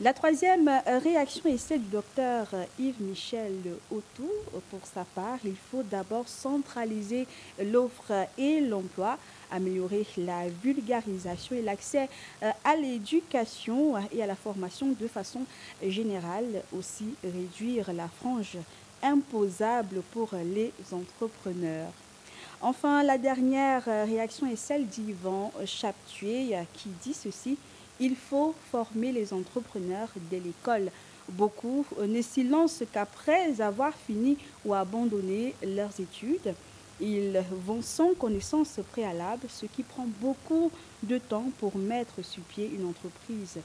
Speaker 14: La troisième réaction est celle du docteur Yves-Michel Autou. Pour sa part, il faut d'abord centraliser l'offre et l'emploi, améliorer la vulgarisation et l'accès à l'éducation et à la formation de façon générale, aussi réduire la frange imposable pour les entrepreneurs. Enfin, la dernière réaction est celle d'Yvan Chaptué qui dit ceci: il faut former les entrepreneurs dès l'école. Beaucoup ne s'y lancent qu'après avoir fini ou abandonné leurs études. Ils vont sans connaissance préalable, ce qui prend beaucoup de temps pour mettre sur pied une entreprise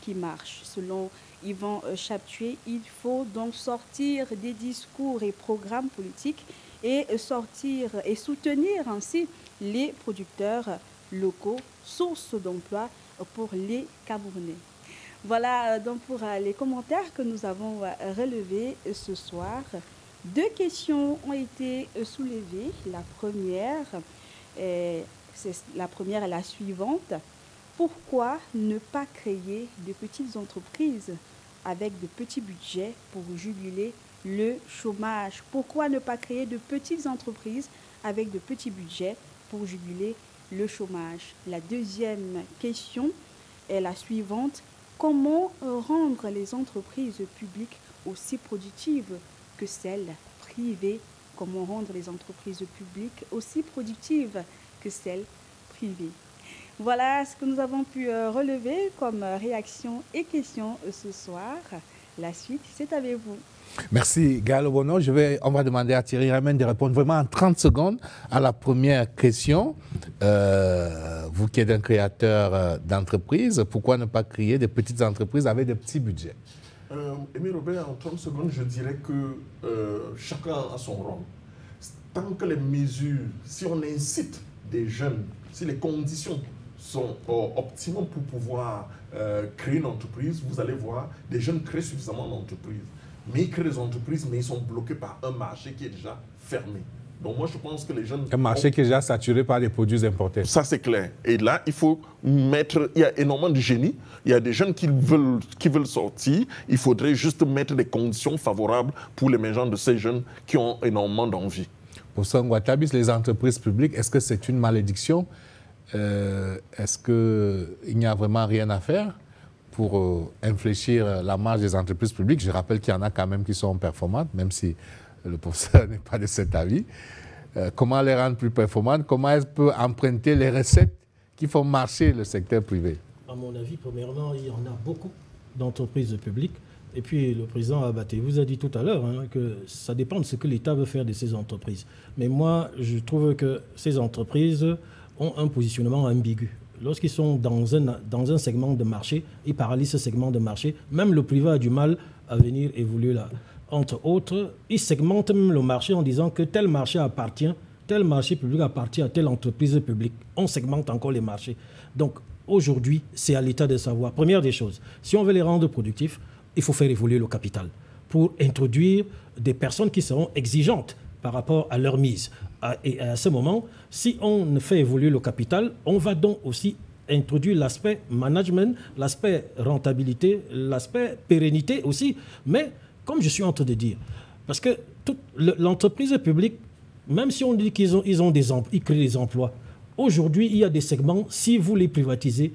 Speaker 14: qui marche. Selon Yvan Chaptué, il faut donc sortir des discours et programmes politiques et soutenir ainsi les producteurs locaux, source d'emploi pour les Camerounais. Voilà donc pour les commentaires que nous avons relevés ce soir. 2 questions ont été soulevées. La première est la suivante. Pourquoi ne pas créer de petites entreprises avec de petits budgets pour juguler le chômage? Pourquoi ne pas créer de petites entreprises avec de petits budgets pour juguler le chômage? La deuxième question est la suivante. Comment rendre les entreprises publiques aussi productives que celles privées? Comment rendre les entreprises publiques aussi productives que celles privées? Voilà ce que nous avons pu relever comme réaction et questions ce soir. La suite, c'est avec vous.
Speaker 1: Merci Gallo Bono. On va demander à Thierry Remen de répondre vraiment en 30 secondes à la première question. Vous qui êtes un créateur d'entreprise, pourquoi ne pas créer des petites entreprises avec des petits budgets?
Speaker 5: Aimé Robert, en 30 secondes, je dirais que chacun a son rôle. Tant que les mesures, si on incite des jeunes, si les conditions sont optimales pour pouvoir créer une entreprise, vous allez voir, des jeunes créent suffisamment d'entreprises. Mais ils créent des entreprises, mais ils sont bloqués par un marché qui est déjà fermé. Donc moi, je pense que les jeunes...
Speaker 1: Un marché qui est déjà saturé par des produits importés.
Speaker 5: Ça, c'est clair. Et là, il faut mettre... Il y a énormément de génie. Il y a des jeunes qui veulent sortir. Il faudrait juste mettre des conditions favorables pour l'émergence de ces jeunes qui ont énormément d'envie.
Speaker 1: Pour Sangwa Tabis, les entreprises publiques, est-ce que c'est une malédiction? Est-ce qu'il n'y a vraiment rien à faire pour infléchir la marge des entreprises publiques? Je rappelle qu'il y en a quand même qui sont performantes, même si le professeur n'est pas de cet avis. Comment les rendre plus performantes? Comment elles peuvent emprunter les recettes qui font marcher le secteur privé?
Speaker 3: À mon avis, premièrement, il y en a beaucoup d'entreprises publiques. Et puis, le président Abaté vous a dit tout à l'heure que ça dépend de ce que l'État veut faire de ces entreprises. Mais moi, je trouve que ces entreprises ont un positionnement ambigu. Lorsqu'ils sont dans un segment de marché, ils paralysent ce segment de marché. Même le privé a du mal à venir évoluer là. Entre autres, ils segmentent même le marché en disant que tel marché public appartient à telle entreprise publique. On segmente encore les marchés. Donc, aujourd'hui, c'est à l'État de savoir. Première des choses, si on veut les rendre productifs, il faut faire évoluer le capital pour introduire des personnes qui seront exigeantes par rapport à leur mise. Et à ce moment, si on fait évoluer le capital, on va donc aussi introduire l'aspect management, l'aspect rentabilité, l'aspect pérennité aussi. Mais, comme je suis en train de dire, parce que l'entreprise publique, même si on dit qu'ils créent des emplois, aujourd'hui, il y a des segments, si vous les privatisez,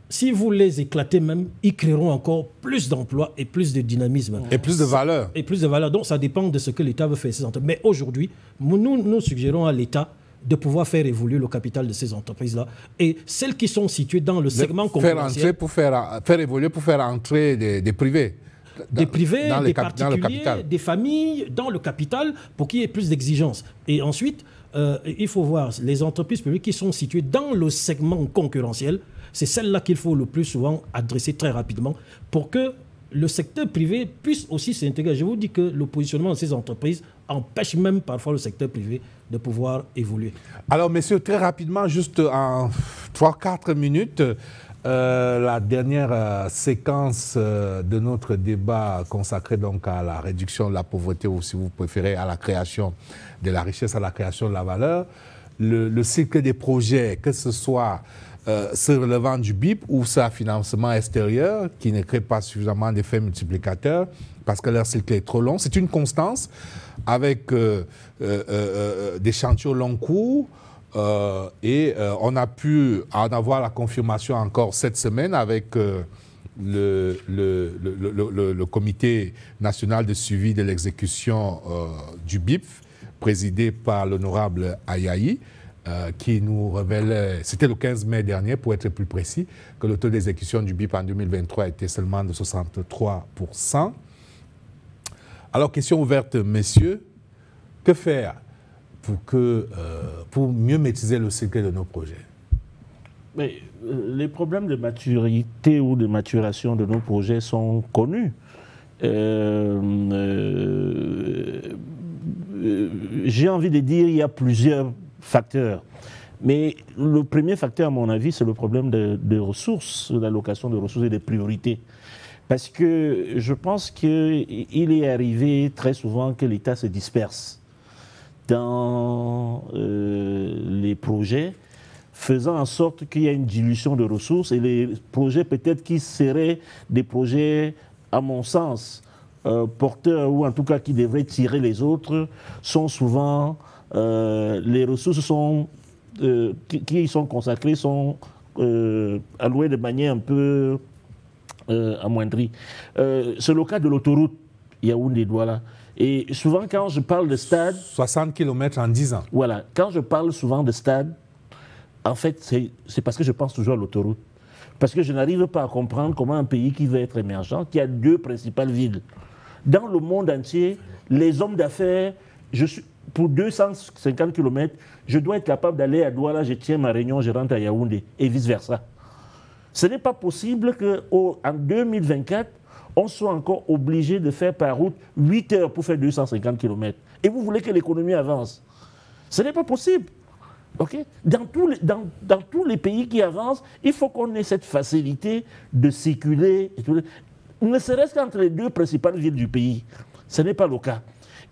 Speaker 3: si vous les éclatez même, ils créeront encore plus d'emplois et plus de dynamisme.
Speaker 1: Et plus de valeur.
Speaker 3: Et plus de valeur. Donc, ça dépend de ce que l'État veut faire. Mais aujourd'hui, nous suggérons à l'État de pouvoir faire évoluer le capital de ces entreprises-là. Et celles qui sont situées dans le segment concurrentiel...
Speaker 1: Faire évoluer pour faire entrer des privés.
Speaker 3: Des privés, des particuliers, des familles dans le capital pour qu'il y ait plus d'exigences. Et ensuite, il faut voir les entreprises publiques qui sont situées dans le segment concurrentiel. C'est celle-là qu'il faut le plus souvent adresser très rapidement pour que le secteur privé puisse aussi s'intégrer. Je vous dis que le positionnement de ces entreprises empêche même parfois le secteur privé de pouvoir évoluer.
Speaker 1: Alors, messieurs, très rapidement, juste en 3-4 minutes, la dernière séquence de notre débat consacrée donc à la réduction de la pauvreté, ou si vous préférez à la création de la richesse, à la création de la valeur, le cycle des projets, que ce soit se relevant du BIP ou ça financement extérieur qui ne crée pas suffisamment d'effets multiplicateurs parce que leur cycle est trop long. C'est une constance avec des chantiers long cours et on a pu en avoir la confirmation encore cette semaine avec le comité national de suivi de l'exécution du BIP présidé par l'honorable Ayayi. Qui nous révèle, c'était le 15 mai dernier pour être plus précis, que le taux d'exécution du BIP en 2023 était seulement de 63%. Alors, question ouverte, messieurs, que faire pour mieux maîtriser le cycle de nos projets?
Speaker 4: Mais, les problèmes de maturité ou de maturation de nos projets sont connus. J'ai envie de dire qu'il y a plusieurs facteurs. Mais le premier facteur, à mon avis, c'est le problème de ressources, d'allocation de ressources et de priorités. Parce que je pense qu'il est arrivé très souvent que l'État se disperse dans les projets, faisant en sorte qu'il y a une dilution de ressources et les projets peut-être qui seraient des projets, à mon sens, porteurs ou en tout cas qui devraient tirer les autres, sont souvent... les ressources qui y sont consacrées sont allouées de manière un peu amoindrie. C'est le cas de l'autoroute Yaoundé-Douala. Et souvent, quand je parle de stade...
Speaker 1: 60 km en 10 ans.
Speaker 4: Voilà. Quand je parle souvent de stade, en fait, c'est parce que je pense toujours à l'autoroute. Parce que je n'arrive pas à comprendre comment un pays qui veut être émergent, qui a 2 principales villes. Dans le monde entier, les hommes d'affaires, pour 250 km, je dois être capable d'aller à Douala, je tiens ma réunion, je rentre à Yaoundé, et vice-versa. Ce n'est pas possible qu'en 2024, on soit encore obligé de faire par route 8 heures pour faire 250 km. Et vous voulez que l'économie avance. Ce n'est pas possible. Okay? Dans tous les pays qui avancent, il faut qu'on ait cette facilité de circuler, ne serait-ce qu'entre les 2 principales villes du pays. Ce n'est pas le cas.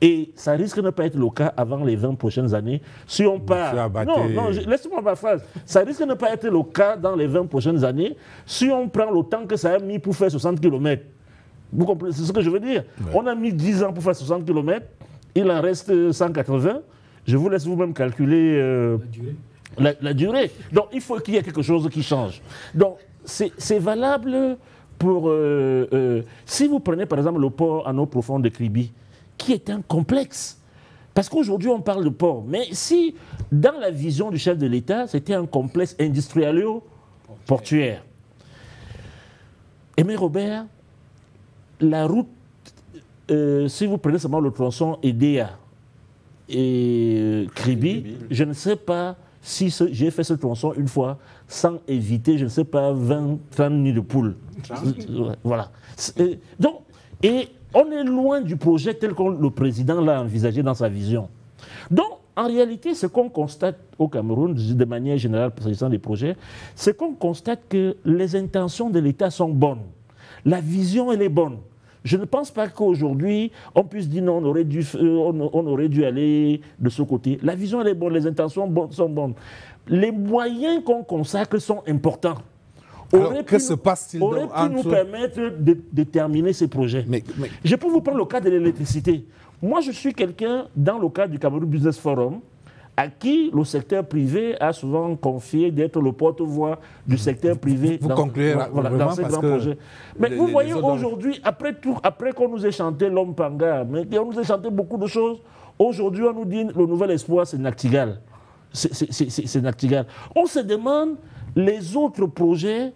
Speaker 4: Et ça risque de ne pas être le cas avant les 20 prochaines années. Si on part... Non, laisse-moi ma phrase. Ça risque de ne pas être le cas dans les 20 prochaines années si on prend le temps que ça a mis pour faire 60 km. Vous comprenez? C'est ce que je veux dire. Ouais. On a mis 10 ans pour faire 60 km. Il en reste 180. Je vous laisse vous-même calculer la durée. Donc, il faut qu'il y ait quelque chose qui change. Donc, c'est valable pour... si vous prenez, par exemple, le port en eau profonde de Kribi, qui est un complexe. Parce qu'aujourd'hui, on parle de port. Mais si, dans la vision du chef de l'État, c'était un complexe industriel-portuaire. Aimé Robert, la route, si vous prenez seulement le tronçon Edea et Kribi, je ne sais pas si j'ai fait ce tronçon une fois sans éviter, je ne sais pas, 20-30 nids de poules. Voilà. Donc, on est loin du projet tel que le président l'a envisagé dans sa vision. Donc, en réalité, ce qu'on constate au Cameroun, de manière générale, s'agissant des projets, c'est qu'on constate que les intentions de l'État sont bonnes. La vision, elle est bonne. Je ne pense pas qu'aujourd'hui, on puisse dire non, on aurait dû aller de ce côté. La vision, elle est bonne, les intentions sont bonnes. Les moyens qu'on consacre sont importants.
Speaker 1: Alors, que se passe-t-il
Speaker 4: aurait pu nous permettre de terminer ces projets. Je peux vous prendre le cas de l'électricité. Moi, je suis quelqu'un, dans le cadre du Cameroun Business Forum, à qui le secteur privé a souvent confié d'être le porte-voix du secteur privé
Speaker 1: dans
Speaker 4: ces grands projets. Mais vous voyez aujourd'hui, après qu'on nous ait chanté l'homme panga, mais qu'on nous ait chanté beaucoup de choses, aujourd'hui on nous dit le nouvel espoir c'est Nachtigal. C'est Nachtigal. On se demande les autres projets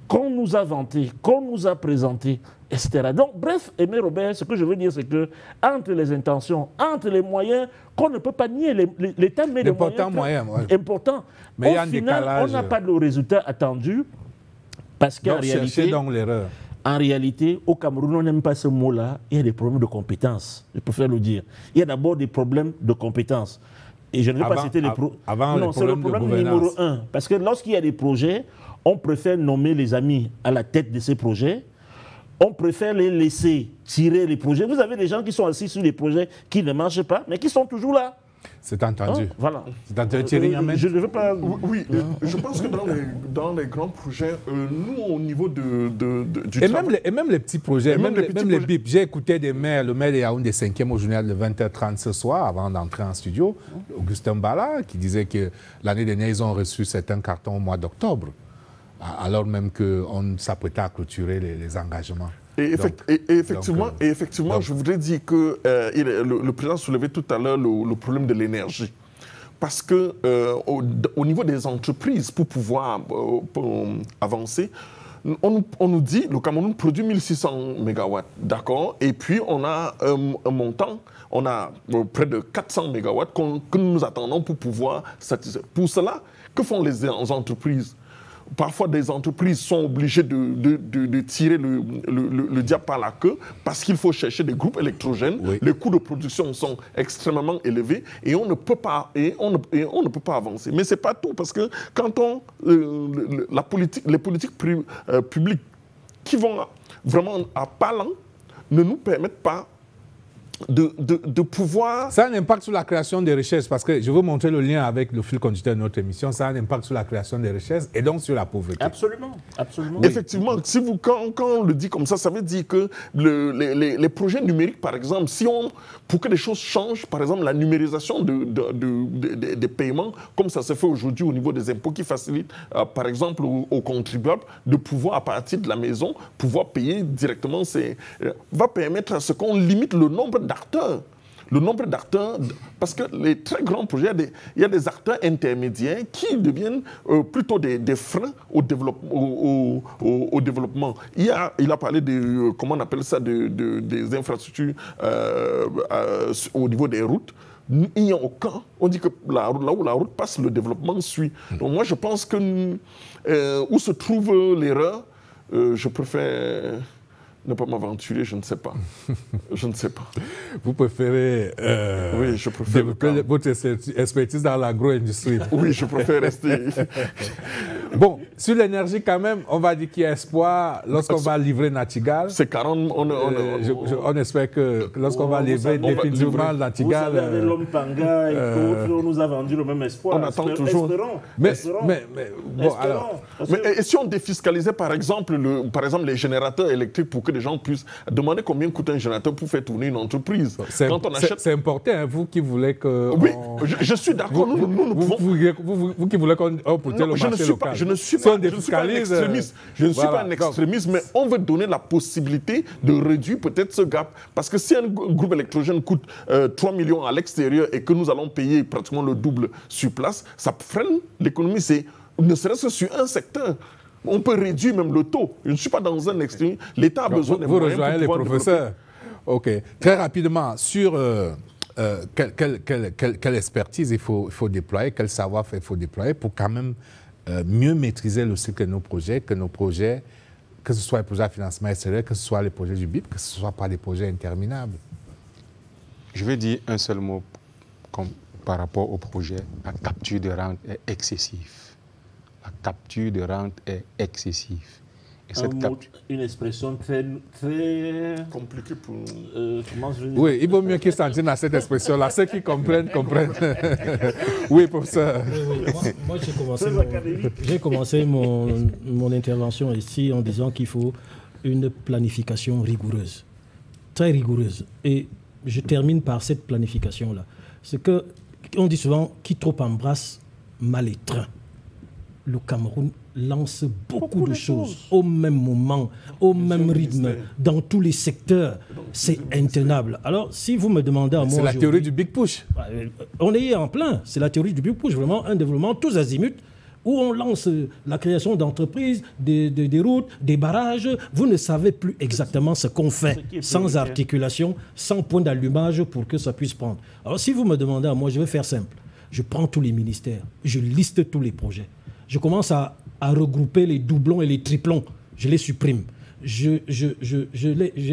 Speaker 4: qu'on nous a vantés, qu'on nous a présentés, etc. Donc, bref, Aimé Robert, ce que je veux dire, c'est que entre les intentions, entre les moyens, qu'on ne peut pas nier, l'État met des moyens importants. Mais au final, on n'a pas de résultat attendu, parce qu'en réalité, en réalité, au Cameroun, on n'aime pas ce mot-là, il y a des problèmes de compétences, je préfère le dire. Il y a d'abord des problèmes de compétences. Et je ne vais pas citer les problèmes. Non, c'est le problème numéro 1. Parce que lorsqu'il y a des projets, on préfère nommer les amis à la tête de ces projets. On préfère les laisser tirer les projets. Vous avez des gens qui sont assis sur des projets qui ne marchent pas, mais qui sont toujours là.
Speaker 1: C'est entendu.
Speaker 4: Voilà.
Speaker 1: C'est entendu, Thierry Ahmed.
Speaker 4: Je ne veux pas...
Speaker 5: Oui, je pense que dans les grands projets, nous, au niveau du
Speaker 1: travail... Et même les petits projets, même les BIP. J'ai écouté le maire de Yaoundé 5e au journal de 20h30 ce soir, avant d'entrer en studio, Augustin Bala, qui disait que l'année dernière, ils ont reçu certains cartons au mois d'octobre, alors même qu'on s'apprêtait à clôturer les engagements.
Speaker 5: Et effectivement, je voudrais dire que le président soulevait tout à l'heure le problème de l'énergie. Parce que au niveau des entreprises, pour pouvoir avancer, on nous dit que le Cameroun produit 1600 MW, d'accord? Et puis on a un montant, on a près de 400 MW que nous attendons pour pouvoir satisfaire. Pour cela, que font les entreprises? Parfois, des entreprises sont obligées de tirer le diable par la queue parce qu'il faut chercher des groupes électrogènes. Oui. Les coûts de production sont extrêmement élevés et on ne peut pas, avancer. Mais ce n'est pas tout, parce que quand les politiques publiques qui vont vraiment à pas lents ne nous permettent pas de pouvoir...
Speaker 1: Ça a un impact sur la création des richesses, parce que je veux montrer le lien avec le fil conducteur de notre émission. Ça a un impact sur la création des richesses et donc sur la pauvreté.
Speaker 4: Absolument, absolument.
Speaker 5: Oui. Effectivement, quand on le dit comme ça veut dire que les projets numériques, par exemple, pour que les choses changent, par exemple, la numérisation des paiements, comme ça se fait aujourd'hui au niveau des impôts, qui facilite, par exemple, aux contribuables de pouvoir, à partir de la maison, pouvoir payer directement, va permettre à ce qu'on limite le nombre d'acteurs. le nombre d'acteurs, parce que les très grands projets, il y a des acteurs intermédiaires qui deviennent plutôt des freins au développement. Il a parlé de, comment on appelle ça, des infrastructures au niveau des routes. Il n'y a aucun. On dit que là où la route passe, le développement suit. Donc moi, je pense que où se trouve l'erreur, je préfère ne pas m'aventurer, je ne sais pas. Je ne sais pas.
Speaker 1: Vous préférez
Speaker 5: oui, je préfère
Speaker 1: développer votre expertise dans l'agro-industrie.
Speaker 5: Oui, je préfère rester.
Speaker 1: Bon, sur l'énergie quand même, on va dire qu'il y a espoir lorsqu'on va livrer Natigal.
Speaker 5: C'est 40...
Speaker 1: On espère que lorsqu'on va livrer définitivement Natigal...
Speaker 4: Vous savez, l'homme Panga et d'autres nous a vendu le même espoir.
Speaker 5: On attend toujours.
Speaker 4: Espérons.
Speaker 5: Mais si on défiscalisait par exemple les générateurs électriques pour que les gens puissent demander combien coûte un générateur pour faire tourner une entreprise.
Speaker 1: C'est important, hein, vous qui voulez que...
Speaker 5: Oui, je suis d'accord.
Speaker 1: Vous qui voulez qu'on protège le marché local.
Speaker 5: Je ne suis pas un extrémiste. Je ne suis pas un extrémiste, mais on veut donner la possibilité de réduire peut-être ce gap. Parce que si un groupe électrogène coûte 3 millions à l'extérieur et que nous allons payer pratiquement le double sur place, ça freine l'économie. C'est ne serait-ce que sur un secteur. On peut réduire même le taux. Je ne suis pas dans un extrême. L'État a besoin de moyens.
Speaker 1: Vous rejoignez les professeurs. OK. Très rapidement, sur quelle expertise il faut déployer, quel savoir-faire il faut déployer pour quand même mieux maîtriser le cycle de nos projets, que ce soit les projets à financement extérieur, que ce soit les projets du BIP, que ce soit pas des projets interminables.
Speaker 9: Je vais dire un seul mot par rapport au projet. La capture de rente est excessive. La capture de rente est excessive. Et
Speaker 4: une expression très
Speaker 5: compliquée pour...
Speaker 1: Oui, il vaut mieux qu'ils s'en tiennent à cette expression-là. Ceux qui comprennent. Oui, professeur.
Speaker 3: Moi, j'ai commencé mon intervention ici en disant qu'il faut une planification rigoureuse, très rigoureuse. Et je termine par cette planification-là. C'est qu'on dit souvent, qui trop embrasse, mal étreint. Le Cameroun lance beaucoup de choses au même moment, au même rythme, dans tous les secteurs. C'est intenable. Alors, si vous me demandez à moi...
Speaker 1: C'est la théorie du Big Push.
Speaker 3: On est en plein. C'est la théorie du Big Push. Vraiment un développement tous azimuts où on lance la création d'entreprises, des routes, des barrages. Vous ne savez plus exactement ce qu'on fait, sans articulation, sans point d'allumage pour que ça puisse prendre. Alors, si vous me demandez à moi, je vais faire simple. Je prends tous les ministères, je liste tous les projets. Je commence à regrouper les doublons et les triplons. Je les supprime.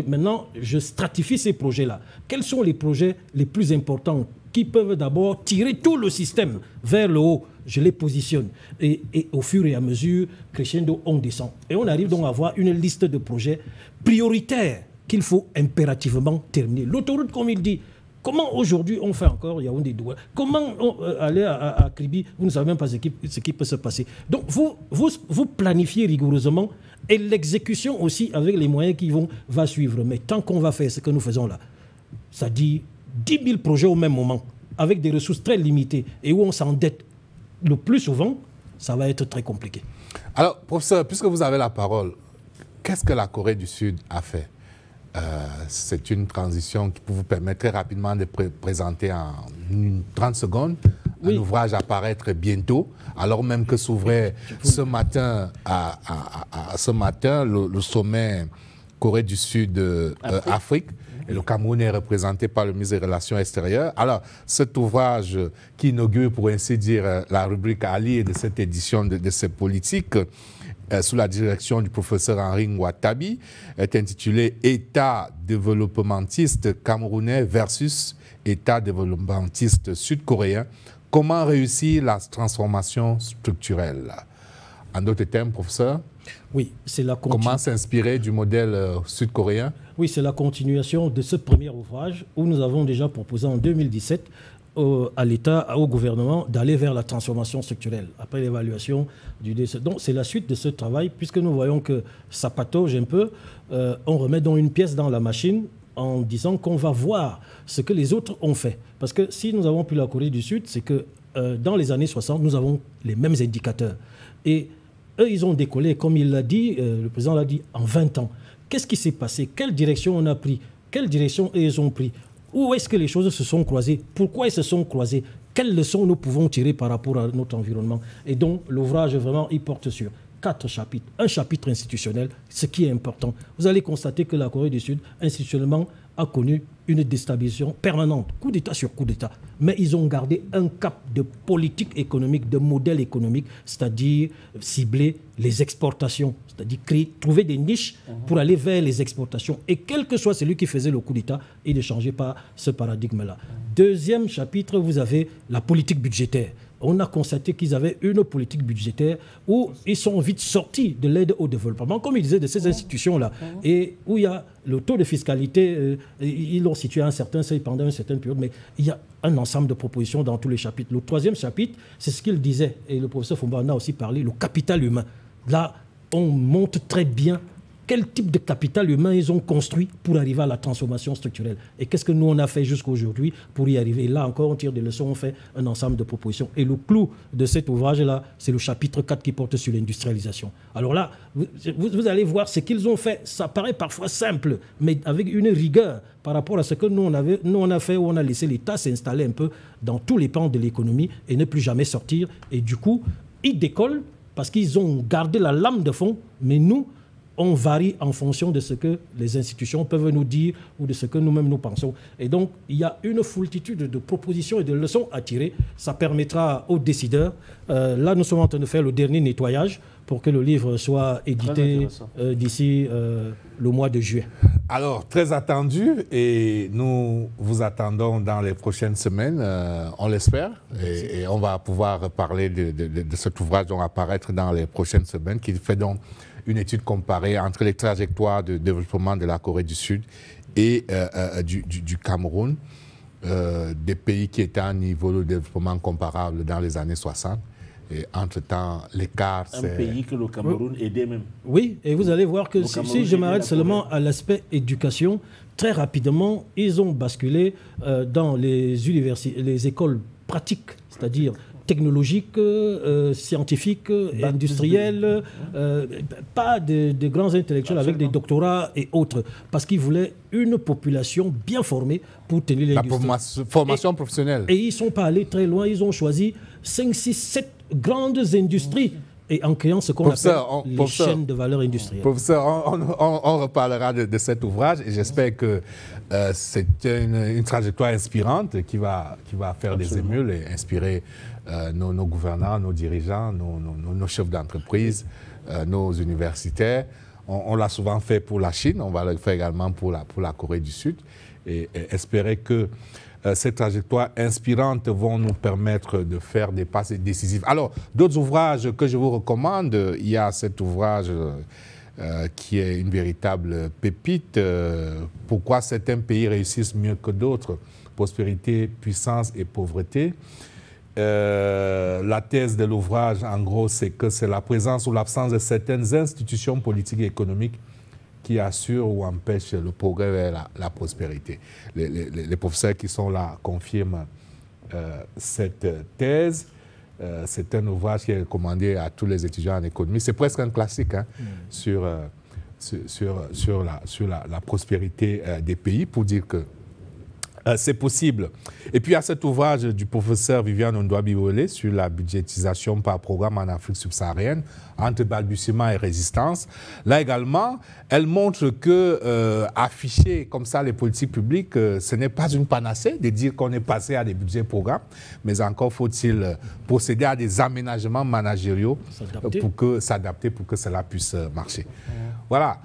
Speaker 3: Maintenant, je stratifie ces projets-là. Quels sont les projets les plus importants qui peuvent d'abord tirer tout le système vers le haut? Je les positionne. Et au fur et à mesure, crescendo, on descend. Et on arrive donc à avoir une liste de projets prioritaires qu'il faut impérativement terminer. L'autoroute, comme il dit, comment aujourd'hui on fait encore Yaoundé-Douala? Comment aller à Kribi? Vous ne savez même pas ce qui peut se passer. Donc vous planifiez rigoureusement et l'exécution aussi avec les moyens qui va suivre. Mais tant qu'on va faire ce que nous faisons là, ça dit 10 000 projets au même moment, avec des ressources très limitées et où on s'endette le plus souvent, ça va être très compliqué.
Speaker 1: Alors, professeur, puisque vous avez la parole, qu'est-ce que la Corée du Sud a fait? C'est une transition qui peut vous permettre très rapidement de présenter en 30 secondes un ouvrage à paraître bientôt, alors même que s'ouvrait ce matin le sommet Corée du Sud-Afrique. Et le Cameroun est représenté par le ministre des Relations extérieures. Alors, cet ouvrage qui inaugure, pour ainsi dire, la rubrique alliée de cette édition de ces politiques, sous la direction du professeur Henri Ngouatabi, est intitulé « État développementiste camerounais versus État développementiste sud-coréen. Comment réussir la transformation structurelle ?» En d'autres termes, professeur,
Speaker 3: oui, c'est la
Speaker 1: comment s'inspirer du modèle sud-coréen?
Speaker 3: Oui, c'est la continuation de ce premier ouvrage où nous avons déjà proposé en 2017 à l'État, au gouvernement, d'aller vers la transformation structurelle, après l'évaluation du décès. Donc, c'est la suite de ce travail, puisque nous voyons que ça patauge un peu. On remet donc une pièce dans la machine en disant qu'on va voir ce que les autres ont fait. Parce que si nous avons pris la Corée du Sud, c'est que dans les années 60, nous avons les mêmes indicateurs. Et eux, ils ont décollé, comme il l'a dit, le président l'a dit, en 20 ans. Qu'est-ce qui s'est passé? Quelle direction on a pris? Quelle direction ils ont pris? Où est-ce que les choses se sont croisées? Pourquoi elles se sont croisées? Quelles leçons nous pouvons tirer par rapport à notre environnement? Et donc, l'ouvrage, vraiment, il porte sur 4 chapitres. Un chapitre institutionnel, ce qui est important. Vous allez constater que la Corée du Sud, institutionnellement, a connu une déstabilisation permanente, coup d'État sur coup d'État. Mais ils ont gardé un cap de politique économique, de modèle économique, c'est-à-dire cibler les exportations, c'est-à-dire trouver des niches pour aller vers les exportations. Et quel que soit celui qui faisait le coup d'État, il ne changeait pas ce paradigme-là. Deuxième chapitre, vous avez la politique budgétaire. On a constaté qu'ils avaient une politique budgétaire où ils sont vite sortis de l'aide au développement, comme ils disaient, de ces institutions-là, et où il y a le taux de fiscalité, ils l'ont situé à un certain seuil pendant une certaine période, mais il y a un ensemble de propositions dans tous les chapitres. Le troisième chapitre, c'est ce qu'il disait, et le professeur Fumba en a aussi parlé, le capital humain. Là, on montre très bien quel type de capital humain ils ont construit pour arriver à la transformation structurelle. Et qu'est-ce que nous, on a fait jusqu'à aujourd'hui pour y arriver? Et là encore, on tire des leçons, on fait un ensemble de propositions. Et le clou de cet ouvrage-là, c'est le chapitre 4 qui porte sur l'industrialisation. Alors là, vous allez voir ce qu'ils ont fait. Ça paraît parfois simple, mais avec une rigueur par rapport à ce que nous, on a fait, où on a laissé l'État s'installer un peu dans tous les pans de l'économie et ne plus jamais sortir. Et du coup, ils décollent parce qu'ils ont gardé la lame de fond, mais nous, on varie en fonction de ce que les institutions peuvent nous dire ou de ce que nous-mêmes nous pensons. Et donc, il y a une foultitude de propositions et de leçons à tirer. Ça permettra aux décideurs. Là, nous sommes en train de faire le dernier nettoyage pour que le livre soit édité d'ici le mois de juillet.
Speaker 1: Alors, très attendu, et nous vous attendons dans les prochaines semaines, on l'espère, et on va pouvoir parler de cet ouvrage dont va apparaître dans les prochaines semaines, qui fait donc une étude comparée entre les trajectoires de développement de la Corée du Sud et du Cameroun, des pays qui étaient à un niveau de développement comparable dans les années 60. Et entre-temps, l'écart, c'est...
Speaker 4: Un pays que le Cameroun aidait même.
Speaker 3: Oui, et vous allez voir que si je m'arrête seulement à l'aspect éducation, très rapidement, ils ont basculé dans les écoles pratiques, c'est-à-dire technologiques, scientifiques, industrielles, pas de grands intellectuels avec des doctorats et autres, parce qu'ils voulaient une population bien formée pour tenir l'industrie.
Speaker 1: La formation professionnelle.
Speaker 3: Et ils ne sont pas allés très loin, ils ont choisi 5, 6, 7 grandes industries, et en créant ce qu'on appelle les chaînes de valeur industrielle.
Speaker 1: Professeur, on reparlera de cet ouvrage, et j'espère que c'est une trajectoire inspirante qui va faire des émules et inspirer nos gouvernants, nos dirigeants, nos chefs d'entreprise, nos universitaires. On l'a souvent fait pour la Chine, on va le faire également pour la Corée du Sud, et espérer que ces trajectoires inspirantes vont nous permettre de faire des passes décisives. Alors, d'autres ouvrages que je vous recommande, il y a cet ouvrage qui est une véritable pépite. Pourquoi certains pays réussissent mieux que d'autres? Prospérité, puissance et pauvreté. La thèse de l'ouvrage, en gros, c'est que c'est la présence ou l'absence de certaines institutions politiques et économiques qui assurent ou empêchent le progrès vers la prospérité. Les professeurs qui sont là confirment cette thèse. C'est un ouvrage qui est recommandé à tous les étudiants en économie. C'est presque un classique sur la prospérité des pays, pour dire que c'est possible. Et puis, il y a cet ouvrage du professeur Viviane Ondouabi-Wele sur la budgétisation par programme en Afrique subsaharienne, entre balbutiement et résistance. Là également, elle montre que afficher comme ça les politiques publiques, ce n'est pas une panacée de dire qu'on est passé à des budgets programmes, mais encore faut-il procéder à des aménagements managériaux pour s'adapter pour que cela puisse marcher. Voilà.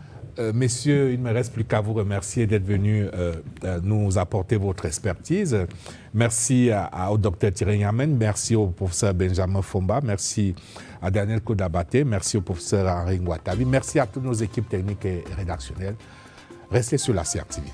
Speaker 1: Messieurs, il ne me reste plus qu'à vous remercier d'être venus nous apporter votre expertise. Merci au docteur Thierry Yamen, merci au professeur Benjamin Fumba, merci à Daniel Kodabaté, merci au professeur Henri Ngouatabi, merci à toutes nos équipes techniques et rédactionnelles. Restez sur la CRTV.